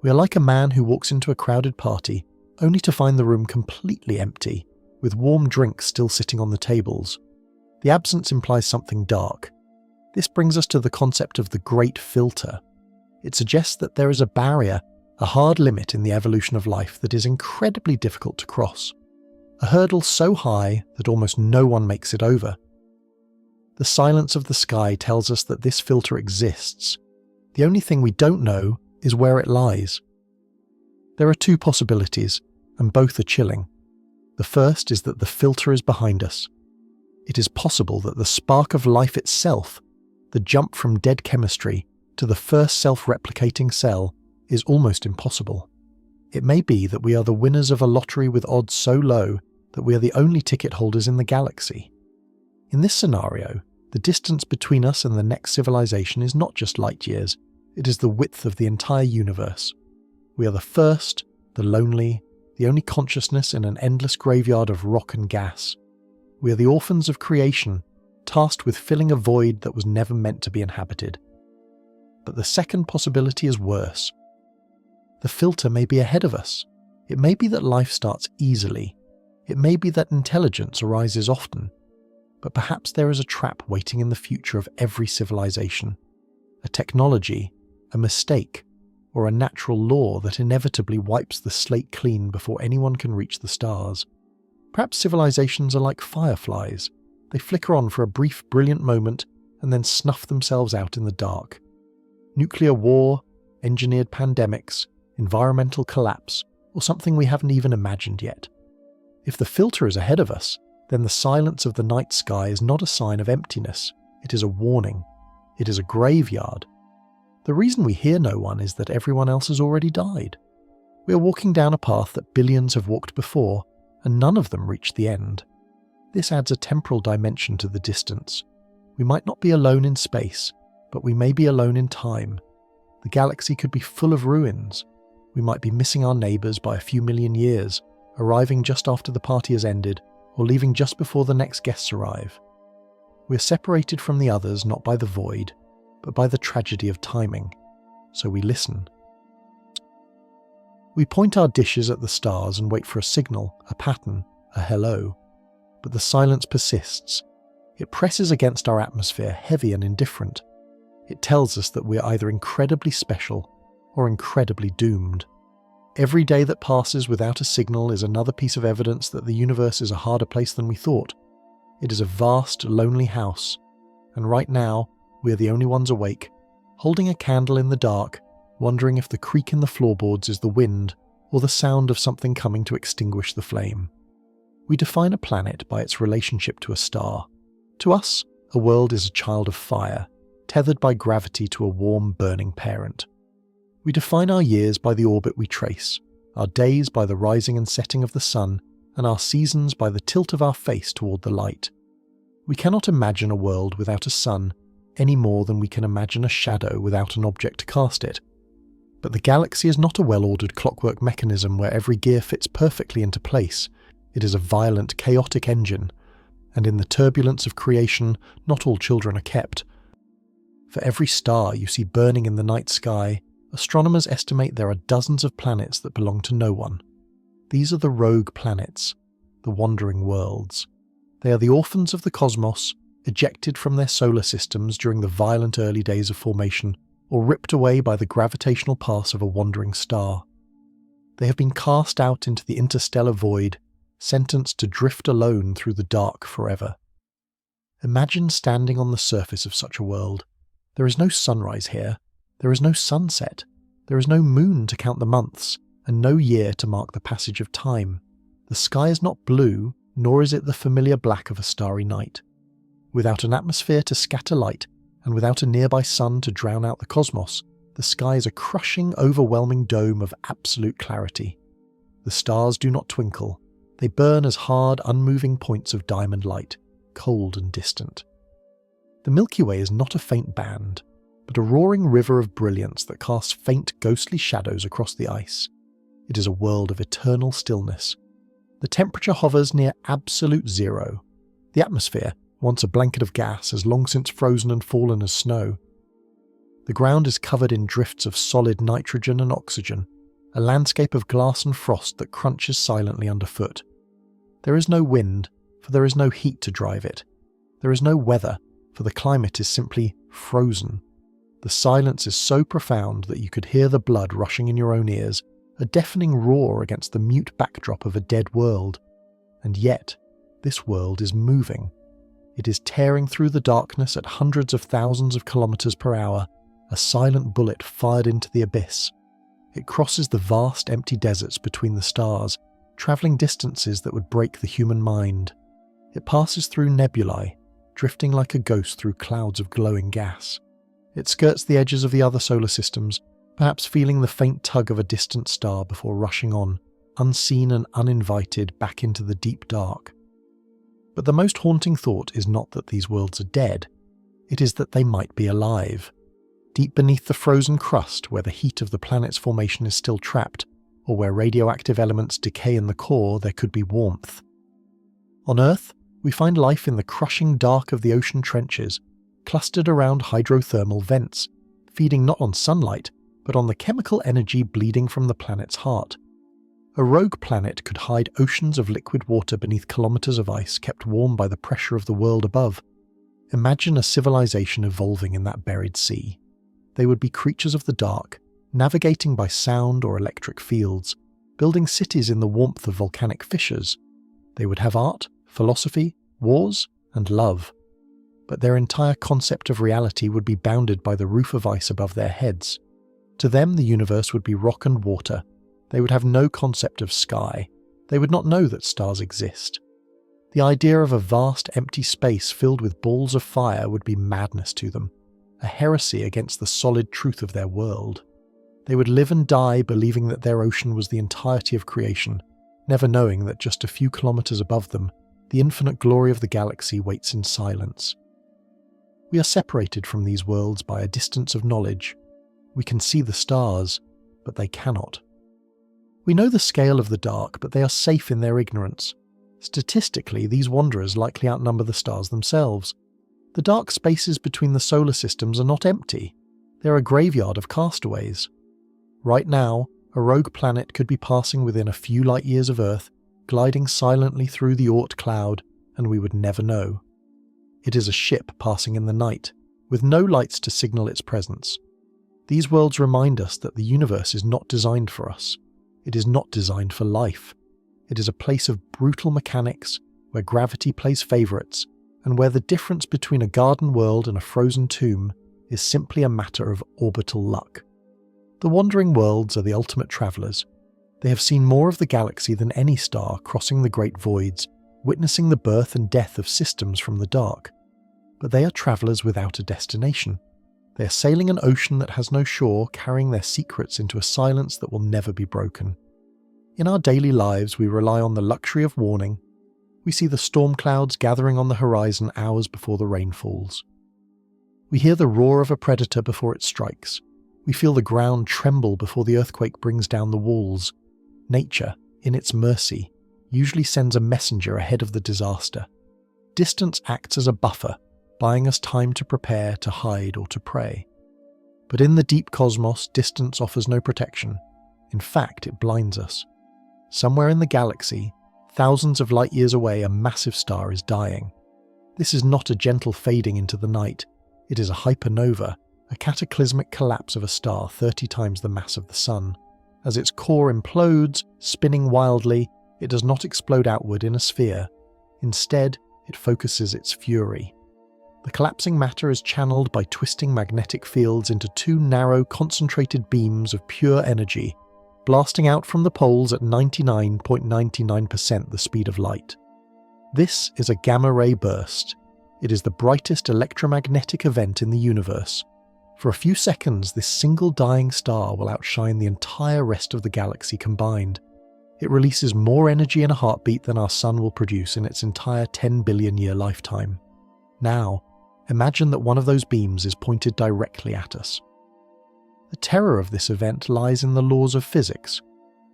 We are like a man who walks into a crowded party, only to find the room completely empty, with warm drinks still sitting on the tables. The absence implies something dark. This brings us to the concept of the Great Filter. It suggests that there is a barrier, a hard limit in the evolution of life that is incredibly difficult to cross. A hurdle so high that almost no one makes it over. The silence of the sky tells us that this filter exists. The only thing we don't know is where it lies. There are two possibilities, and both are chilling. The first is that the filter is behind us. It is possible that the spark of life itself, the jump from dead chemistry to the first self-replicating cell, is almost impossible. It may be that we are the winners of a lottery with odds so low that we are the only ticket holders in the galaxy. In this scenario, the distance between us and the next civilization is not just light years, it is the width of the entire universe. We are the first, the lonely, the only consciousness in an endless graveyard of rock and gas. We are the orphans of creation, tasked with filling a void that was never meant to be inhabited. But the second possibility is worse. The filter may be ahead of us. It may be that life starts easily. It may be that intelligence arises often. But perhaps there is a trap waiting in the future of every civilization. A technology, a mistake, or a natural law that inevitably wipes the slate clean before anyone can reach the stars. Perhaps civilizations are like fireflies. They flicker on for a brief, brilliant moment and then snuff themselves out in the dark. Nuclear war, engineered pandemics, environmental collapse, or something we haven't even imagined yet. If the filter is ahead of us, then the silence of the night sky is not a sign of emptiness. It is a warning. It is a graveyard. The reason we hear no one is that everyone else has already died. We are walking down a path that billions have walked before, and none of them reached the end. This adds a temporal dimension to the distance. We might not be alone in space, but we may be alone in time. The galaxy could be full of ruins. We might be missing our neighbours by a few million years, arriving just after the party has ended, or leaving just before the next guests arrive. We're separated from the others not by the void, but by the tragedy of timing. So we listen. We point our dishes at the stars and wait for a signal, a pattern, a hello. But the silence persists. It presses against our atmosphere, heavy and indifferent. It tells us that we're either incredibly special or incredibly doomed. Every day that passes without a signal is another piece of evidence that the universe is a harder place than we thought. It is a vast, lonely house, and right now we are the only ones awake, holding a candle in the dark, wondering if the creak in the floorboards is the wind or the sound of something coming to extinguish the flame. We define a planet by its relationship to a star. To us, a world is a child of fire, tethered by gravity to a warm, burning parent. We define our years by the orbit we trace, our days by the rising and setting of the sun, and our seasons by the tilt of our face toward the light. We cannot imagine a world without a sun any more than we can imagine a shadow without an object to cast it. But the galaxy is not a well-ordered clockwork mechanism where every gear fits perfectly into place. It is a violent, chaotic engine, and in the turbulence of creation, not all children are kept. For every star you see burning in the night sky, astronomers estimate there are dozens of planets that belong to no one. These are the rogue planets, the wandering worlds. They are the orphans of the cosmos, ejected from their solar systems during the violent early days of formation, or ripped away by the gravitational pass of a wandering star. They have been cast out into the interstellar void, sentenced to drift alone through the dark forever. Imagine standing on the surface of such a world. There is no sunrise here. There is no sunset. There is no moon to count the months, and no year to mark the passage of time. The sky is not blue, nor is it the familiar black of a starry night. Without an atmosphere to scatter light, and without a nearby sun to drown out the cosmos, the sky is a crushing, overwhelming dome of absolute clarity. The stars do not twinkle. They burn as hard, unmoving points of diamond light, cold and distant. The Milky Way is not a faint band, but a roaring river of brilliance that casts faint, ghostly shadows across the ice. It is a world of eternal stillness. The temperature hovers near absolute zero. The atmosphere, once a blanket of gas, has long since frozen and fallen as snow. The ground is covered in drifts of solid nitrogen and oxygen, a landscape of glass and frost that crunches silently underfoot. There is no wind, for there is no heat to drive it. There is no weather, for the climate is simply frozen. The silence is so profound that you could hear the blood rushing in your own ears, a deafening roar against the mute backdrop of a dead world. And yet, this world is moving. It is tearing through the darkness at hundreds of thousands of kilometers per hour, a silent bullet fired into the abyss. It crosses the vast empty deserts between the stars, travelling distances that would break the human mind. It passes through nebulae, drifting like a ghost through clouds of glowing gas. It skirts the edges of the other solar systems, perhaps feeling the faint tug of a distant star before rushing on, unseen and uninvited, back into the deep dark. But the most haunting thought is not that these worlds are dead. It is that they might be alive. Deep beneath the frozen crust, where the heat of the planet's formation is still trapped, or where radioactive elements decay in the core, there could be warmth. On Earth, we find life in the crushing dark of the ocean trenches, clustered around hydrothermal vents, feeding not on sunlight, but on the chemical energy bleeding from the planet's heart. A rogue planet could hide oceans of liquid water beneath kilometers of ice kept warm by the pressure of the world above. Imagine a civilization evolving in that buried sea. They would be creatures of the dark, navigating by sound or electric fields, building cities in the warmth of volcanic fissures. They would have art, philosophy, wars, and love. But their entire concept of reality would be bounded by the roof of ice above their heads. To them, the universe would be rock and water. They would have no concept of sky. They would not know that stars exist. The idea of a vast empty space filled with balls of fire would be madness to them, a heresy against the solid truth of their world. They would live and die believing that their ocean was the entirety of creation, never knowing that just a few kilometers above them, the infinite glory of the galaxy waits in silence. We are separated from these worlds by a distance of knowledge. We can see the stars, but they cannot. We know the scale of the dark, but they are safe in their ignorance. Statistically, these wanderers likely outnumber the stars themselves. The dark spaces between the solar systems are not empty. They're a graveyard of castaways. Right now, a rogue planet could be passing within a few light years of Earth, gliding silently through the Oort cloud, and we would never know. It is a ship passing in the night, with no lights to signal its presence. These worlds remind us that the universe is not designed for us. It is not designed for life. It is a place of brutal mechanics, where gravity plays favourites, and where the difference between a garden world and a frozen tomb is simply a matter of orbital luck. The wandering worlds are the ultimate travellers. They have seen more of the galaxy than any star, crossing the great voids, witnessing the birth and death of systems from the dark. But they are travellers without a destination. They are sailing an ocean that has no shore, carrying their secrets into a silence that will never be broken. In our daily lives, we rely on the luxury of warning. We see the storm clouds gathering on the horizon hours before the rain falls. We hear the roar of a predator before it strikes. We feel the ground tremble before the earthquake brings down the walls. Nature, in its mercy, usually sends a messenger ahead of the disaster. Distance acts as a buffer, buying us time to prepare, to hide, or to pray. But in the deep cosmos, distance offers no protection. In fact, it blinds us. Somewhere in the galaxy, thousands of light years away, a massive star is dying. This is not a gentle fading into the night. It is a hypernova, a cataclysmic collapse of a star 30 times the mass of the Sun. As its core implodes, spinning wildly, it does not explode outward in a sphere. Instead, it focuses its fury. The collapsing matter is channeled by twisting magnetic fields into two narrow, concentrated beams of pure energy, blasting out from the poles at 99.99% the speed of light. This is a gamma-ray burst. It is the brightest electromagnetic event in the universe. For a few seconds, this single dying star will outshine the entire rest of the galaxy combined. It releases more energy in a heartbeat than our Sun will produce in its entire 10 billion year lifetime. Now, imagine that one of those beams is pointed directly at us. The terror of this event lies in the laws of physics.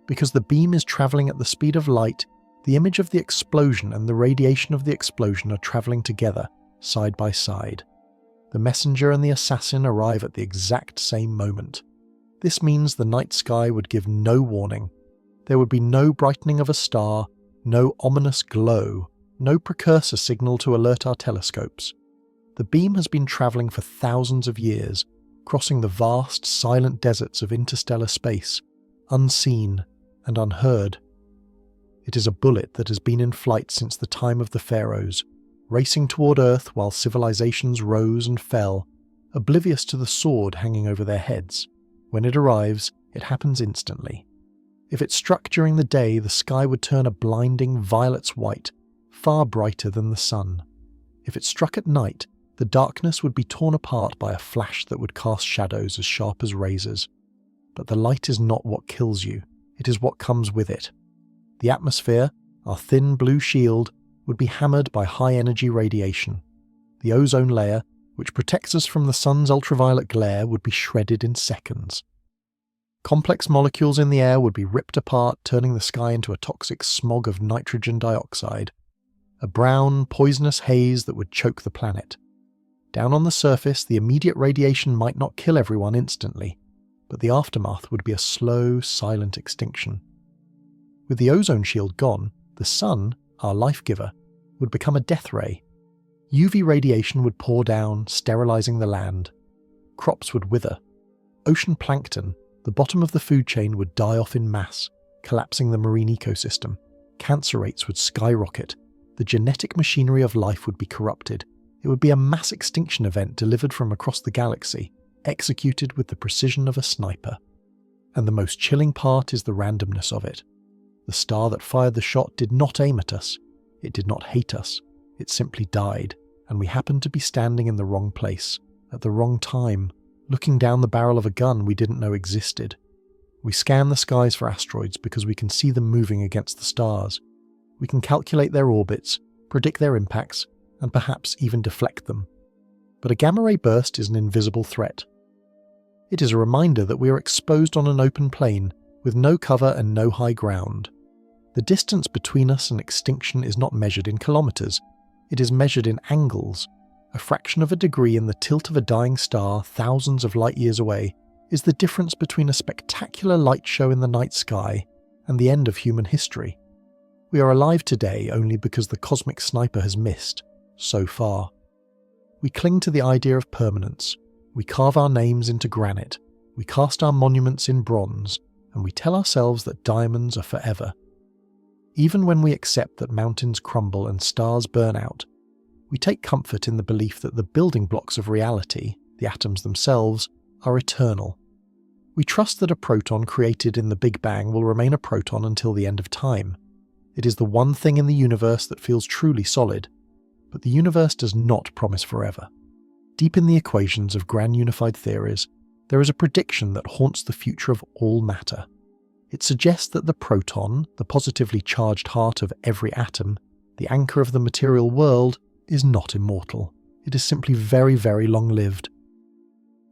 Because the beam is travelling at the speed of light, the image of the explosion and the radiation of the explosion are travelling together, side by side. The messenger and the assassin arrive at the exact same moment. This means the night sky would give no warning. There would be no brightening of a star, no ominous glow, no precursor signal to alert our telescopes. The beam has been travelling for thousands of years, crossing the vast, silent deserts of interstellar space, unseen and unheard. It is a bullet that has been in flight since the time of the pharaohs, racing toward Earth while civilizations rose and fell, oblivious to the sword hanging over their heads. When it arrives, it happens instantly. If it struck during the day, the sky would turn a blinding violet's white, far brighter than the sun. If it struck at night, the darkness would be torn apart by a flash that would cast shadows as sharp as razors. But the light is not what kills you, it is what comes with it. The atmosphere, our thin blue shield, would be hammered by high-energy radiation. The ozone layer, which protects us from the sun's ultraviolet glare, would be shredded in seconds. Complex molecules in the air would be ripped apart, turning the sky into a toxic smog of nitrogen dioxide, a brown, poisonous haze that would choke the planet. Down on the surface, the immediate radiation might not kill everyone instantly, but the aftermath would be a slow, silent extinction. With the ozone shield gone, the sun, our life-giver, would become a death ray. UV radiation would pour down, sterilizing the land. Crops would wither. Ocean plankton, the bottom of the food chain, would die off in mass, collapsing the marine ecosystem. Cancer rates would skyrocket. The genetic machinery of life would be corrupted. It would be a mass extinction event delivered from across the galaxy, executed with the precision of a sniper. And the most chilling part is the randomness of it. The star that fired the shot did not aim at us. It did not hate us. It simply died, and we happened to be standing in the wrong place, at the wrong time, looking down the barrel of a gun we didn't know existed. We scan the skies for asteroids because we can see them moving against the stars. We can calculate their orbits, predict their impacts, and perhaps even deflect them. But a gamma-ray burst is an invisible threat. It is a reminder that we are exposed on an open plain, with no cover and no high ground. The distance between us and extinction is not measured in kilometers, it is measured in angles. A fraction of a degree in the tilt of a dying star thousands of light years away is the difference between a spectacular light show in the night sky and the end of human history. We are alive today only because the cosmic sniper has missed, so far. We cling to the idea of permanence. We carve our names into granite. We cast our monuments in bronze, and we tell ourselves that diamonds are forever. Even when we accept that mountains crumble and stars burn out, we take comfort in the belief that the building blocks of reality, the atoms themselves, are eternal. We trust that a proton created in the Big Bang will remain a proton until the end of time. It is the one thing in the universe that feels truly solid, but the universe does not promise forever. Deep in the equations of grand unified theories, there is a prediction that haunts the future of all matter. It suggests that the proton, the positively charged heart of every atom, the anchor of the material world, is not immortal. It is simply very, very long-lived.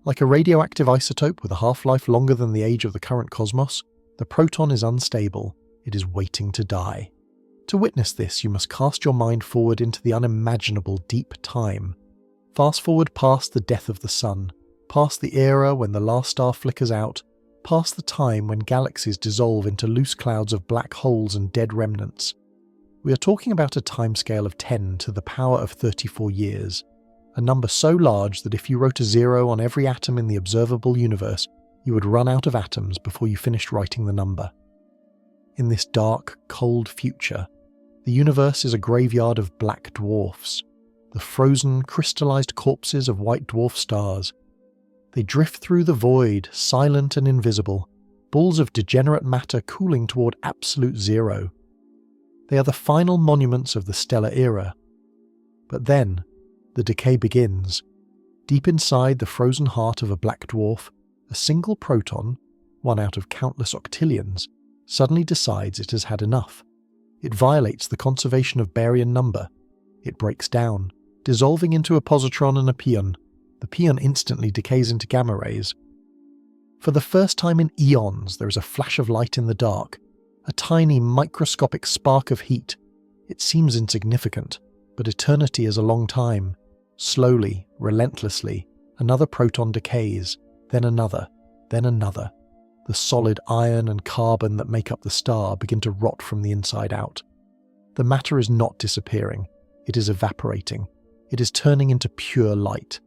Like a radioactive isotope with a half-life longer than the age of the current cosmos, the proton is unstable. It is waiting to die. To witness this, you must cast your mind forward into the unimaginable deep time. Fast forward past the death of the sun, past the era when the last star flickers out, past the time when galaxies dissolve into loose clouds of black holes and dead remnants. We are talking about a timescale of 10 to the power of 34 years, a number so large that if you wrote a 0 on every atom in the observable universe, you would run out of atoms before you finished writing the number. In this dark, cold future, the universe is a graveyard of black dwarfs, the frozen, crystallized corpses of white dwarf stars. They drift through the void, silent and invisible, balls of degenerate matter cooling toward absolute zero. They are the final monuments of the stellar era. But then, the decay begins. Deep inside the frozen heart of a black dwarf, a single proton, one out of countless octillions, suddenly decides it has had enough. It violates the conservation of baryon number. It breaks down, dissolving into a positron and a pion. The pion instantly decays into gamma rays. For the first time in eons, there is a flash of light in the dark, a tiny microscopic spark of heat. It seems insignificant, but eternity is a long time. Slowly, relentlessly, another proton decays, then another, then another. The solid iron and carbon that make up the star begin to rot from the inside out. The matter is not disappearing, it is evaporating. It is turning into pure light.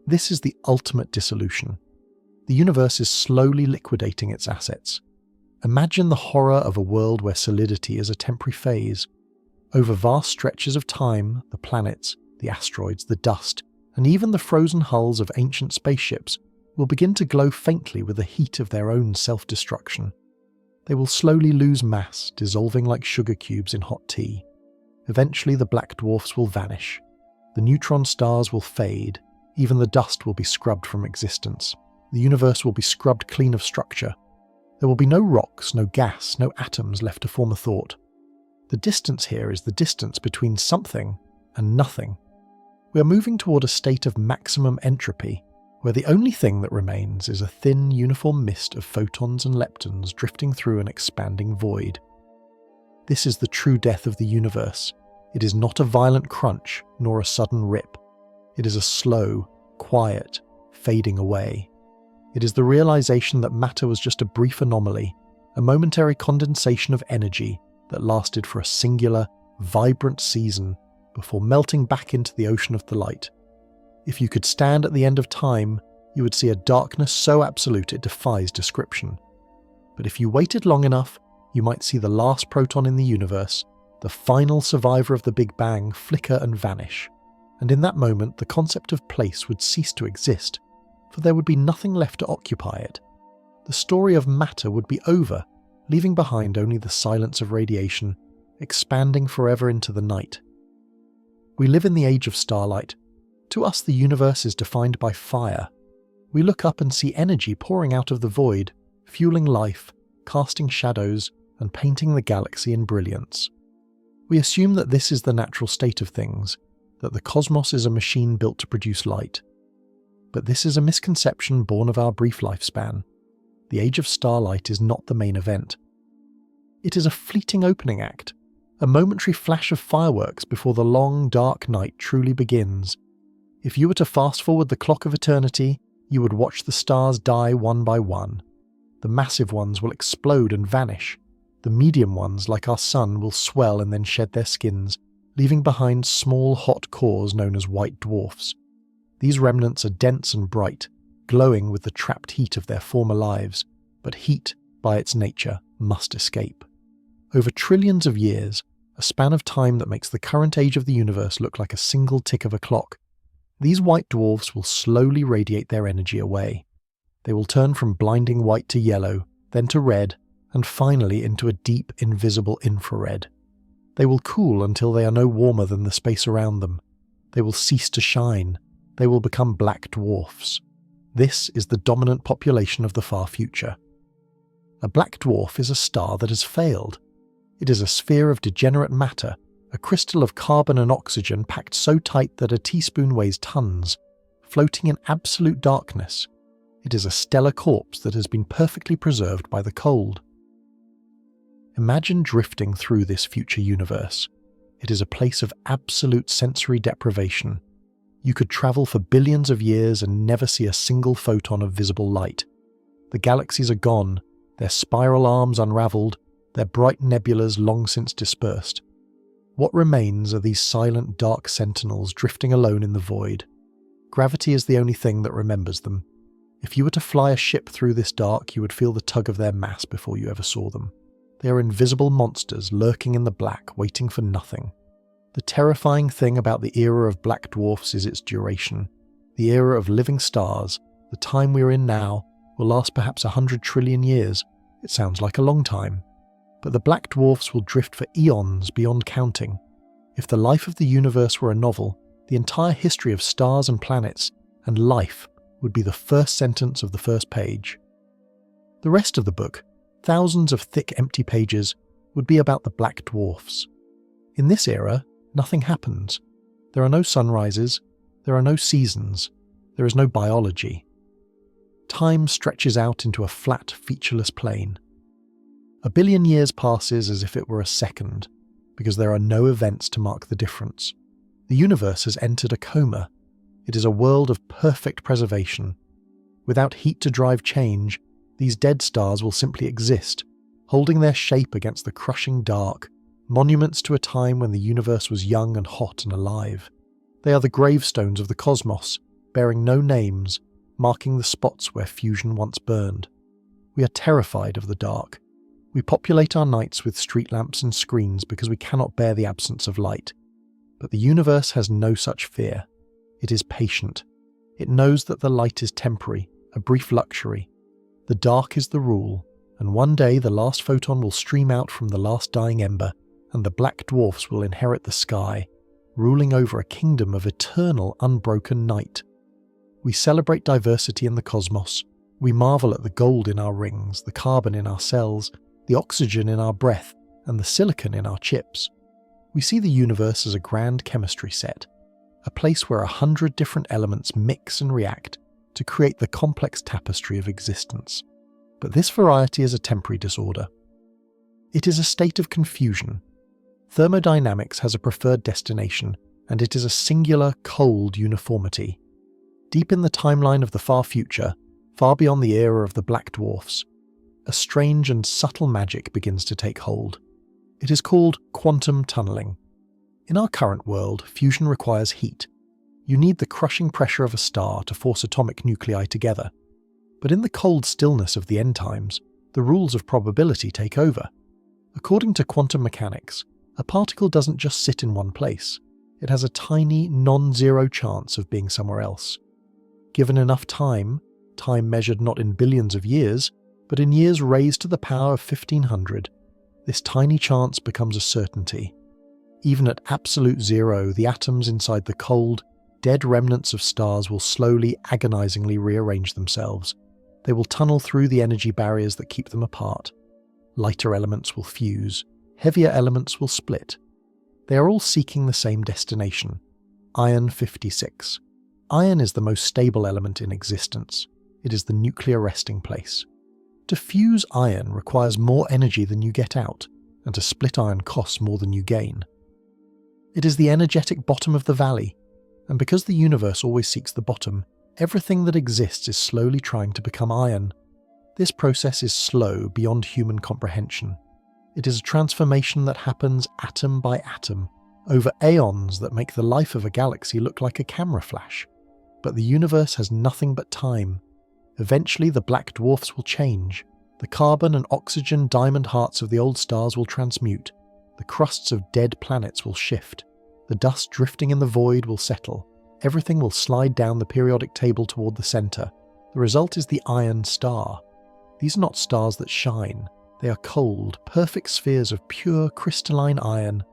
This is the ultimate dissolution. The universe is slowly liquidating its assets. Imagine the horror of a world where solidity is a temporary phase. Over vast stretches of time, the planets, the asteroids, the dust, and even the frozen hulls of ancient spaceships will begin to glow faintly with the heat of their own self-destruction. They will slowly lose mass, dissolving like sugar cubes in hot tea. Eventually the black dwarfs will vanish. The neutron stars will fade. Even the dust will be scrubbed from existence. The universe will be scrubbed clean of structure. There will be no rocks, no gas, no atoms left to form a thought. The distance here is the distance between something and nothing. We are moving toward a state of maximum entropy, where the only thing that remains is a thin, uniform mist of photons and leptons drifting through an expanding void. This is the true death of the universe. It is not a violent crunch, nor a sudden rip. It is a slow, quiet, fading away. It is the realization that matter was just a brief anomaly, a momentary condensation of energy that lasted for a singular, vibrant season before melting back into the ocean of the light. If you could stand at the end of time, you would see a darkness so absolute it defies description. But if you waited long enough, you might see the last proton in the universe, the final survivor of the Big Bang, flicker and vanish. And in that moment, the concept of place would cease to exist, for there would be nothing left to occupy it. The story of matter would be over, leaving behind only the silence of radiation, expanding forever into the night. We live in the age of starlight. To us, the universe is defined by fire. We look up and see energy pouring out of the void, fueling life, casting shadows, and painting the galaxy in brilliance. We assume that this is the natural state of things, that the cosmos is a machine built to produce light. But this is a misconception born of our brief lifespan. The age of starlight is not the main event. It is a fleeting opening act, a momentary flash of fireworks before the long, dark night truly begins. If you were to fast forward the clock of eternity, you would watch the stars die one by one. The massive ones will explode and vanish. The medium ones, like our sun, will swell and then shed their skins, leaving behind small hot cores known as white dwarfs. These remnants are dense and bright, glowing with the trapped heat of their former lives, but heat, by its nature, must escape. Over trillions of years, a span of time that makes the current age of the universe look like a single tick of a clock, these white dwarfs will slowly radiate their energy away. They will turn from blinding white to yellow, then to red, and finally into a deep, invisible infrared. They will cool until they are no warmer than the space around them. They will cease to shine. They will become black dwarfs. This is the dominant population of the far future. A black dwarf is a star that has failed. It is a sphere of degenerate matter, a crystal of carbon and oxygen packed so tight that a teaspoon weighs tons, floating in absolute darkness. It is a stellar corpse that has been perfectly preserved by the cold. Imagine drifting through this future universe. It is a place of absolute sensory deprivation. You could travel for billions of years and never see a single photon of visible light. The galaxies are gone, their spiral arms unraveled, their bright nebulas long since dispersed. What remains are these silent, dark sentinels drifting alone in the void. Gravity is the only thing that remembers them. If you were to fly a ship through this dark, you would feel the tug of their mass before you ever saw them. They are invisible monsters lurking in the black, waiting for nothing. The terrifying thing about the era of black dwarfs is its duration. The era of living stars, the time we are in now, will last perhaps 100 trillion years. It sounds like a long time. But the black dwarfs will drift for eons beyond counting. If the life of the universe were a novel, the entire history of stars and planets and life would be the first sentence of the first page. The rest of the book, thousands of thick empty pages, would be about the black dwarfs. In this era, nothing happens. There are no sunrises, there are no seasons, there is no biology. Time stretches out into a flat, featureless plane. A billion years passes as if it were a second, because there are no events to mark the difference. The universe has entered a coma. It is a world of perfect preservation. Without heat to drive change, these dead stars will simply exist, holding their shape against the crushing dark, monuments to a time when the universe was young and hot and alive. They are the gravestones of the cosmos, bearing no names, marking the spots where fusion once burned. We are terrified of the dark. We populate our nights with street lamps and screens because we cannot bear the absence of light. But the universe has no such fear. It is patient. It knows that the light is temporary, a brief luxury. The dark is the rule, and one day the last photon will stream out from the last dying ember, and the black dwarfs will inherit the sky, ruling over a kingdom of eternal, unbroken night. We celebrate diversity in the cosmos. We marvel at the gold in our rings, the carbon in our cells, the oxygen in our breath, and the silicon in our chips. We see the universe as a grand chemistry set, a place where 100 different elements mix and react to create the complex tapestry of existence. But this variety is a temporary disorder. It is a state of confusion. Thermodynamics has a preferred destination, and it is a singular, cold uniformity. Deep in the timeline of the far future, far beyond the era of the black dwarfs, a strange and subtle magic begins to take hold. It is called quantum tunneling. In our current world, fusion requires heat. You need the crushing pressure of a star to force atomic nuclei together. But in the cold stillness of the end times, the rules of probability take over. According to quantum mechanics, a particle doesn't just sit in one place. It has a tiny, non-zero chance of being somewhere else. Given enough time measured not in billions of years, but in years raised to the power of 1500, this tiny chance becomes a certainty. Even at absolute zero, the atoms inside the cold, dead remnants of stars will slowly, agonizingly rearrange themselves. They will tunnel through the energy barriers that keep them apart. Lighter elements will fuse, heavier elements will split. They are all seeking the same destination, iron 56. Iron is the most stable element in existence. It is the nuclear resting place. To fuse iron requires more energy than you get out, and to split iron costs more than you gain. It is the energetic bottom of the valley, And because the universe always seeks the bottom, everything that exists is slowly trying to become iron. This process is slow beyond human comprehension. It is a transformation that happens atom by atom, over aeons that make the life of a galaxy look like a camera flash. But the universe has nothing but time. Eventually the black dwarfs will change. The carbon and oxygen diamond hearts of the old stars will transmute. The crusts of dead planets will shift. The dust drifting in the void will settle. Everything will slide down the periodic table toward the center. The result is the iron star. These are not stars that shine. They are cold, perfect spheres of pure crystalline iron.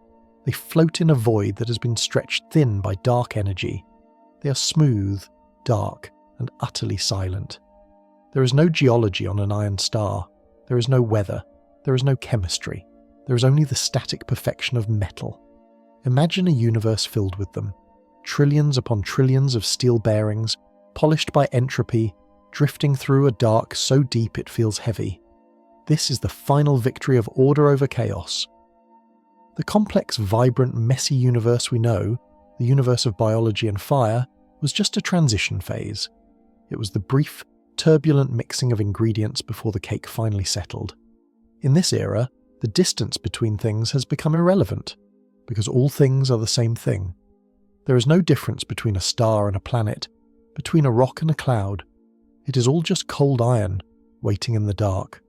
They float in a void that has been stretched thin by dark energy. They are smooth, dark, and utterly silent. There is no geology on an iron star. There is no weather. There is no chemistry. There is only the static perfection of metal. Imagine a universe filled with them. Trillions upon trillions of steel bearings, polished by entropy, drifting through a dark so deep it feels heavy. This is the final victory of order over chaos. The complex, vibrant, messy universe we know, the universe of biology and fire, was just a transition phase. It was the brief, turbulent mixing of ingredients before the cake finally settled. In this era, the distance between things has become irrelevant, because all things are the same thing. There is no difference between a star and a planet, between a rock and a cloud. It is all just cold iron, waiting in the dark.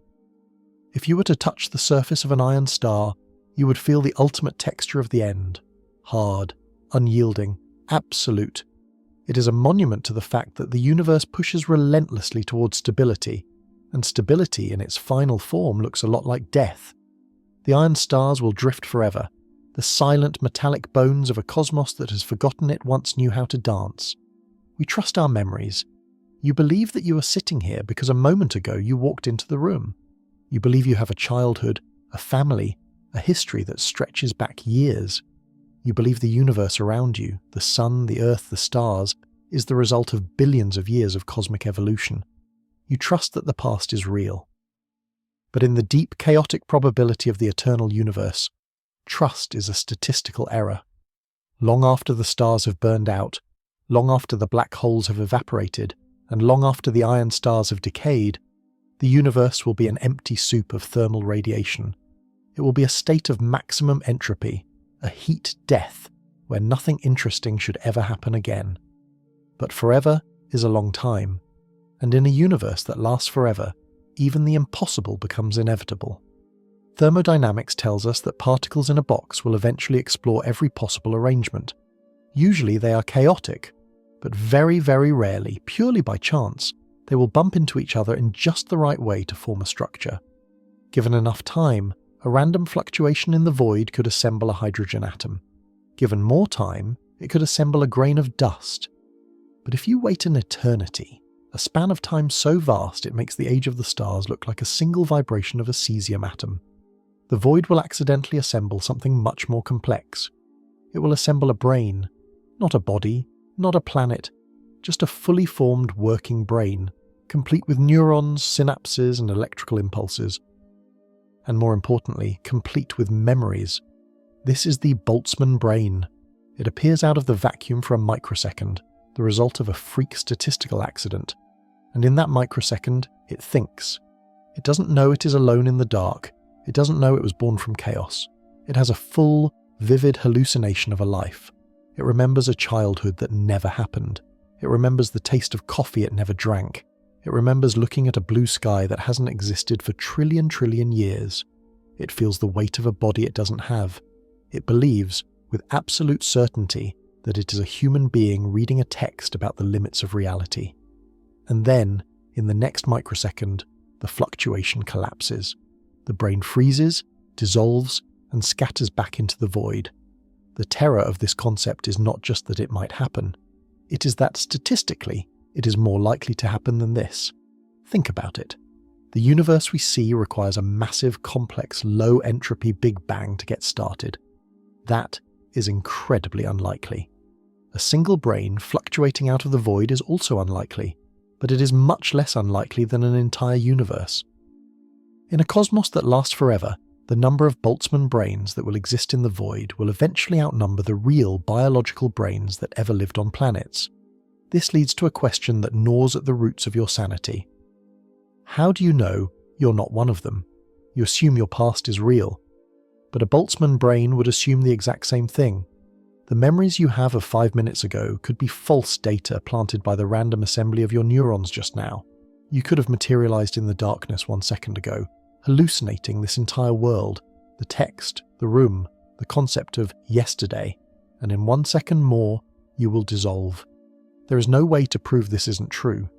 If you were to touch the surface of an iron star, you would feel the ultimate texture of the end. Hard, unyielding, absolute. It is a monument to the fact that the universe pushes relentlessly towards stability, and stability in its final form looks a lot like death. The iron stars will drift forever, the silent metallic bones of a cosmos that has forgotten it once knew how to dance. We trust our memories. You believe that you are sitting here because a moment ago you walked into the room. You believe you have a childhood, a family, a history that stretches back years. You believe the universe around you, the sun, the earth, the stars, is the result of billions of years of cosmic evolution. You trust that the past is real. But in the deep, chaotic probability of the eternal universe, trust is a statistical error. Long after the stars have burned out, long after the black holes have evaporated, and long after the iron stars have decayed, the universe will be an empty soup of thermal radiation. It will be a state of maximum entropy, a heat death, where nothing interesting should ever happen again. But forever is a long time, and in a universe that lasts forever, even the impossible becomes inevitable. Thermodynamics tells us that particles in a box will eventually explore every possible arrangement. Usually they are chaotic, but very, very rarely, purely by chance, they will bump into each other in just the right way to form a structure. Given enough time, a random fluctuation in the void could assemble a hydrogen atom. Given more time, it could assemble a grain of dust. But if you wait an eternity, a span of time so vast it makes the age of the stars look like a single vibration of a cesium atom, the void will accidentally assemble something much more complex. It will assemble a brain, not a body, not a planet, just a fully formed working brain, complete with neurons, synapses, and electrical impulses. And more importantly, complete with memories. This is the Boltzmann brain. It appears out of the vacuum for a microsecond, the result of a freak statistical accident. And in that microsecond, it thinks. It doesn't know it is alone in the dark. It doesn't know it was born from chaos. It has a full, vivid hallucination of a life. It remembers a childhood that never happened. It remembers the taste of coffee it never drank. It remembers looking at a blue sky that hasn't existed for trillion years. It feels the weight of a body it doesn't have. It believes, with absolute certainty, that it is a human being reading a text about the limits of reality. And then, in the next microsecond, the fluctuation collapses. The brain freezes, dissolves, and scatters back into the void. The terror of this concept is not just that it might happen. It is that statistically, it is more likely to happen than this. Think about it. The universe we see requires a massive, complex, low-entropy Big Bang to get started. That is incredibly unlikely. A single brain fluctuating out of the void is also unlikely, but it is much less unlikely than an entire universe. In a cosmos that lasts forever, The number of Boltzmann brains that will exist in the void will eventually outnumber the real biological brains that ever lived on planets. This leads to a question that gnaws at the roots of your sanity. How do you know you're not one of them? You assume your past is real. But a Boltzmann brain would assume the exact same thing. The memories you have of 5 minutes ago could be false data planted by the random assembly of your neurons just now. You could have materialized in the darkness 1 second ago, hallucinating this entire world, the text, the room, the concept of yesterday, and in 1 second more, you will dissolve. There is no way to prove this isn't true.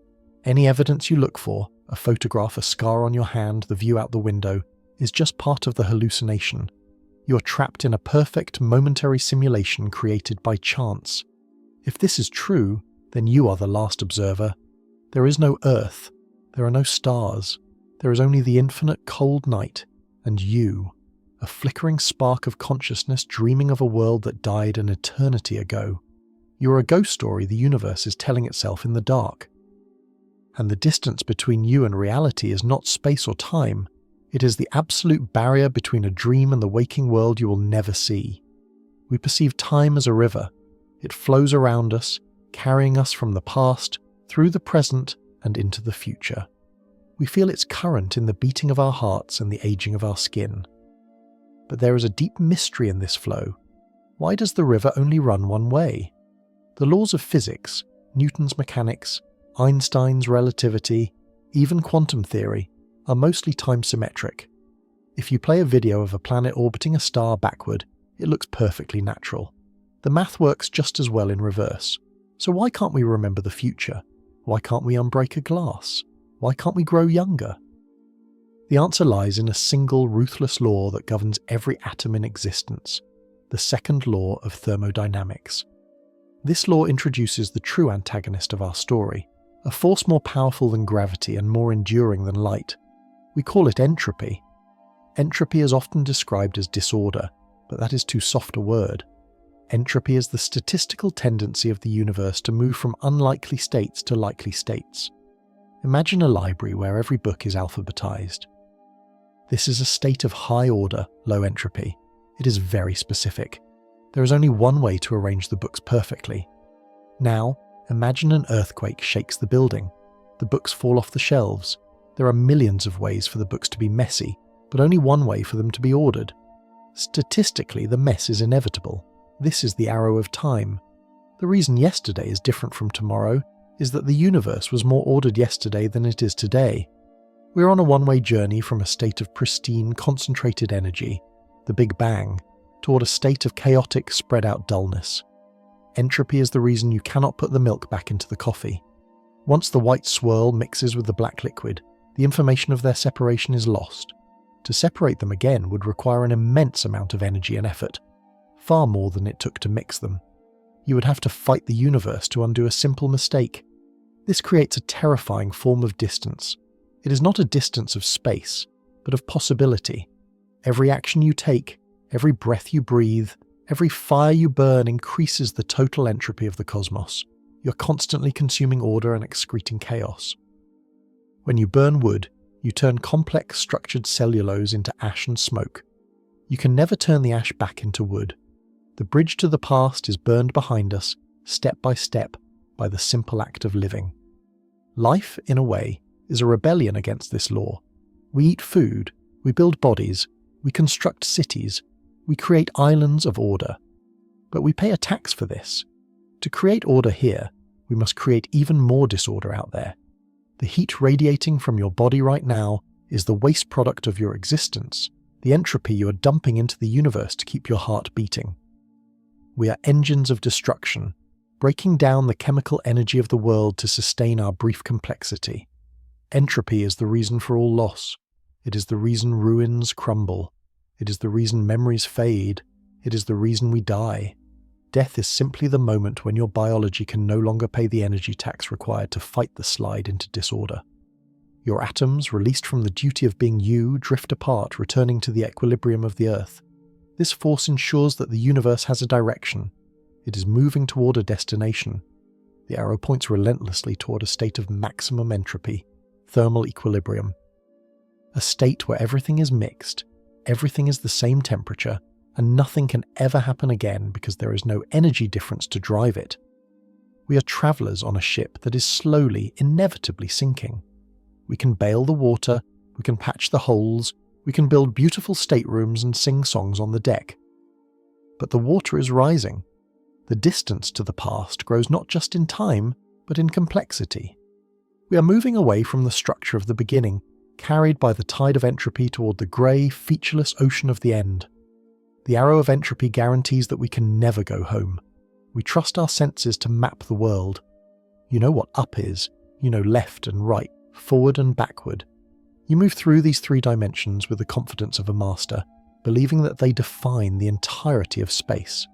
Any evidence you look for, a photograph, a scar on your hand, the view out the window, is just part of the hallucination. You are trapped in a perfect momentary simulation created by chance. If this is true, then you are the last observer. There is no Earth. There are no stars. There is only the infinite cold night, and you, a flickering spark of consciousness dreaming of a world that died an eternity ago. You are a ghost story the universe is telling itself in the dark. And the distance between you and reality is not space or time. It is the absolute barrier between a dream and the waking world you will never see. We perceive time as a river. It flows around us, carrying us from the past, through the present, and into the future. We feel its current in the beating of our hearts and the aging of our skin. But there is a deep mystery in this flow. Why does the river only run one way? The laws of physics, Newton's mechanics, Einstein's relativity, even quantum theory, are mostly time-symmetric. If you play a video of a planet orbiting a star backward, it looks perfectly natural. The math works just as well in reverse. So why can't we remember the future? Why can't we unbreak a glass? Why can't we grow younger? The answer lies in a single ruthless law that governs every atom in existence, the second law of thermodynamics. This law introduces the true antagonist of our story, a force more powerful than gravity and more enduring than light. We call it entropy. Entropy is often described as disorder, but that is too soft a word. Entropy is the statistical tendency of the universe to move from unlikely states to likely states. Imagine a library where every book is alphabetized. This is a state of high order, low entropy. It is very specific. There is only one way to arrange the books perfectly. Now, imagine an earthquake shakes the building. The books fall off the shelves. There are millions of ways for the books to be messy, but only one way for them to be ordered. Statistically, the mess is inevitable. This is the arrow of time. The reason yesterday is different from tomorrow is that the universe was more ordered yesterday than it is today. We're on a one-way journey from a state of pristine, concentrated energy, the Big Bang, toward a state of chaotic, spread-out dullness. Entropy is the reason you cannot put the milk back into the coffee. Once the white swirl mixes with the black liquid, the information of their separation is lost. To separate them again would require an immense amount of energy and effort, far more than it took to mix them. You would have to fight the universe to undo a simple mistake. This creates a terrifying form of distance. It is not a distance of space, but of possibility. Every action you take, every breath you breathe, every fire you burn increases the total entropy of the cosmos. You're constantly consuming order and excreting chaos. When you burn wood, you turn complex structured cellulose into ash and smoke. You can never turn the ash back into wood. The bridge to the past is burned behind us, step by step, by the simple act of living. Life, in a way, is a rebellion against this law. We eat food, we build bodies, we construct cities, we create islands of order. But we pay a tax for this. To create order here, we must create even more disorder out there. The heat radiating from your body right now is the waste product of your existence, the entropy you are dumping into the universe to keep your heart beating. We are engines of destruction, breaking down the chemical energy of the world to sustain our brief complexity. Entropy is the reason for all loss. It is the reason ruins crumble. It is the reason memories fade. It is the reason we die. Death is simply the moment when your biology can no longer pay the energy tax required to fight the slide into disorder. Your atoms, released from the duty of being you, drift apart, returning to the equilibrium of the Earth. This force ensures that the universe has a direction. It is moving toward a destination. The arrow points relentlessly toward a state of maximum entropy, thermal equilibrium. A state where everything is mixed, everything is the same temperature, and nothing can ever happen again because there is no energy difference to drive it. We are travelers on a ship that is slowly, inevitably sinking. We can bail the water, we can patch the holes, we can build beautiful staterooms and sing songs on the deck. But the water is rising. The distance to the past grows not just in time, but in complexity. We are moving away from the structure of the beginning, carried by the tide of entropy toward the grey, featureless ocean of the end. The arrow of entropy guarantees that we can never go home. We trust our senses to map the world. You know what up is, you know left and right, forward and backward. You move through these 3 dimensions with the confidence of a master, believing that they define the entirety of space.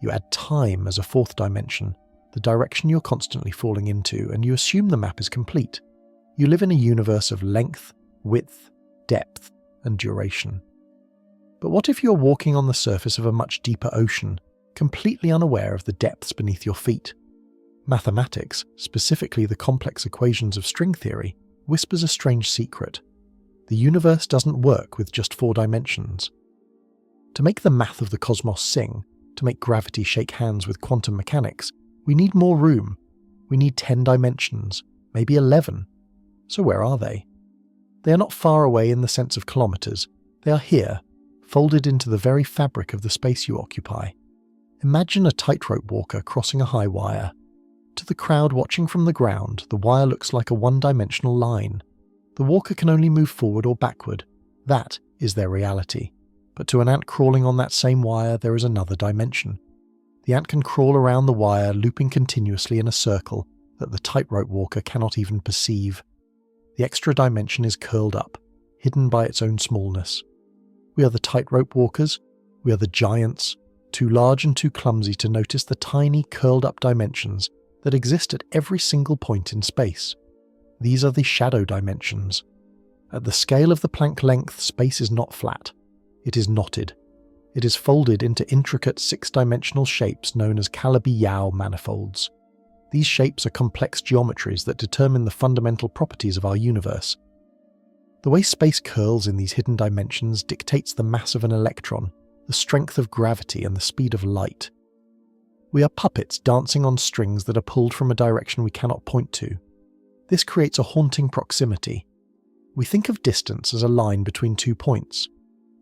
You add time as a 4th dimension, the direction you're constantly falling into, and you assume the map is complete. You live in a universe of length, width, depth, and duration. But what if you're walking on the surface of a much deeper ocean, completely unaware of the depths beneath your feet? Mathematics, specifically the complex equations of string theory, whispers a strange secret. The universe doesn't work with just 4 dimensions. To make the math of the cosmos sing, to make gravity shake hands with quantum mechanics, we need more room. We need 10 dimensions, maybe 11. So where are they? They are not far away in the sense of kilometers. They are here, folded into the very fabric of the space you occupy. Imagine a tightrope walker crossing a high wire. To the crowd watching from the ground, the wire looks like a one-dimensional line. The walker can only move forward or backward. That is their reality. But to an ant crawling on that same wire, there is another dimension. The ant can crawl around the wire, looping continuously in a circle that the tightrope walker cannot even perceive. The extra dimension is curled up, hidden by its own smallness. We are the tightrope walkers. We are the giants, too large and too clumsy to notice the tiny curled-up dimensions that exist at every single point in space. These are the shadow dimensions. At the scale of the Planck length, space is not flat. It is knotted. It is folded into intricate 6-dimensional shapes known as Calabi-Yau manifolds. These shapes are complex geometries that determine the fundamental properties of our universe. The way space curls in these hidden dimensions dictates the mass of an electron, the strength of gravity, and the speed of light. We are puppets dancing on strings that are pulled from a direction we cannot point to. This creates a haunting proximity. We think of distance as a line between 2 points.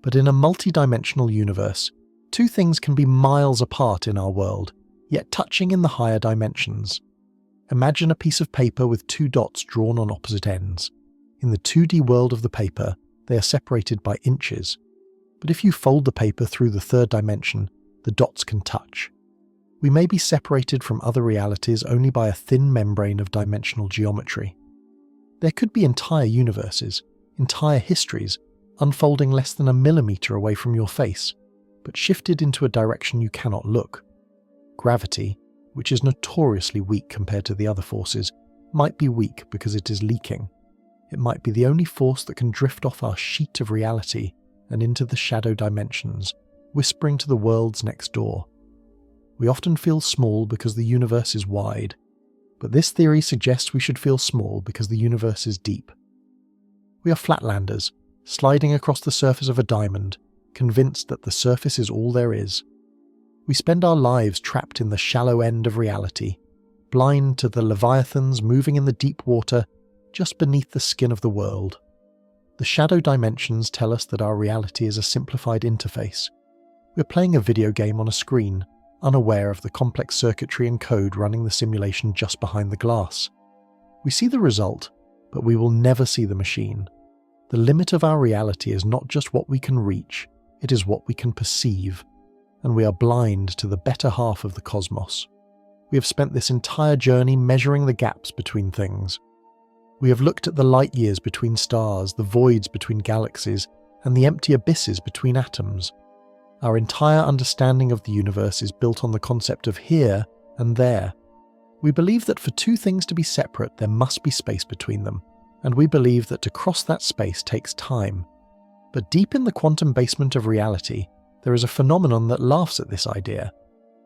But in a multi-dimensional universe, 2 things can be miles apart in our world, yet touching in the higher dimensions. Imagine a piece of paper with 2 dots drawn on opposite ends. In the 2D world of the paper, they are separated by inches. But if you fold the paper through the 3rd dimension, the dots can touch. We may be separated from other realities only by a thin membrane of dimensional geometry. There could be entire universes, entire histories, unfolding less than a millimeter away from your face, but shifted into a direction you cannot look. Gravity, which is notoriously weak compared to the other forces, might be weak because it is leaking. It might be the only force that can drift off our sheet of reality and into the shadow dimensions, whispering to the worlds next door. We often feel small because the universe is wide, but this theory suggests we should feel small because the universe is deep. We are flatlanders, sliding across the surface of a diamond, convinced that the surface is all there is. We spend our lives trapped in the shallow end of reality, blind to the leviathans moving in the deep water just beneath the skin of the world. The shadow dimensions tell us that our reality is a simplified interface. We're playing a video game on a screen, unaware of the complex circuitry and code running the simulation just behind the glass. We see the result, but we will never see the machine. The limit of our reality is not just what we can reach, it is what we can perceive, and we are blind to the better half of the cosmos. We have spent this entire journey measuring the gaps between things. We have looked at the light years between stars, the voids between galaxies, and the empty abysses between atoms. Our entire understanding of the universe is built on the concept of here and there. We believe that for 2 things to be separate, there must be space between them, and we believe that to cross that space takes time. But deep in the quantum basement of reality, there is a phenomenon that laughs at this idea.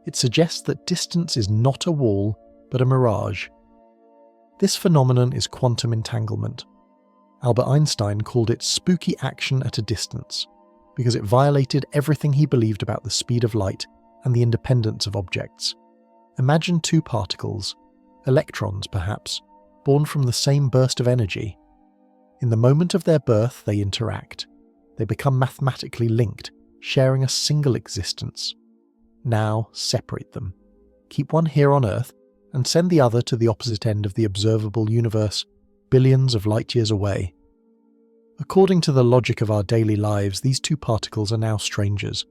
It suggests that distance is not a wall, but a mirage. This phenomenon is quantum entanglement. Albert Einstein called it spooky action at a distance. because it violated everything he believed about the speed of light and the independence of objects. Imagine two particles, electrons perhaps, born from the same burst of energy. In the moment of their birth, they interact. They become mathematically linked, sharing a single existence. Now separate them. Keep one here on Earth and send the other to the opposite end of the observable universe, billions of light years away. According to the logic of our daily lives, these two particles are now strangers.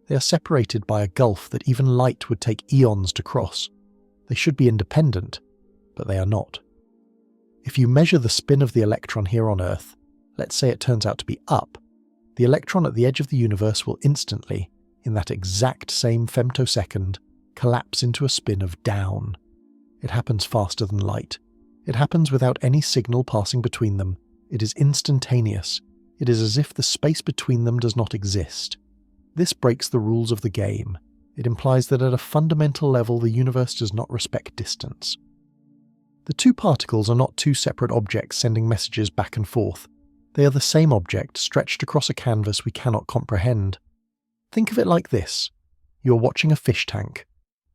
They are separated by a gulf that even light would take eons to cross. They should be independent, but they are not. If you measure the spin of the electron here on Earth, let's say it turns out to be up, the electron at the edge of the universe will instantly, in that exact same femtosecond, collapse into a spin of down. It happens faster than light. It happens without any signal passing between them. It is instantaneous. It is as if the space between them does not exist. This breaks the rules of the game. It implies that at a fundamental level the universe does not respect distance. The two particles are not two separate objects sending messages back and forth. They are the same object stretched across a canvas we cannot comprehend. Think of it like this. You are watching a fish tank.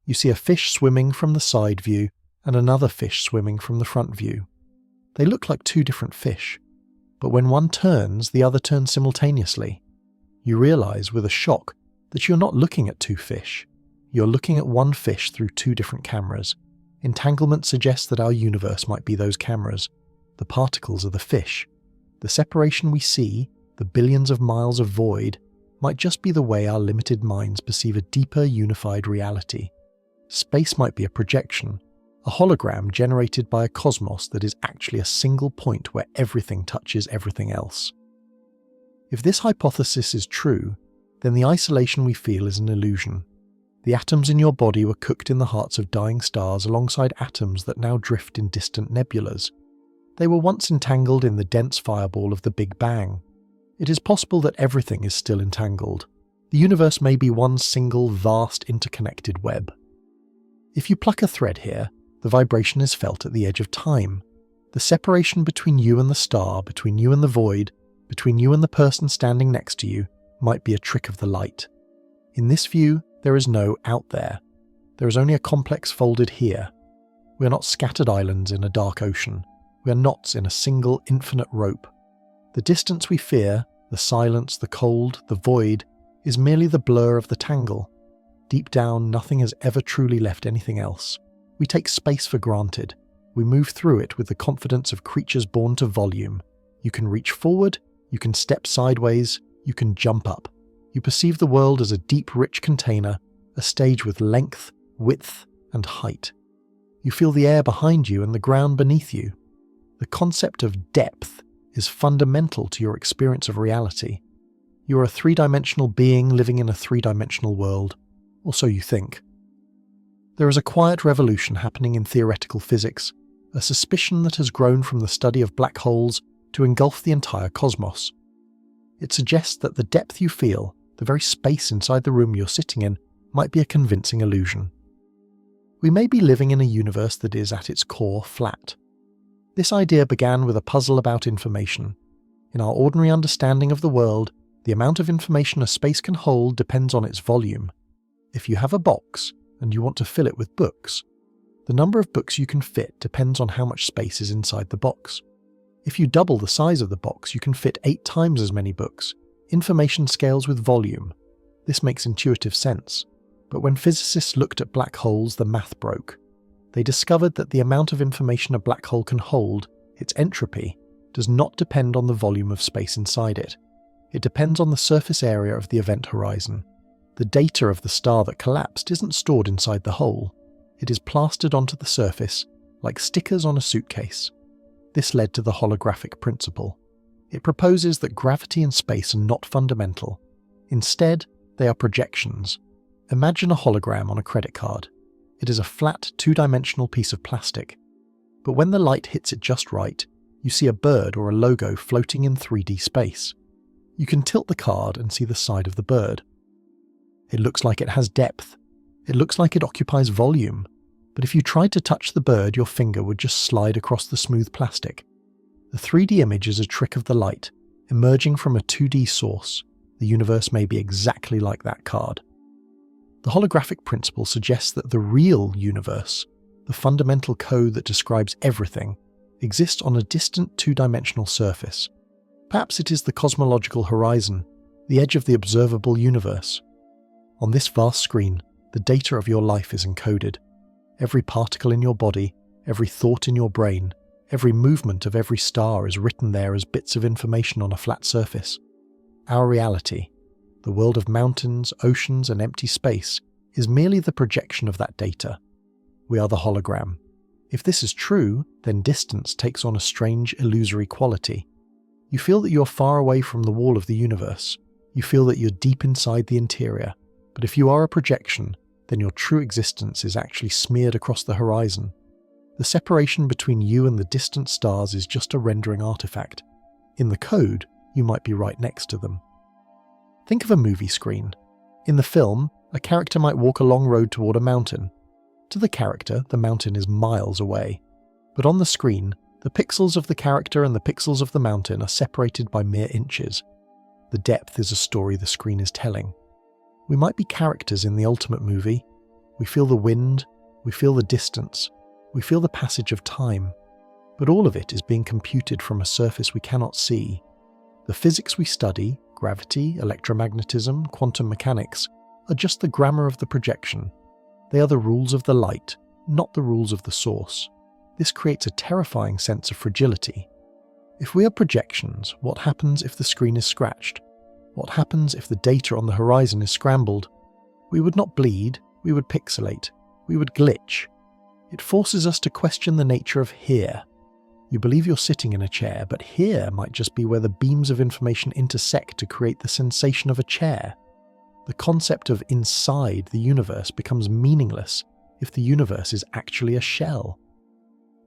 You see a fish swimming from the side view and another fish swimming from the front view. They look like two different fish, but when one turns, the other turns simultaneously. You realize with a shock that you're not looking at two fish. You're looking at one fish through two different cameras. Entanglement suggests that our universe might be those cameras. The particles are the fish. The separation we see, the billions of miles of void, might just be the way our limited minds perceive a deeper, unified reality. Space might be a projection, a hologram generated by a cosmos that is actually a single point where everything touches everything else. If this hypothesis is true, then the isolation we feel is an illusion. The atoms in your body were cooked in the hearts of dying stars alongside atoms that now drift in distant nebulas. They were once entangled in the dense fireball of the Big Bang. It is possible that everything is still entangled. The universe may be one single, vast, interconnected web. If you pluck a thread here, the vibration is felt at the edge of time. The separation between you and the star, between you and the void, between you and the person standing next to you, might be a trick of the light. In this view, there is no out there. There is only a complex folded here. We are not scattered islands in a dark ocean. We are knots in a single infinite rope. The distance we fear, the silence, the cold, the void, is merely the blur of the tangle. Deep down, nothing has ever truly left anything else. We take space for granted. We move through it with the confidence of creatures born to volume. You can reach forward, you can step sideways, you can jump up. You perceive the world as a deep, rich container, a stage with length, width, and height. You feel the air behind you and the ground beneath you. The concept of depth is fundamental to your experience of reality. You are a three-dimensional being living in a three-dimensional world, or so you think. There is a quiet revolution happening in theoretical physics, a suspicion that has grown from the study of black holes to engulf the entire cosmos. It suggests that the depth you feel, the very space inside the room you're sitting in, might be a convincing illusion. We may be living in a universe that is, at its core, flat. This idea began with a puzzle about information. In our ordinary understanding of the world, the amount of information a space can hold depends on its volume. If you have a box, and you want to fill it with books, the number of books you can fit depends on how much space is inside the box. If you double the size of the box, you can fit 8 times as many books. Information scales with volume. This makes intuitive sense. But when physicists looked at black holes, the math broke. They discovered that the amount of information a black hole can hold, its entropy, does not depend on the volume of space inside it. It depends on the surface area of the event horizon. The data of the star that collapsed isn't stored inside the hole. It is plastered onto the surface, like stickers on a suitcase. This led to the holographic principle. It proposes that gravity and space are not fundamental. Instead, they are projections. Imagine a hologram on a credit card. It is a flat, two-dimensional piece of plastic. But when the light hits it just right, you see a bird or a logo floating in 3D space. You can tilt the card and see the side of the bird. It looks like it has depth. It looks like it occupies volume. But if you tried to touch the bird, your finger would just slide across the smooth plastic. The 3D image is a trick of the light, emerging from a 2D source. The universe may be exactly like that card. The holographic principle suggests that the real universe, the fundamental code that describes everything, exists on a distant two-dimensional surface. Perhaps it is the cosmological horizon, the edge of the observable universe. On this vast screen, the data of your life is encoded. Every particle in your body, every thought in your brain, every movement of every star is written there as bits of information on a flat surface. Our reality, the world of mountains, oceans, and empty space, is merely the projection of that data. We are the hologram. If this is true, then distance takes on a strange, illusory quality. You feel that you are far away from the wall of the universe. You feel that you're deep inside the interior. But if you are a projection, then your true existence is actually smeared across the horizon. The separation between you and the distant stars is just a rendering artifact. In the code, you might be right next to them. Think of a movie screen. In the film, a character might walk a long road toward a mountain. To the character, the mountain is miles away. But on the screen, the pixels of the character and the pixels of the mountain are separated by mere inches. The depth is a story the screen is telling. We might be characters in the ultimate movie. We feel the wind, we feel the distance, we feel the passage of time. But all of it is being computed from a surface we cannot see. The physics we study, gravity, electromagnetism, quantum mechanics, are just the grammar of the projection. They are the rules of the light, not the rules of the source. This creates a terrifying sense of fragility. If we are projections, what happens if the screen is scratched? What happens if the data on the horizon is scrambled? We would not bleed, we would pixelate, we would glitch. It forces us to question the nature of here. You believe you're sitting in a chair, but here might just be where the beams of information intersect to create the sensation of a chair. The concept of inside the universe becomes meaningless if the universe is actually a shell.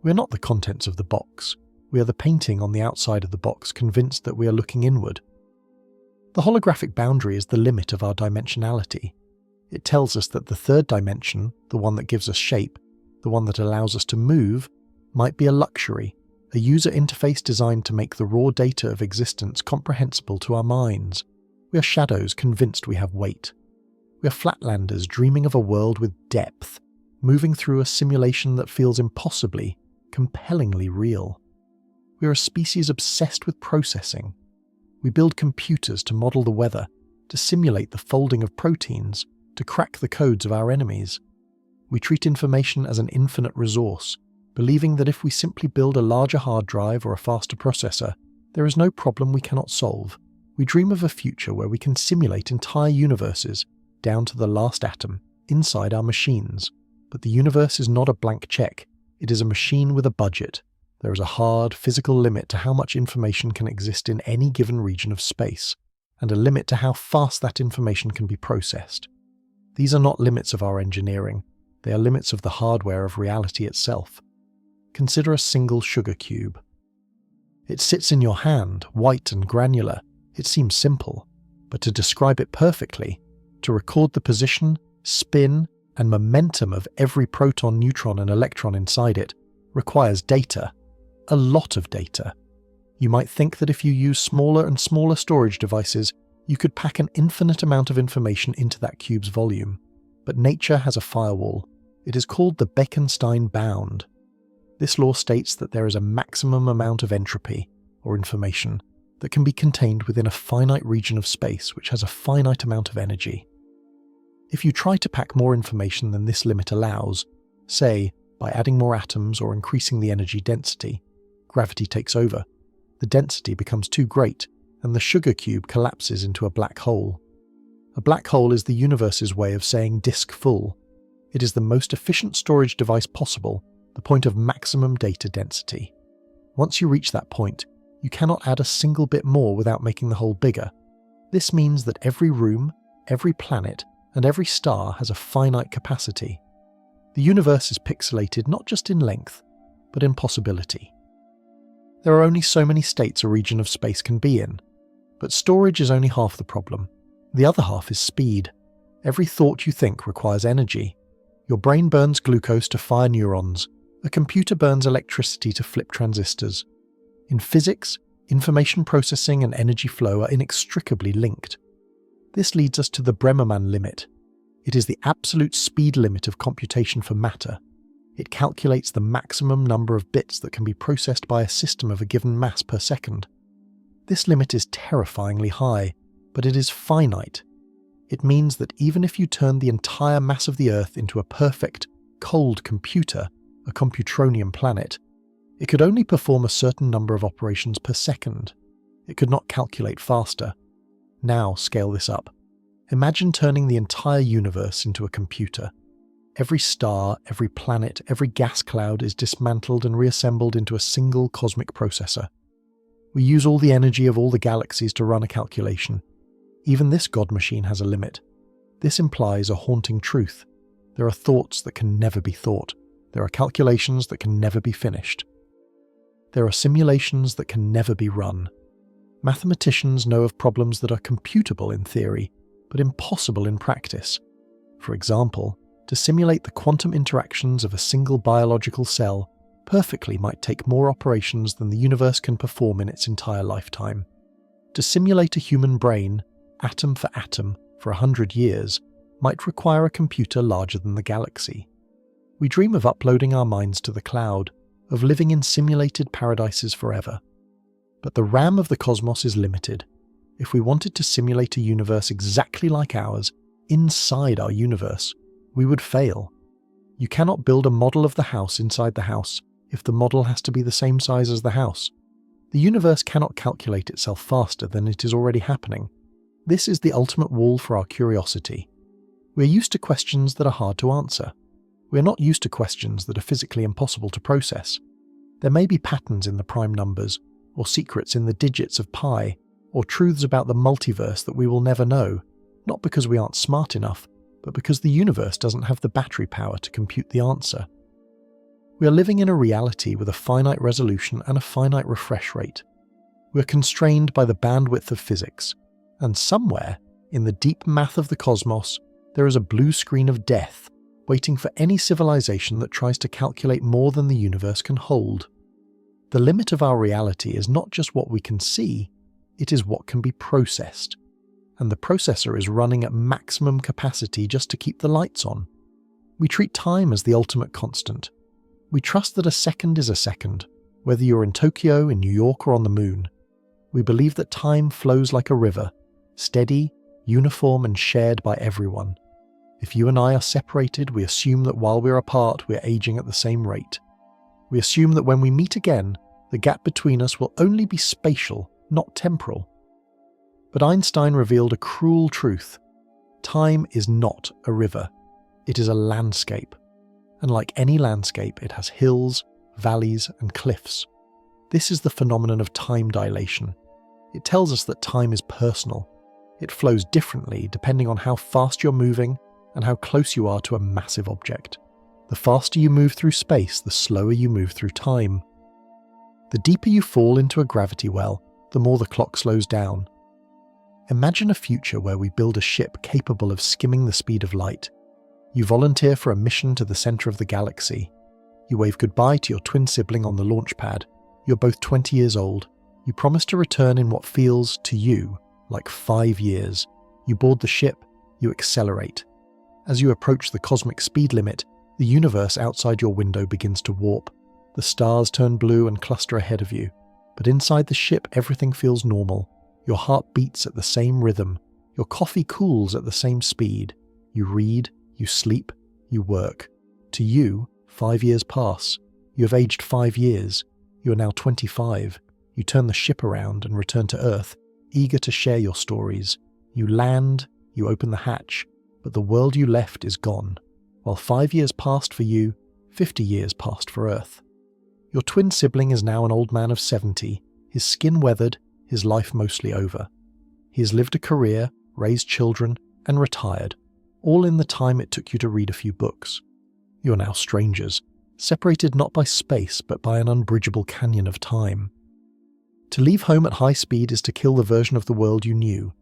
We're not the contents of the box. We are the painting on the outside of the box, convinced that we are looking inward. The holographic boundary is the limit of our dimensionality. It tells us that the third dimension, the one that gives us shape, the one that allows us to move, might be a luxury, a user interface designed to make the raw data of existence comprehensible to our minds. We are shadows convinced we have weight. We are flatlanders dreaming of a world with depth, moving through a simulation that feels impossibly, compellingly real. We are a species obsessed with processing. We build computers to model the weather, to simulate the folding of proteins, to crack the codes of our enemies. We treat information as an infinite resource, believing that if we simply build a larger hard drive or a faster processor, there is no problem we cannot solve. We dream of a future where we can simulate entire universes, down to the last atom, inside our machines. But the universe is not a blank check. It is a machine with a budget. There is a hard, physical limit to how much information can exist in any given region of space, and a limit to how fast that information can be processed. These are not limits of our engineering. They are limits of the hardware of reality itself. Consider a single sugar cube. It sits in your hand, white and granular. It seems simple, but to describe it perfectly, to record the position, spin, and momentum of every proton, neutron, and electron inside it, requires data. A lot of data. You might think that if you use smaller and smaller storage devices, you could pack an infinite amount of information into that cube's volume. But nature has a firewall. It is called the Bekenstein bound. This law states that there is a maximum amount of entropy, or information, that can be contained within a finite region of space which has a finite amount of energy. If you try to pack more information than this limit allows, say, by adding more atoms or increasing the energy density, gravity takes over. The density becomes too great, and the sugar cube collapses into a black hole. A black hole is the universe's way of saying disk full. It is the most efficient storage device possible, the point of maximum data density. Once you reach that point, you cannot add a single bit more without making the hole bigger. This means that every room, every planet, and every star has a finite capacity. The universe is pixelated not just in length, but in possibility. There are only so many states a region of space can be in, but storage is only half the problem. The other half is speed. Every thought you think requires energy. Your brain burns glucose to fire neurons. A computer burns electricity to flip transistors. In physics, information processing and energy flow are inextricably linked. This leads us to the Bremermann limit. It is the absolute speed limit of computation for matter. It calculates the maximum number of bits that can be processed by a system of a given mass per second. This limit is terrifyingly high, but it is finite. It means that even if you turn the entire mass of the Earth into a perfect, cold computer, a computronium planet, it could only perform a certain number of operations per second. It could not calculate faster. Now scale this up. Imagine turning the entire universe into a computer. Every star, every planet, every gas cloud is dismantled and reassembled into a single cosmic processor. We use all the energy of all the galaxies to run a calculation. Even this God machine has a limit. This implies a haunting truth. There are thoughts that can never be thought. There are calculations that can never be finished. There are simulations that can never be run. Mathematicians know of problems that are computable in theory, but impossible in practice. For example, to simulate the quantum interactions of a single biological cell perfectly might take more operations than the universe can perform in its entire lifetime. To simulate a human brain, atom for atom, for 100 years, might require a computer larger than the galaxy. We dream of uploading our minds to the cloud, of living in simulated paradises forever. But the RAM of the cosmos is limited. If we wanted to simulate a universe exactly like ours, inside our universe, we would fail. You cannot build a model of the house inside the house if the model has to be the same size as the house. The universe cannot calculate itself faster than it is already happening. This is the ultimate wall for our curiosity. We are used to questions that are hard to answer. We are not used to questions that are physically impossible to process. There may be patterns in the prime numbers, or secrets in the digits of pi, or truths about the multiverse that we will never know, not because we aren't smart enough, but because the universe doesn't have the battery power to compute the answer. We are living in a reality with a finite resolution and a finite refresh rate. We are constrained by the bandwidth of physics, and somewhere, in the deep math of the cosmos, there is a blue screen of death, waiting for any civilization that tries to calculate more than the universe can hold. The limit of our reality is not just what we can see, it is what can be processed. And the processor is running at maximum capacity just to keep the lights on. We treat time as the ultimate constant. We trust that a second is a second, whether you're in Tokyo, in New York, or on the moon. We believe that time flows like a river, steady, uniform, and shared by everyone. If you and I are separated, we assume that while we're apart, we're aging at the same rate. We assume that when we meet again, the gap between us will only be spatial, not temporal. But Einstein revealed a cruel truth. Time is not a river. It is a landscape. And like any landscape, it has hills, valleys, and cliffs. This is the phenomenon of time dilation. It tells us that time is personal. It flows differently depending on how fast you're moving and how close you are to a massive object. The faster you move through space, the slower you move through time. The deeper you fall into a gravity well, the more the clock slows down. Imagine a future where we build a ship capable of skimming the speed of light. You volunteer for a mission to the center of the galaxy. You wave goodbye to your twin sibling on the launch pad. You're both 20 years old. You promise to return in what feels, to you, like 5 years. You board the ship. You accelerate. As you approach the cosmic speed limit, the universe outside your window begins to warp. The stars turn blue and cluster ahead of you. But inside the ship, everything feels normal. Your heart beats at the same rhythm. Your coffee cools at the same speed. You read, you sleep, you work. To you, 5 years pass. You have aged 5 years. You are now 25. You turn the ship around and return to Earth, eager to share your stories. You land, you open the hatch, but the world you left is gone. While 5 years passed for you, 50 years passed for Earth. Your twin sibling is now an old man of 70, his skin weathered, his life mostly over. He has lived a career, raised children, and retired, all in the time it took you to read a few books. You are now strangers, separated not by space but by an unbridgeable canyon of time. To leave home at high speed is to kill the version of the world you knew.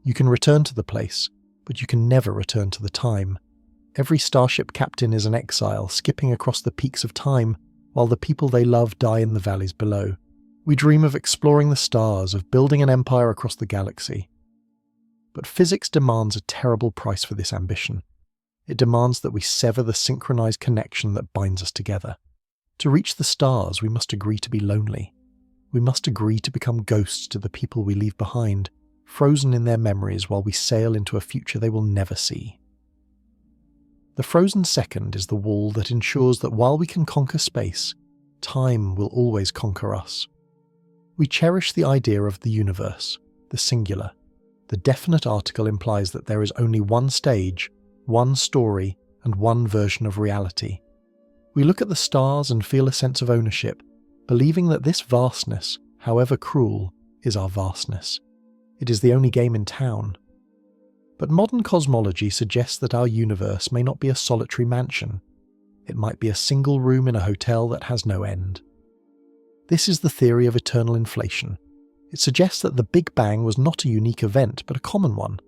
You can return to the place, but you can never return to the time. Every starship captain is an exile, skipping across the peaks of time, while the people they love die in the valleys below. We dream of exploring the stars, of building an empire across the galaxy. But physics demands a terrible price for this ambition. It demands that we sever the synchronized connection that binds us together. To reach the stars, we must agree to be lonely. We must agree to become ghosts to the people we leave behind, frozen in their memories while we sail into a future they will never see. The frozen second is the wall that ensures that while we can conquer space, time will always conquer us. We cherish the idea of the universe, the singular. The definite article implies that there is only one stage, one story, and one version of reality. We look at the stars and feel a sense of ownership, believing that this vastness, however cruel, is our vastness. It is the only game in town. But modern cosmology suggests that our universe may not be a solitary mansion. It might be a single room in a hotel that has no end. This is the theory of eternal inflation. It suggests that the Big Bang was not a unique event, but a common one.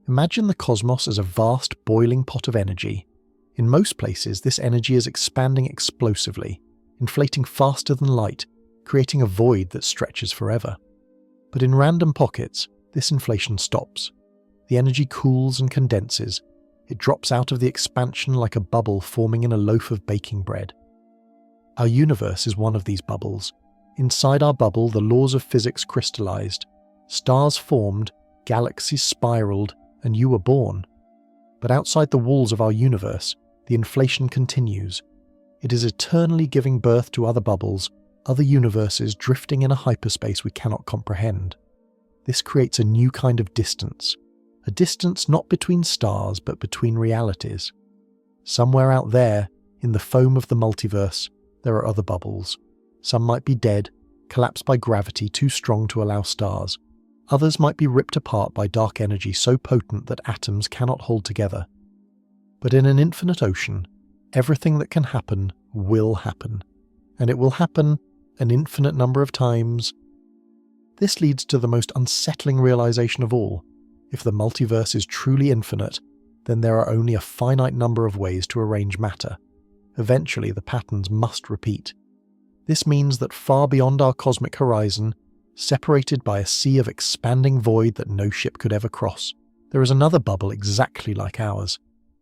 Imagine the cosmos as a vast boiling pot of energy. In most places, this energy is expanding explosively, inflating faster than light, creating a void that stretches forever. But in random pockets, this inflation stops. The energy cools and condenses. It drops out of the expansion like a bubble forming in a loaf of baking bread. Our universe is one of these bubbles. Inside our bubble, the laws of physics crystallized. Stars formed, galaxies spiraled, and you were born. But outside the walls of our universe, the inflation continues. It is eternally giving birth to other bubbles, other universes drifting in a hyperspace we cannot comprehend. This creates a new kind of distance. A distance not between stars, but between realities. Somewhere out there, in the foam of the multiverse, there are other bubbles. Some might be dead, collapsed by gravity too strong to allow stars. Others might be ripped apart by dark energy so potent that atoms cannot hold together. But in an infinite ocean, everything that can happen will happen. And it will happen an infinite number of times. This leads to the most unsettling realization of all. If the multiverse is truly infinite, then there are only a finite number of ways to arrange matter. Eventually, the patterns must repeat. This means that far beyond our cosmic horizon, separated by a sea of expanding void that no ship could ever cross, there is another bubble exactly like ours.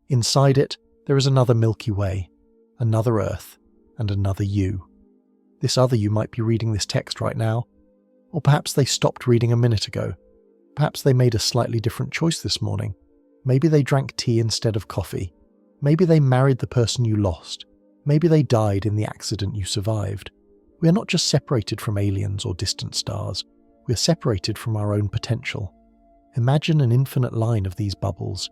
Inside it, there is another Milky Way, another Earth, and another you. This other you might be reading this text right now, or perhaps they stopped reading a minute ago. Perhaps they made a slightly different choice this morning. Maybe they drank tea instead of coffee. Maybe they married the person you lost. Maybe they died in the accident you survived. We are not just separated from aliens or distant stars. We are separated from our own potential. Imagine an infinite line of these bubbles.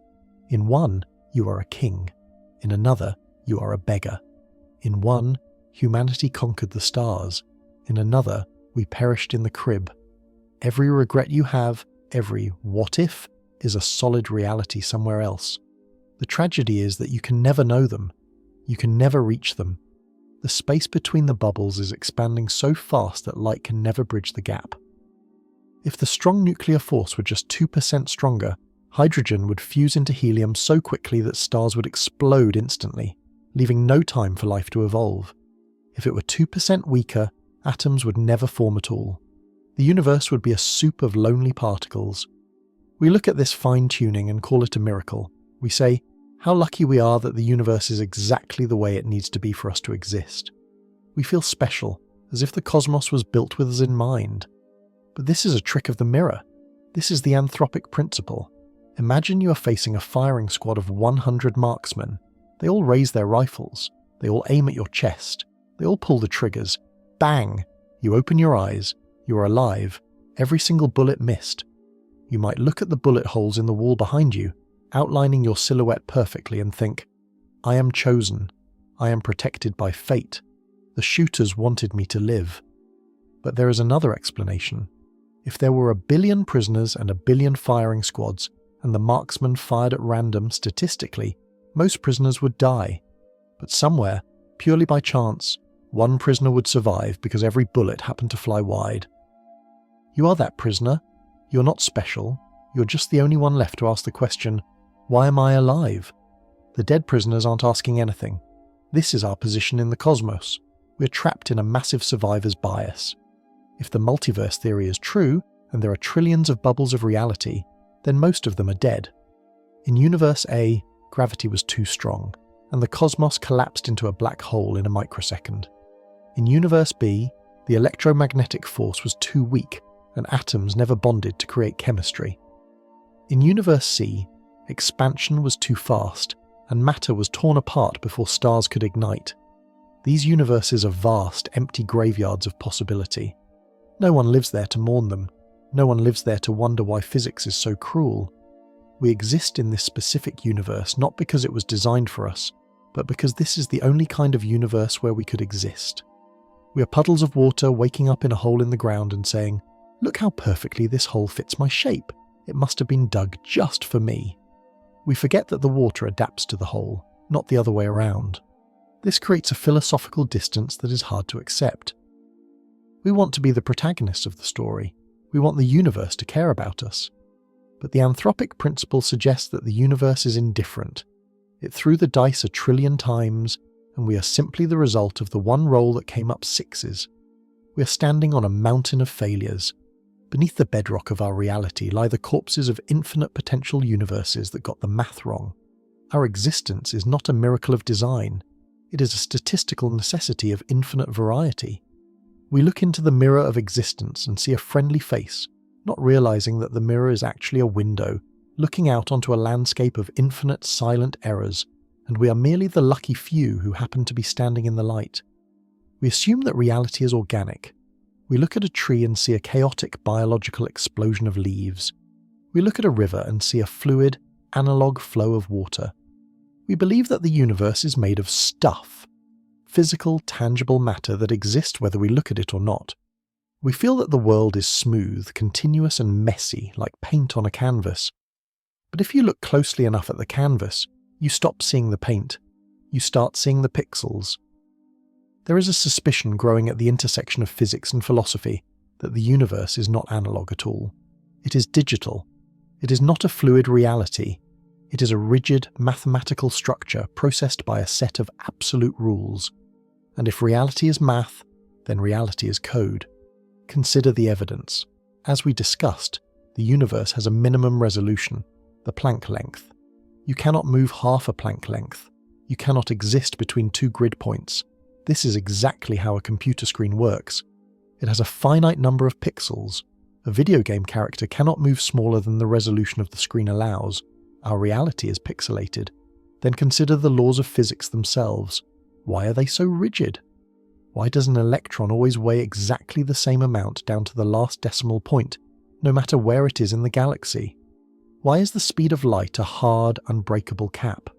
In one, you are a king. In another, you are a beggar. In one, humanity conquered the stars. In another, we perished in the crib. Every regret you have, every what if, is a solid reality somewhere else. The tragedy is that you can never know them. You can never reach them. The space between the bubbles is expanding so fast that light can never bridge the gap. If the strong nuclear force were just 2% stronger, hydrogen would fuse into helium so quickly that stars would explode instantly, leaving no time for life to evolve. If it were 2% weaker, atoms would never form at all. The universe would be a soup of lonely particles. We look at this fine-tuning and call it a miracle. We say, how lucky we are that the universe is exactly the way it needs to be for us to exist. We feel special, as if the cosmos was built with us in mind. But this is a trick of the mirror. This is the anthropic principle. Imagine you are facing a firing squad of 100 marksmen. They all raise their rifles. They all aim at your chest. They all pull the triggers. Bang! You open your eyes. You are alive. Every single bullet missed. You might look at the bullet holes in the wall behind you, outlining your silhouette perfectly, and think, I am chosen. I am protected by fate. The shooters wanted me to live. But there is another explanation. If there were 1 billion prisoners and 1 billion firing squads, and the marksmen fired at random statistically, most prisoners would die. But somewhere, purely by chance, one prisoner would survive because every bullet happened to fly wide. You are that prisoner. You're not special. You're just the only one left to ask the question, why am I alive? The dead prisoners aren't asking anything. This is our position in the cosmos. We're trapped in a massive survivor's bias. If the multiverse theory is true, and there are trillions of bubbles of reality, then most of them are dead. In Universe A, gravity was too strong, and the cosmos collapsed into a black hole in a microsecond. In Universe B, the electromagnetic force was too weak, and atoms never bonded to create chemistry. In Universe C, expansion was too fast, and matter was torn apart before stars could ignite. These universes are vast, empty graveyards of possibility. No one lives there to mourn them. No one lives there to wonder why physics is so cruel. We exist in this specific universe not because it was designed for us, but because this is the only kind of universe where we could exist. We are puddles of water waking up in a hole in the ground and saying, "Look how perfectly this hole fits my shape. It must have been dug just for me." We forget that the water adapts to the hole, not the other way around. This creates a philosophical distance that is hard to accept. We want to be the protagonists of the story. We want the universe to care about us. But the anthropic principle suggests that the universe is indifferent. It threw the dice 1,000,000,000,000 times, and we are simply the result of the one roll that came up sixes. We are standing on a mountain of failures. Beneath the bedrock of our reality lie the corpses of infinite potential universes that got the math wrong. Our existence is not a miracle of design. It is a statistical necessity of infinite variety. We look into the mirror of existence and see a friendly face, not realizing that the mirror is actually a window, looking out onto a landscape of infinite silent errors, and we are merely the lucky few who happen to be standing in the light. We assume that reality is organic. We look at a tree and see a chaotic biological explosion of leaves. We look at a river and see a fluid, analog flow of water. We believe that the universe is made of stuff, physical, tangible matter that exists whether we look at it or not. We feel that the world is smooth, continuous and messy, like paint on a canvas. But if you look closely enough at the canvas, you stop seeing the paint. You start seeing the pixels. There is a suspicion growing at the intersection of physics and philosophy that the universe is not analog at all. It is digital. It is not a fluid reality. It is a rigid, mathematical structure processed by a set of absolute rules. And if reality is math, then reality is code. Consider the evidence. As we discussed, the universe has a minimum resolution, the Planck length. You cannot move half a Planck length. You cannot exist between two grid points. This is exactly how a computer screen works. It has a finite number of pixels. A video game character cannot move smaller than the resolution of the screen allows. Our reality is pixelated. Then consider the laws of physics themselves. Why are they so rigid? Why does an electron always weigh exactly the same amount down to the last decimal point, no matter where it is in the galaxy? Why is the speed of light a hard, unbreakable cap?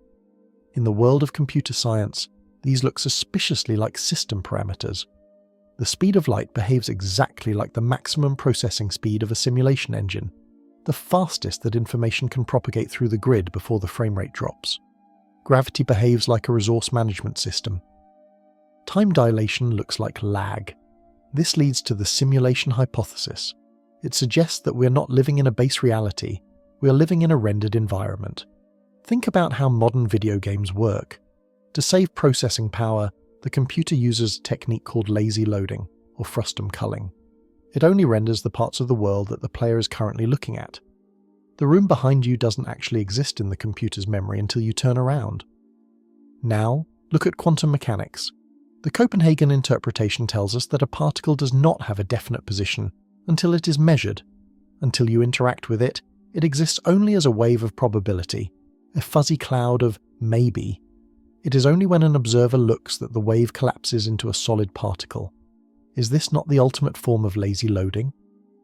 In the world of computer science, these look suspiciously like system parameters. The speed of light behaves exactly like the maximum processing speed of a simulation engine, the fastest that information can propagate through the grid before the frame rate drops. Gravity behaves like a resource management system. Time dilation looks like lag. This leads to the simulation hypothesis. It suggests that we are not living in a base reality, we are living in a rendered environment. Think about how modern video games work. To save processing power, the computer uses a technique called lazy loading, or frustum culling. It only renders the parts of the world that the player is currently looking at. The room behind you doesn't actually exist in the computer's memory until you turn around. Now, look at quantum mechanics. The Copenhagen interpretation tells us that a particle does not have a definite position until it is measured. Until you interact with it, it exists only as a wave of probability, a fuzzy cloud of maybe. It is only when an observer looks that the wave collapses into a solid particle. Is this not the ultimate form of lazy loading?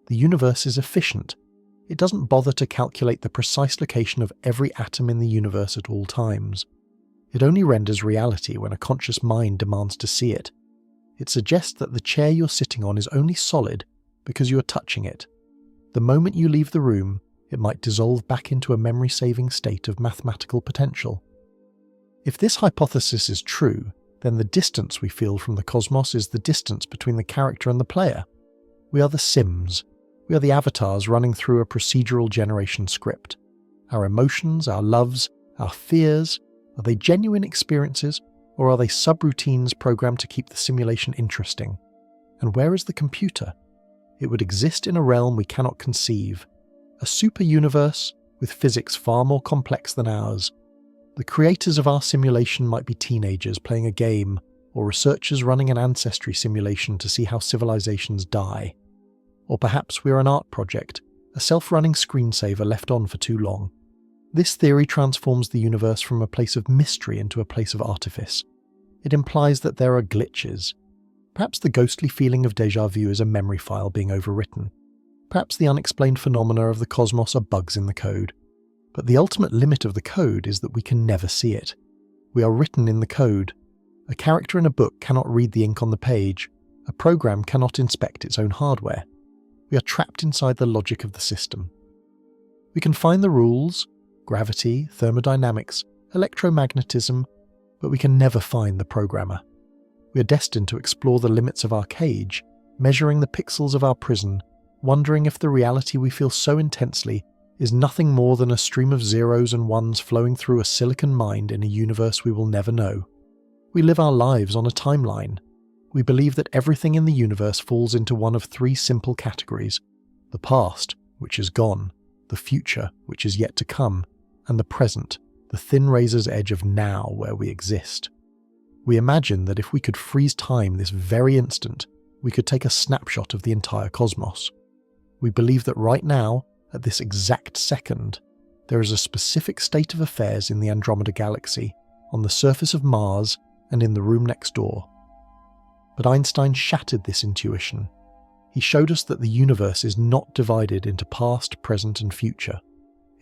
The universe is efficient. It doesn't bother to calculate the precise location of every atom in the universe at all times. It only renders reality when a conscious mind demands to see it. It suggests that the chair you're sitting on is only solid because you are touching it. The moment you leave the room, it might dissolve back into a memory-saving state of mathematical potential. If this hypothesis is true, then the distance we feel from the cosmos is the distance between the character and the player. We are the Sims. We are the avatars running through a procedural generation script. Our emotions, our loves, our fears, are they genuine experiences, or are they subroutines programmed to keep the simulation interesting? And where is the computer? It would exist in a realm we cannot conceive, a super universe with physics far more complex than ours. The creators of our simulation might be teenagers playing a game, or researchers running an ancestry simulation to see how civilizations die. Or perhaps we're an art project, a self-running screensaver left on for too long. This theory transforms the universe from a place of mystery into a place of artifice. It implies that there are glitches. Perhaps the ghostly feeling of déjà vu is a memory file being overwritten. Perhaps the unexplained phenomena of the cosmos are bugs in the code. But the ultimate limit of the code is that we can never see it. We are written in the code. A character in a book cannot read the ink on the page. A program cannot inspect its own hardware. We are trapped inside the logic of the system. We can find the rules, gravity, thermodynamics, electromagnetism, but we can never find the programmer. We are destined to explore the limits of our cage, measuring the pixels of our prison, wondering if the reality we feel so intensely is nothing more than a stream of zeros and ones flowing through a silicon mind in a universe we will never know. We live our lives on a timeline. We believe that everything in the universe falls into one of three simple categories: the past, which is gone, the future, which is yet to come, and the present, the thin razor's edge of now where we exist. We imagine that if we could freeze time this very instant, we could take a snapshot of the entire cosmos. We believe that right now, at this exact second, there is a specific state of affairs in the Andromeda Galaxy, on the surface of Mars, and in the room next door. But Einstein shattered this intuition. He showed us that the universe is not divided into past, present, and future.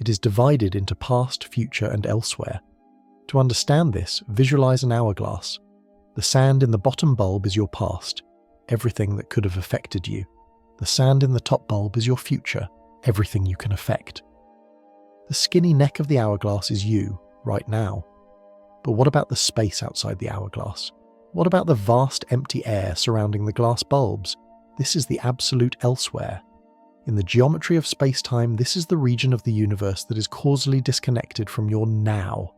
It is divided into past, future, and elsewhere. To understand this, visualize an hourglass. The sand in the bottom bulb is your past, everything that could have affected you. The sand in the top bulb is your future, everything you can affect. The skinny neck of the hourglass is you, right now. But what about the space outside the hourglass? What about the vast empty air surrounding the glass bulbs? This is the absolute elsewhere. In the geometry of space-time, this is the region of the universe that is causally disconnected from your now.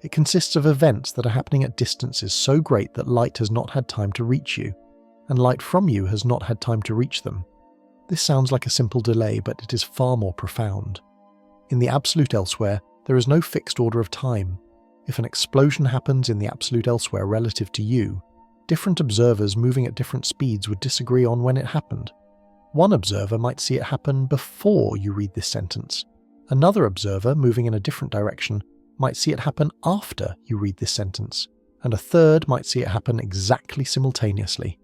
It consists of events that are happening at distances so great that light has not had time to reach you, and light from you has not had time to reach them. This sounds like a simple delay, but it is far more profound. In the absolute elsewhere, there is no fixed order of time. If an explosion happens in the absolute elsewhere relative to you, different observers moving at different speeds would disagree on when it happened. One observer might see it happen before you read this sentence. Another observer, moving in a different direction, might see it happen after you read this sentence. And a third might see it happen exactly simultaneously.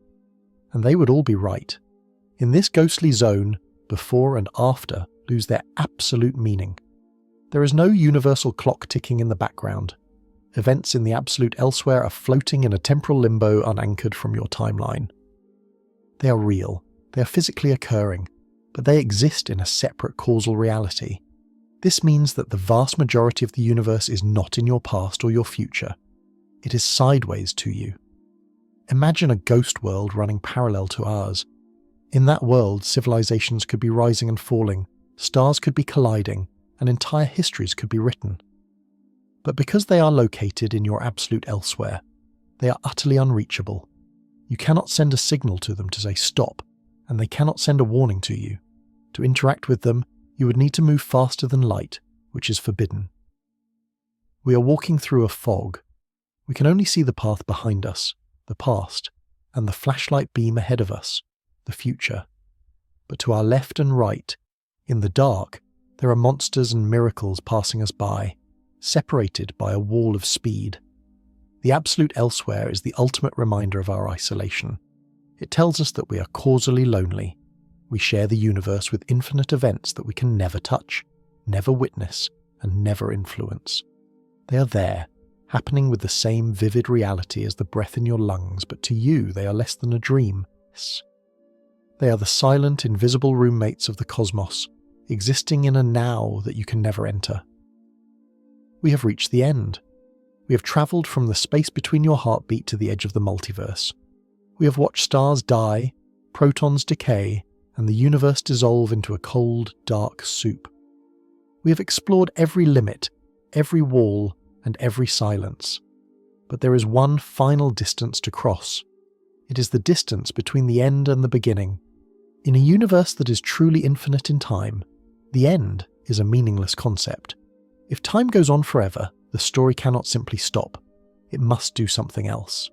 And they would all be right. In this ghostly zone, before and after lose their absolute meaning. There is no universal clock ticking in the background. Events in the absolute elsewhere are floating in a temporal limbo unanchored from your timeline. They are real, they are physically occurring, but they exist in a separate causal reality. This means that the vast majority of the universe is not in your past or your future. It is sideways to you. Imagine a ghost world running parallel to ours. In that world, civilizations could be rising and falling, stars could be colliding, and entire histories could be written. But because they are located in your absolute elsewhere, they are utterly unreachable. You cannot send a signal to them to say stop, and they cannot send a warning to you. To interact with them, you would need to move faster than light, which is forbidden. We are walking through a fog. We can only see the path behind us, the past, and the flashlight beam ahead of us, the future. But to our left and right, in the dark, there are monsters and miracles passing us by, separated by a wall of speed. The absolute elsewhere is the ultimate reminder of our isolation. It tells us that we are causally lonely. We share the universe with infinite events that we can never touch, never witness, and never influence. They are there, happening with the same vivid reality as the breath in your lungs, but to you they are less than a dream. They are the silent, invisible roommates of the cosmos, existing in a now that you can never enter. We have reached the end. We have travelled from the space between your heartbeat to the edge of the multiverse. We have watched stars die, protons decay, and the universe dissolve into a cold, dark soup. We have explored every limit, every wall, and every silence. But there is one final distance to cross. It is the distance between the end and the beginning. In a universe that is truly infinite in time, The end is a meaningless concept. If time goes on forever, the story cannot simply stop. It must do something else.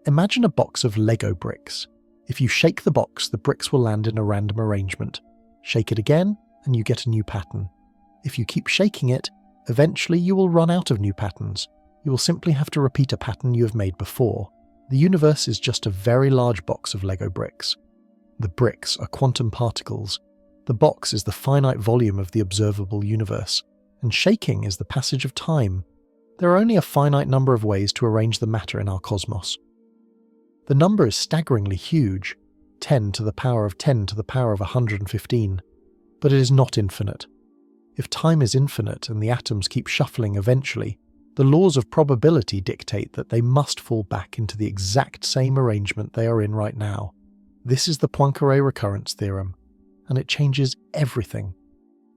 Imagine a box of Lego bricks. If you shake the box, the bricks will land in a random arrangement. Shake it again, and you get a new pattern. If you keep shaking it, eventually you will run out of new patterns. You will simply have to repeat a pattern you have made before. The universe is just a very large box of Lego bricks. The bricks are quantum particles. The box is the finite volume of the observable universe, and shaking is the passage of time. There are only a finite number of ways to arrange the matter in our cosmos. The number is staggeringly huge, 10 to the power of 10 to the power of 115, but it is not infinite. If time is infinite and the atoms keep shuffling eventually, the laws of probability dictate that they must fall back into the exact same arrangement they are in right now. This is the Poincaré recurrence theorem, and it changes everything.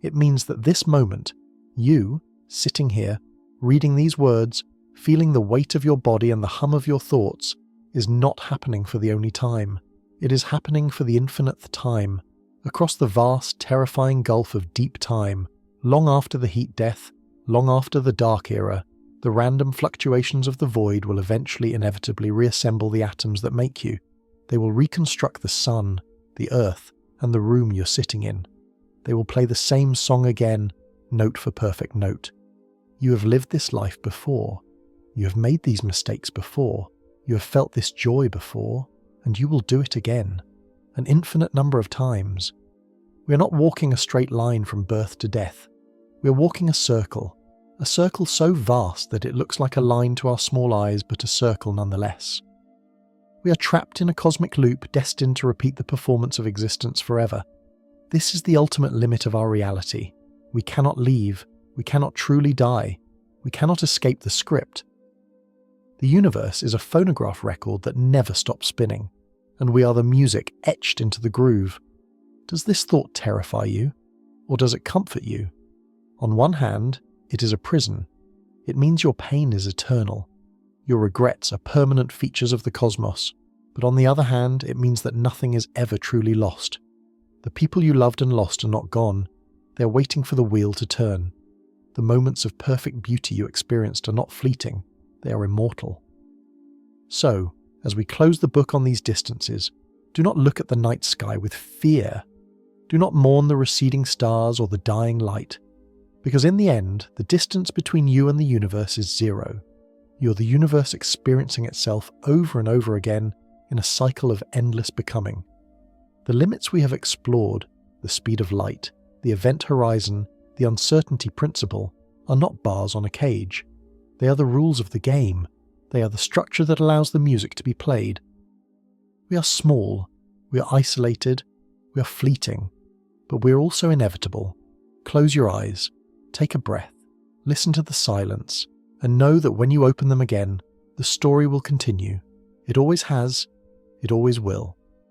It means that this moment, you, sitting here, reading these words, feeling the weight of your body and the hum of your thoughts, is not happening for the only time. It is happening for the infinite time, across the vast, terrifying gulf of deep time, long after the heat death, long after the dark era. The random fluctuations of the void will eventually inevitably reassemble the atoms that make you. They will reconstruct the sun, the earth, and the room you're sitting in. They will play the same song again, note for perfect note. You have lived this life before. You have made these mistakes before. You have felt this joy before, and you will do it again, an infinite number of times. We are not walking a straight line from birth to death. We are walking a circle so vast that it looks like a line to our small eyes, but a circle nonetheless. We are trapped in a cosmic loop destined to repeat the performance of existence forever. This is the ultimate limit of our reality. We cannot leave. We cannot truly die. We cannot escape the script. The universe is a phonograph record that never stops spinning, and we are the music etched into the groove. Does this thought terrify you, or does it comfort you? On one hand, it is a prison. It means your pain is eternal. Your regrets are permanent features of the cosmos. But on the other hand, it means that nothing is ever truly lost. The people you loved and lost are not gone. They are waiting for the wheel to turn. The moments of perfect beauty you experienced are not fleeting. They are immortal. So, as we close the book on these distances, do not look at the night sky with fear. Do not mourn the receding stars or the dying light. Because in the end, the distance between you and the universe is zero. You are the universe experiencing itself over and over again in a cycle of endless becoming. The limits we have explored, the speed of light, the event horizon, the uncertainty principle, are not bars on a cage. They are the rules of the game. They are the structure that allows the music to be played. We are small, we are isolated, we are fleeting, but we are also inevitable. Close your eyes, take a breath, listen to the silence, and know that when you open them again, the story will continue. It always has, it always will.